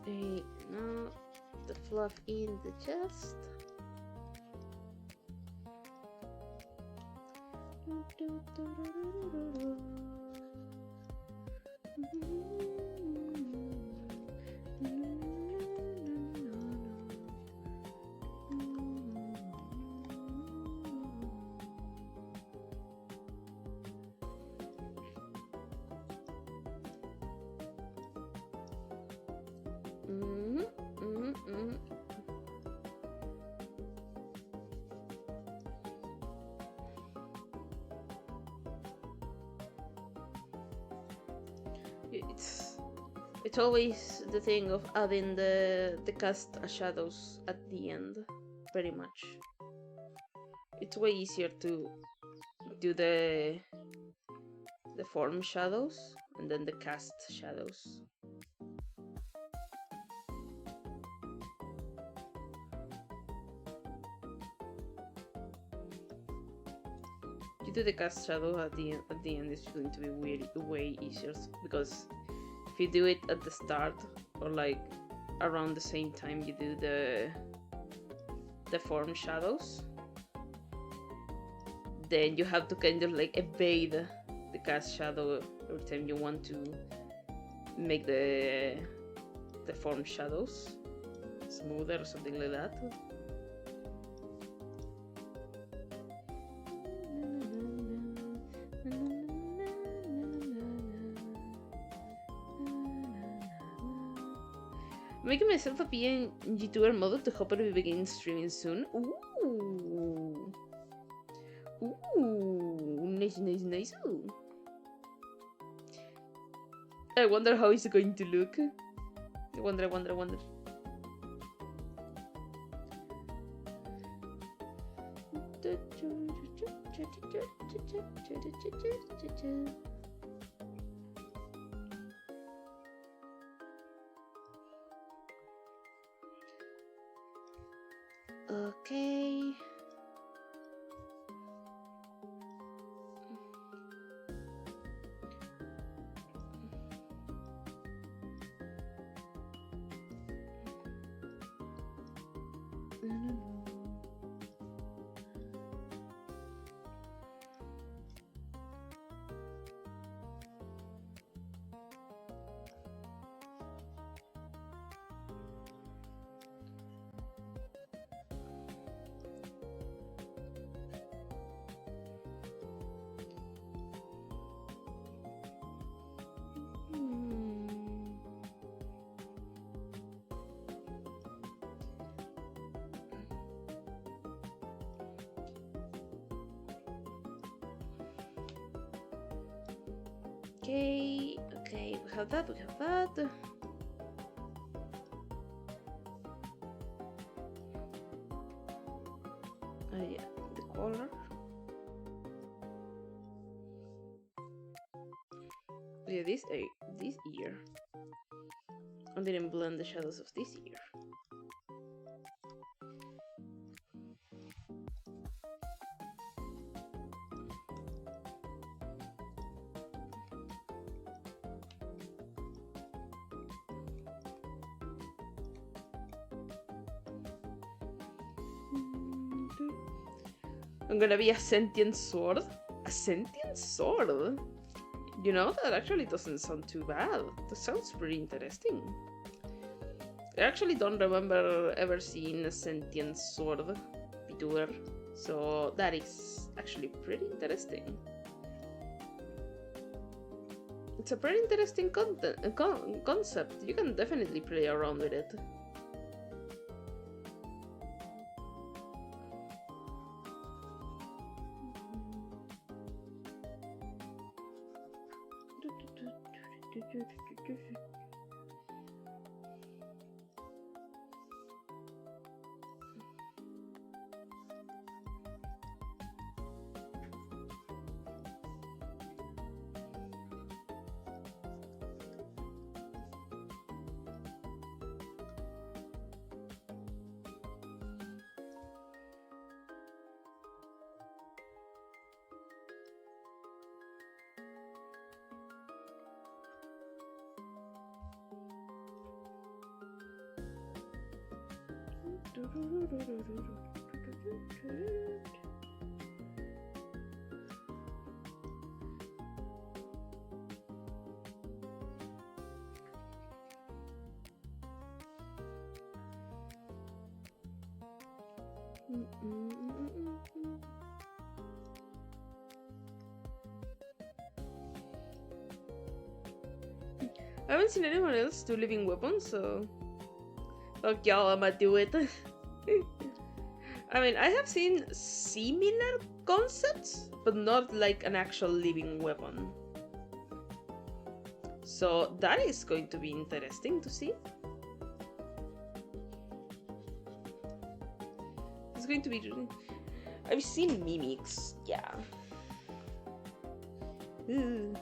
A: Okay, now the fluff in the chest. it's always the thing of adding the cast shadows at the end, pretty much. It's way easier to do the form shadows and then the cast shadows. You do the cast shadow at the end, it's going to be way easier, because if you do it at the start or like around the same time you do the form shadows, then you have to kind of like evade the cast shadow every time you want to make the form shadows smoother or something like that. Making myself a PN YouTuber model to hope we begin streaming soon. Ooh. Ooh. Nice. Ooh. I wonder how it's going to look. I wonder. Okay. Okay, we have that. Oh yeah, the color. Yeah, this ear. I didn't blend the shadows of this ear. I'm gonna be a sentient sword? A sentient sword? You know, that actually doesn't sound too bad. That sounds pretty interesting. I actually don't remember ever seeing a sentient sword before, so that is actually pretty interesting. It's a pretty interesting concept. You can definitely play around with it. I haven't seen anyone else do living weapons, so fuck y'all, I'ma do it. I mean, I have seen similar concepts, but not like an actual living weapon. So that is going to be interesting to see. It's going to be. I've seen mimics, yeah. Ooh.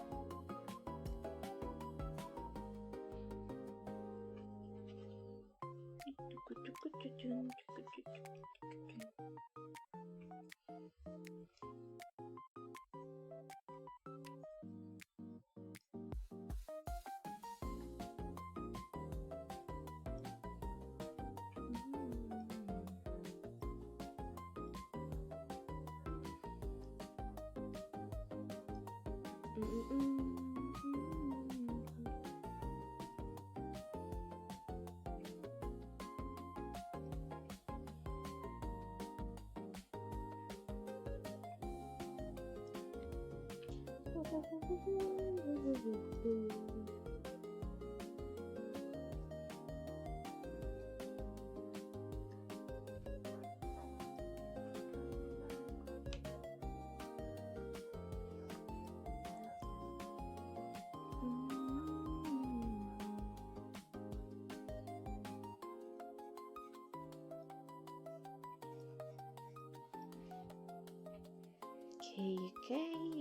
A: Okay.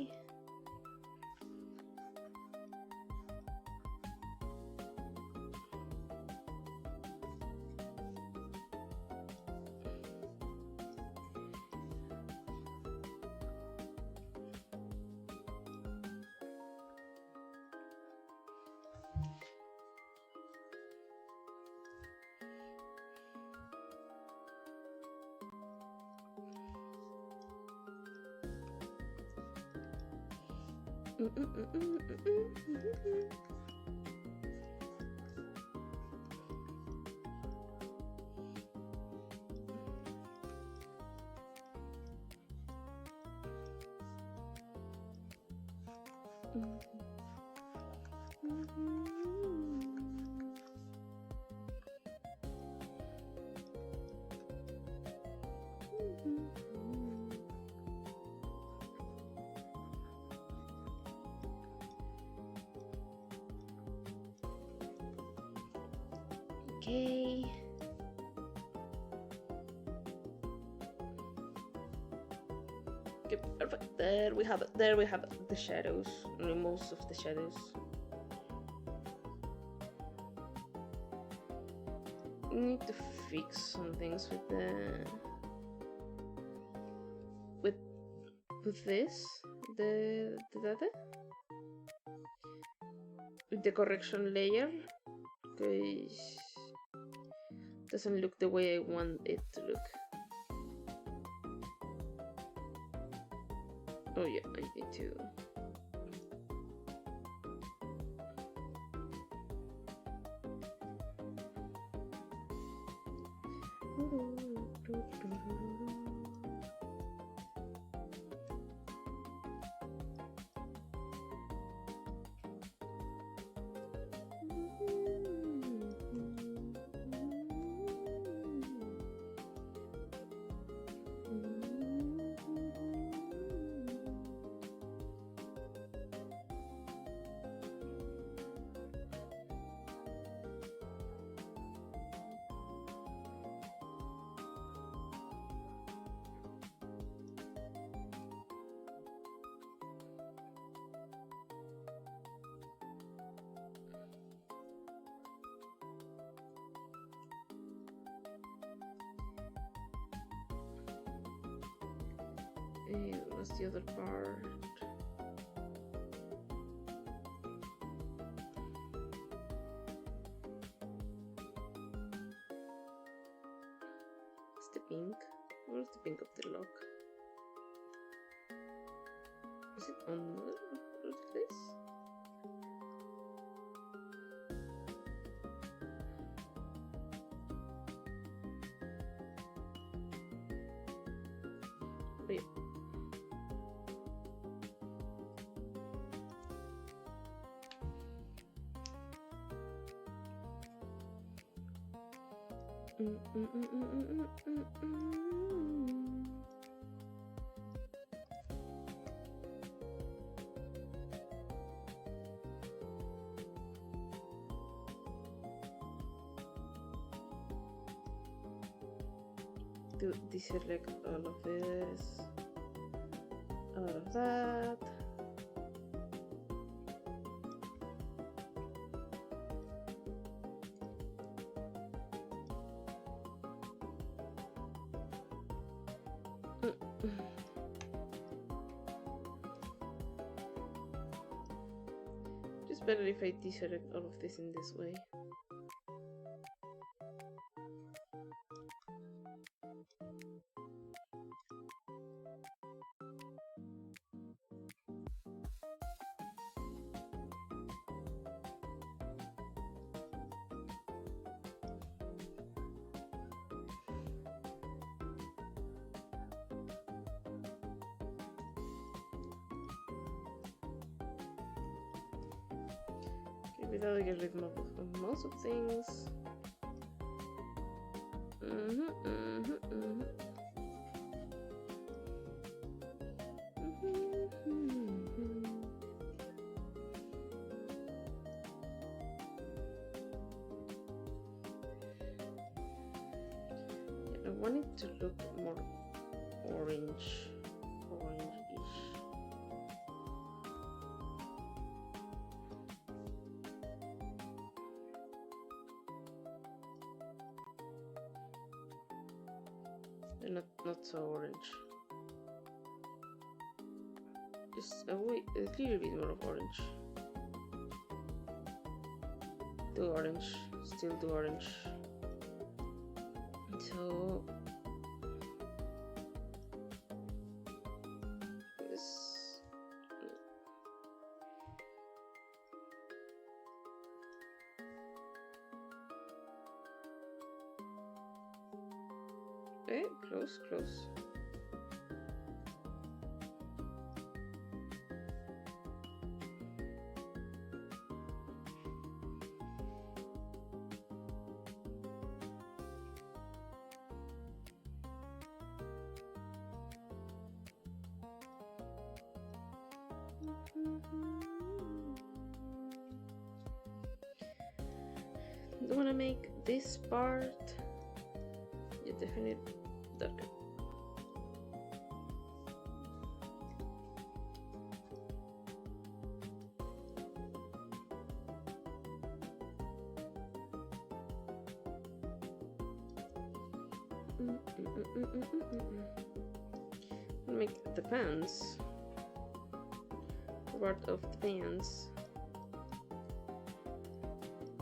A: Okay. Okay, perfect. There we have it. There we have the shadows. Most of the shadows. We need to fix some things with the with this with the correction layer, because it doesn't look the way I want it to look. Oh yeah, I need to. What's the other part? What's the pink? Where's the pink of the lock? Is it on this? Oh, yeah. deselect all of this, all of that. It's better if I deselect all of this in this way. Without I get rid of most of things. I want it to look more orange-ish. Not so orange. Just a little bit more of orange. Do orange, still do orange. So this. Okay, close. Do want to make this part definitely darker. Make the pants, part of the pants,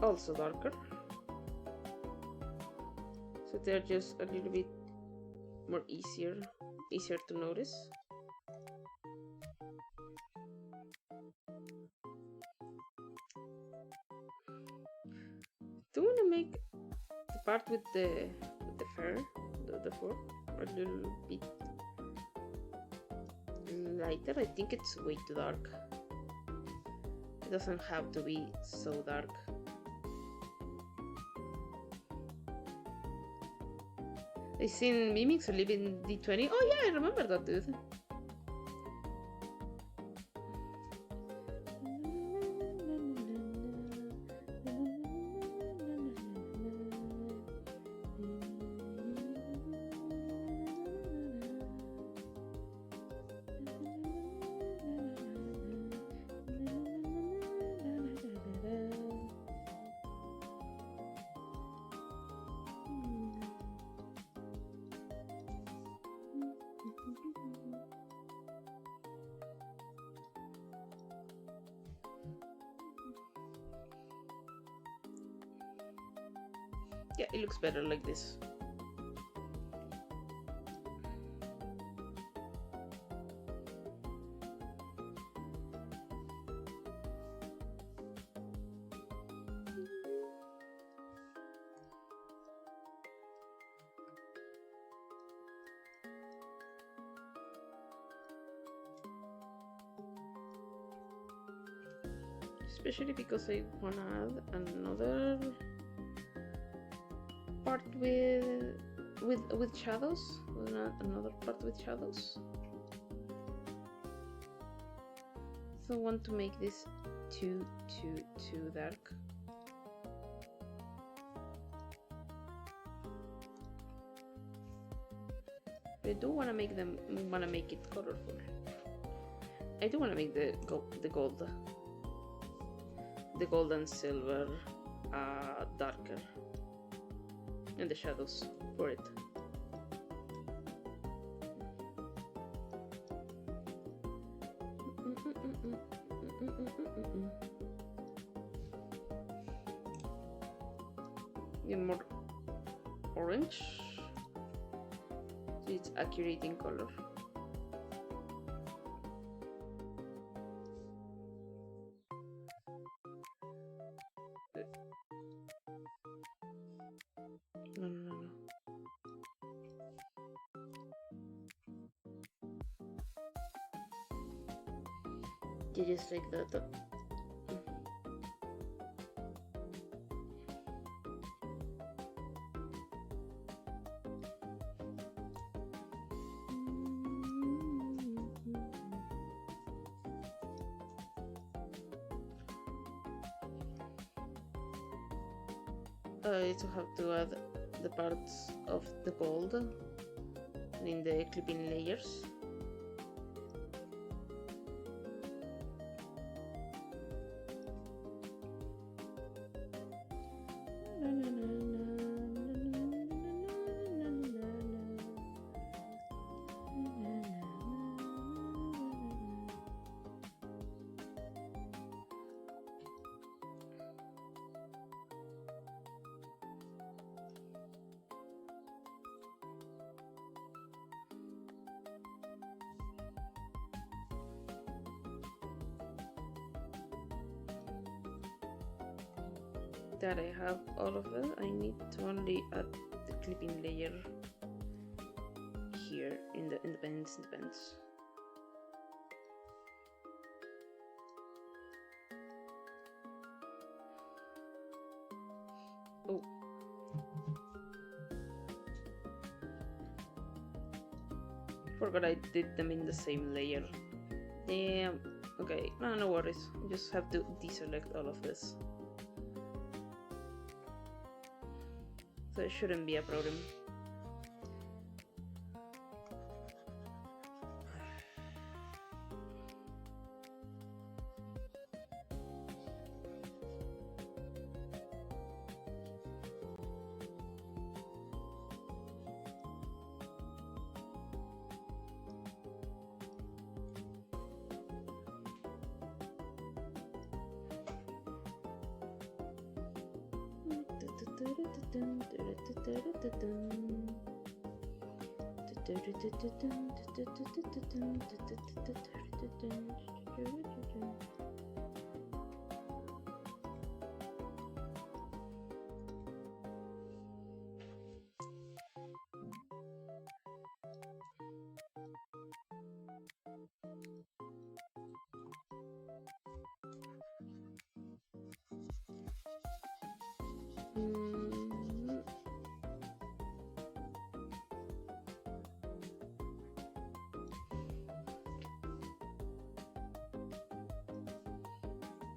A: also darker, so they're just a little bit more easier to notice. Do you want to make the part with the fur, the fur, a little bit lighter? I think it's way too dark. It doesn't have to be so dark. I seen Mimics live in D20. Oh yeah, I remember that dude. Yeah, it looks better like this. Especially because I wanna add another part with shadows, another part with shadows. So I want to make this too dark. I do want to make it colorful. I do want to make the gold and silver darker, and the shadows for it. Get more orange, so it's accurate in color. No. You just like that. I also have to add the parts of the gold in the clipping layers. That I have all of it, I need to only add the clipping layer here in the pens. Oh. Forgot I did them in the same layer. Damn. Okay, no worries. I just have to deselect all of this. So it shouldn't be a problem.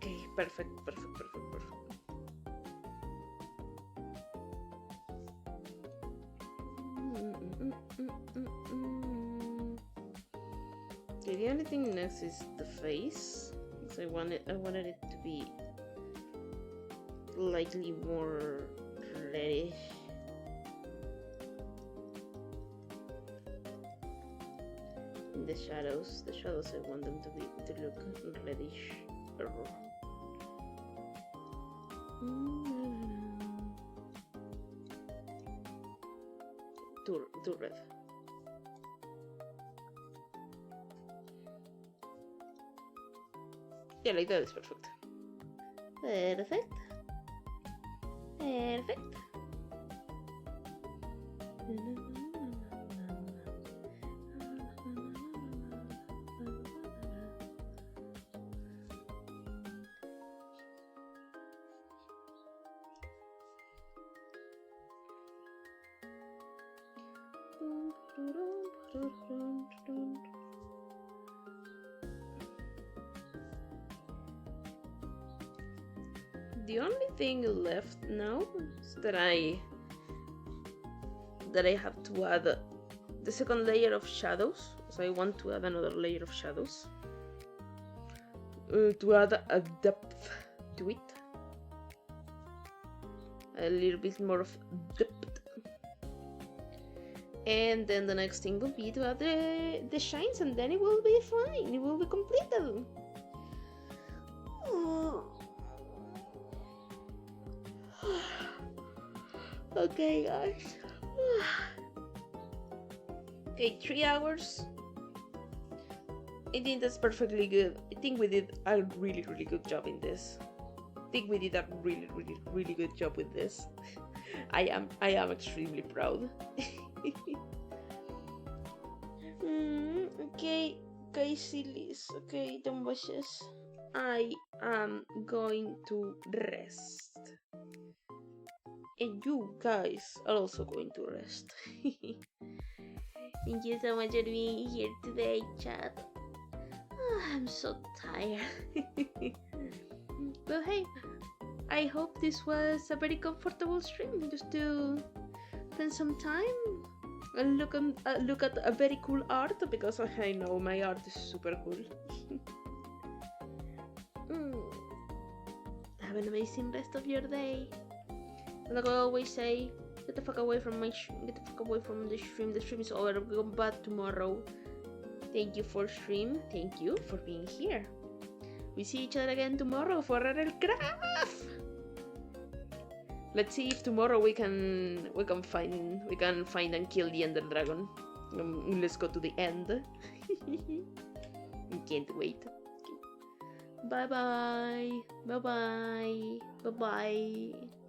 A: Okay, perfect. Okay, the only thing next is the face. So I wanted it to be slightly more reddish. In the shadows I want them to look reddish purple. Too red. Yeah, like that is perfect. Perfect. The only thing left now is that I have to add the second layer of shadows, so I want to add another layer of shadows to add a depth to it, a little bit more of depth. And then the next thing will be to add the shines, and then it will be fine, it will be completed. Okay, guys. Okay, 3 hours. I think that's perfectly good. I think we did a really good job in this. I think we did a really good job with this. I am extremely proud. Okay, sillies. Okay, tomboshes. I am going to rest. And you guys are also going to rest. Thank you so much for being here today, chat. Oh, I'm so tired. But hey, I hope this was a very comfortable stream just to spend some time and look at a very cool art, because I know my art is super cool. Have an amazing rest of your day. Like I always say, get the fuck away from the stream. The stream is over. We'll come back tomorrow. Thank you for stream. Thank you for being here. We see each other again tomorrow for RL Craft. Let's see if tomorrow we can find and kill the Ender Dragon. Let's go to the end. Can't wait. Bye bye. Bye bye. Bye bye.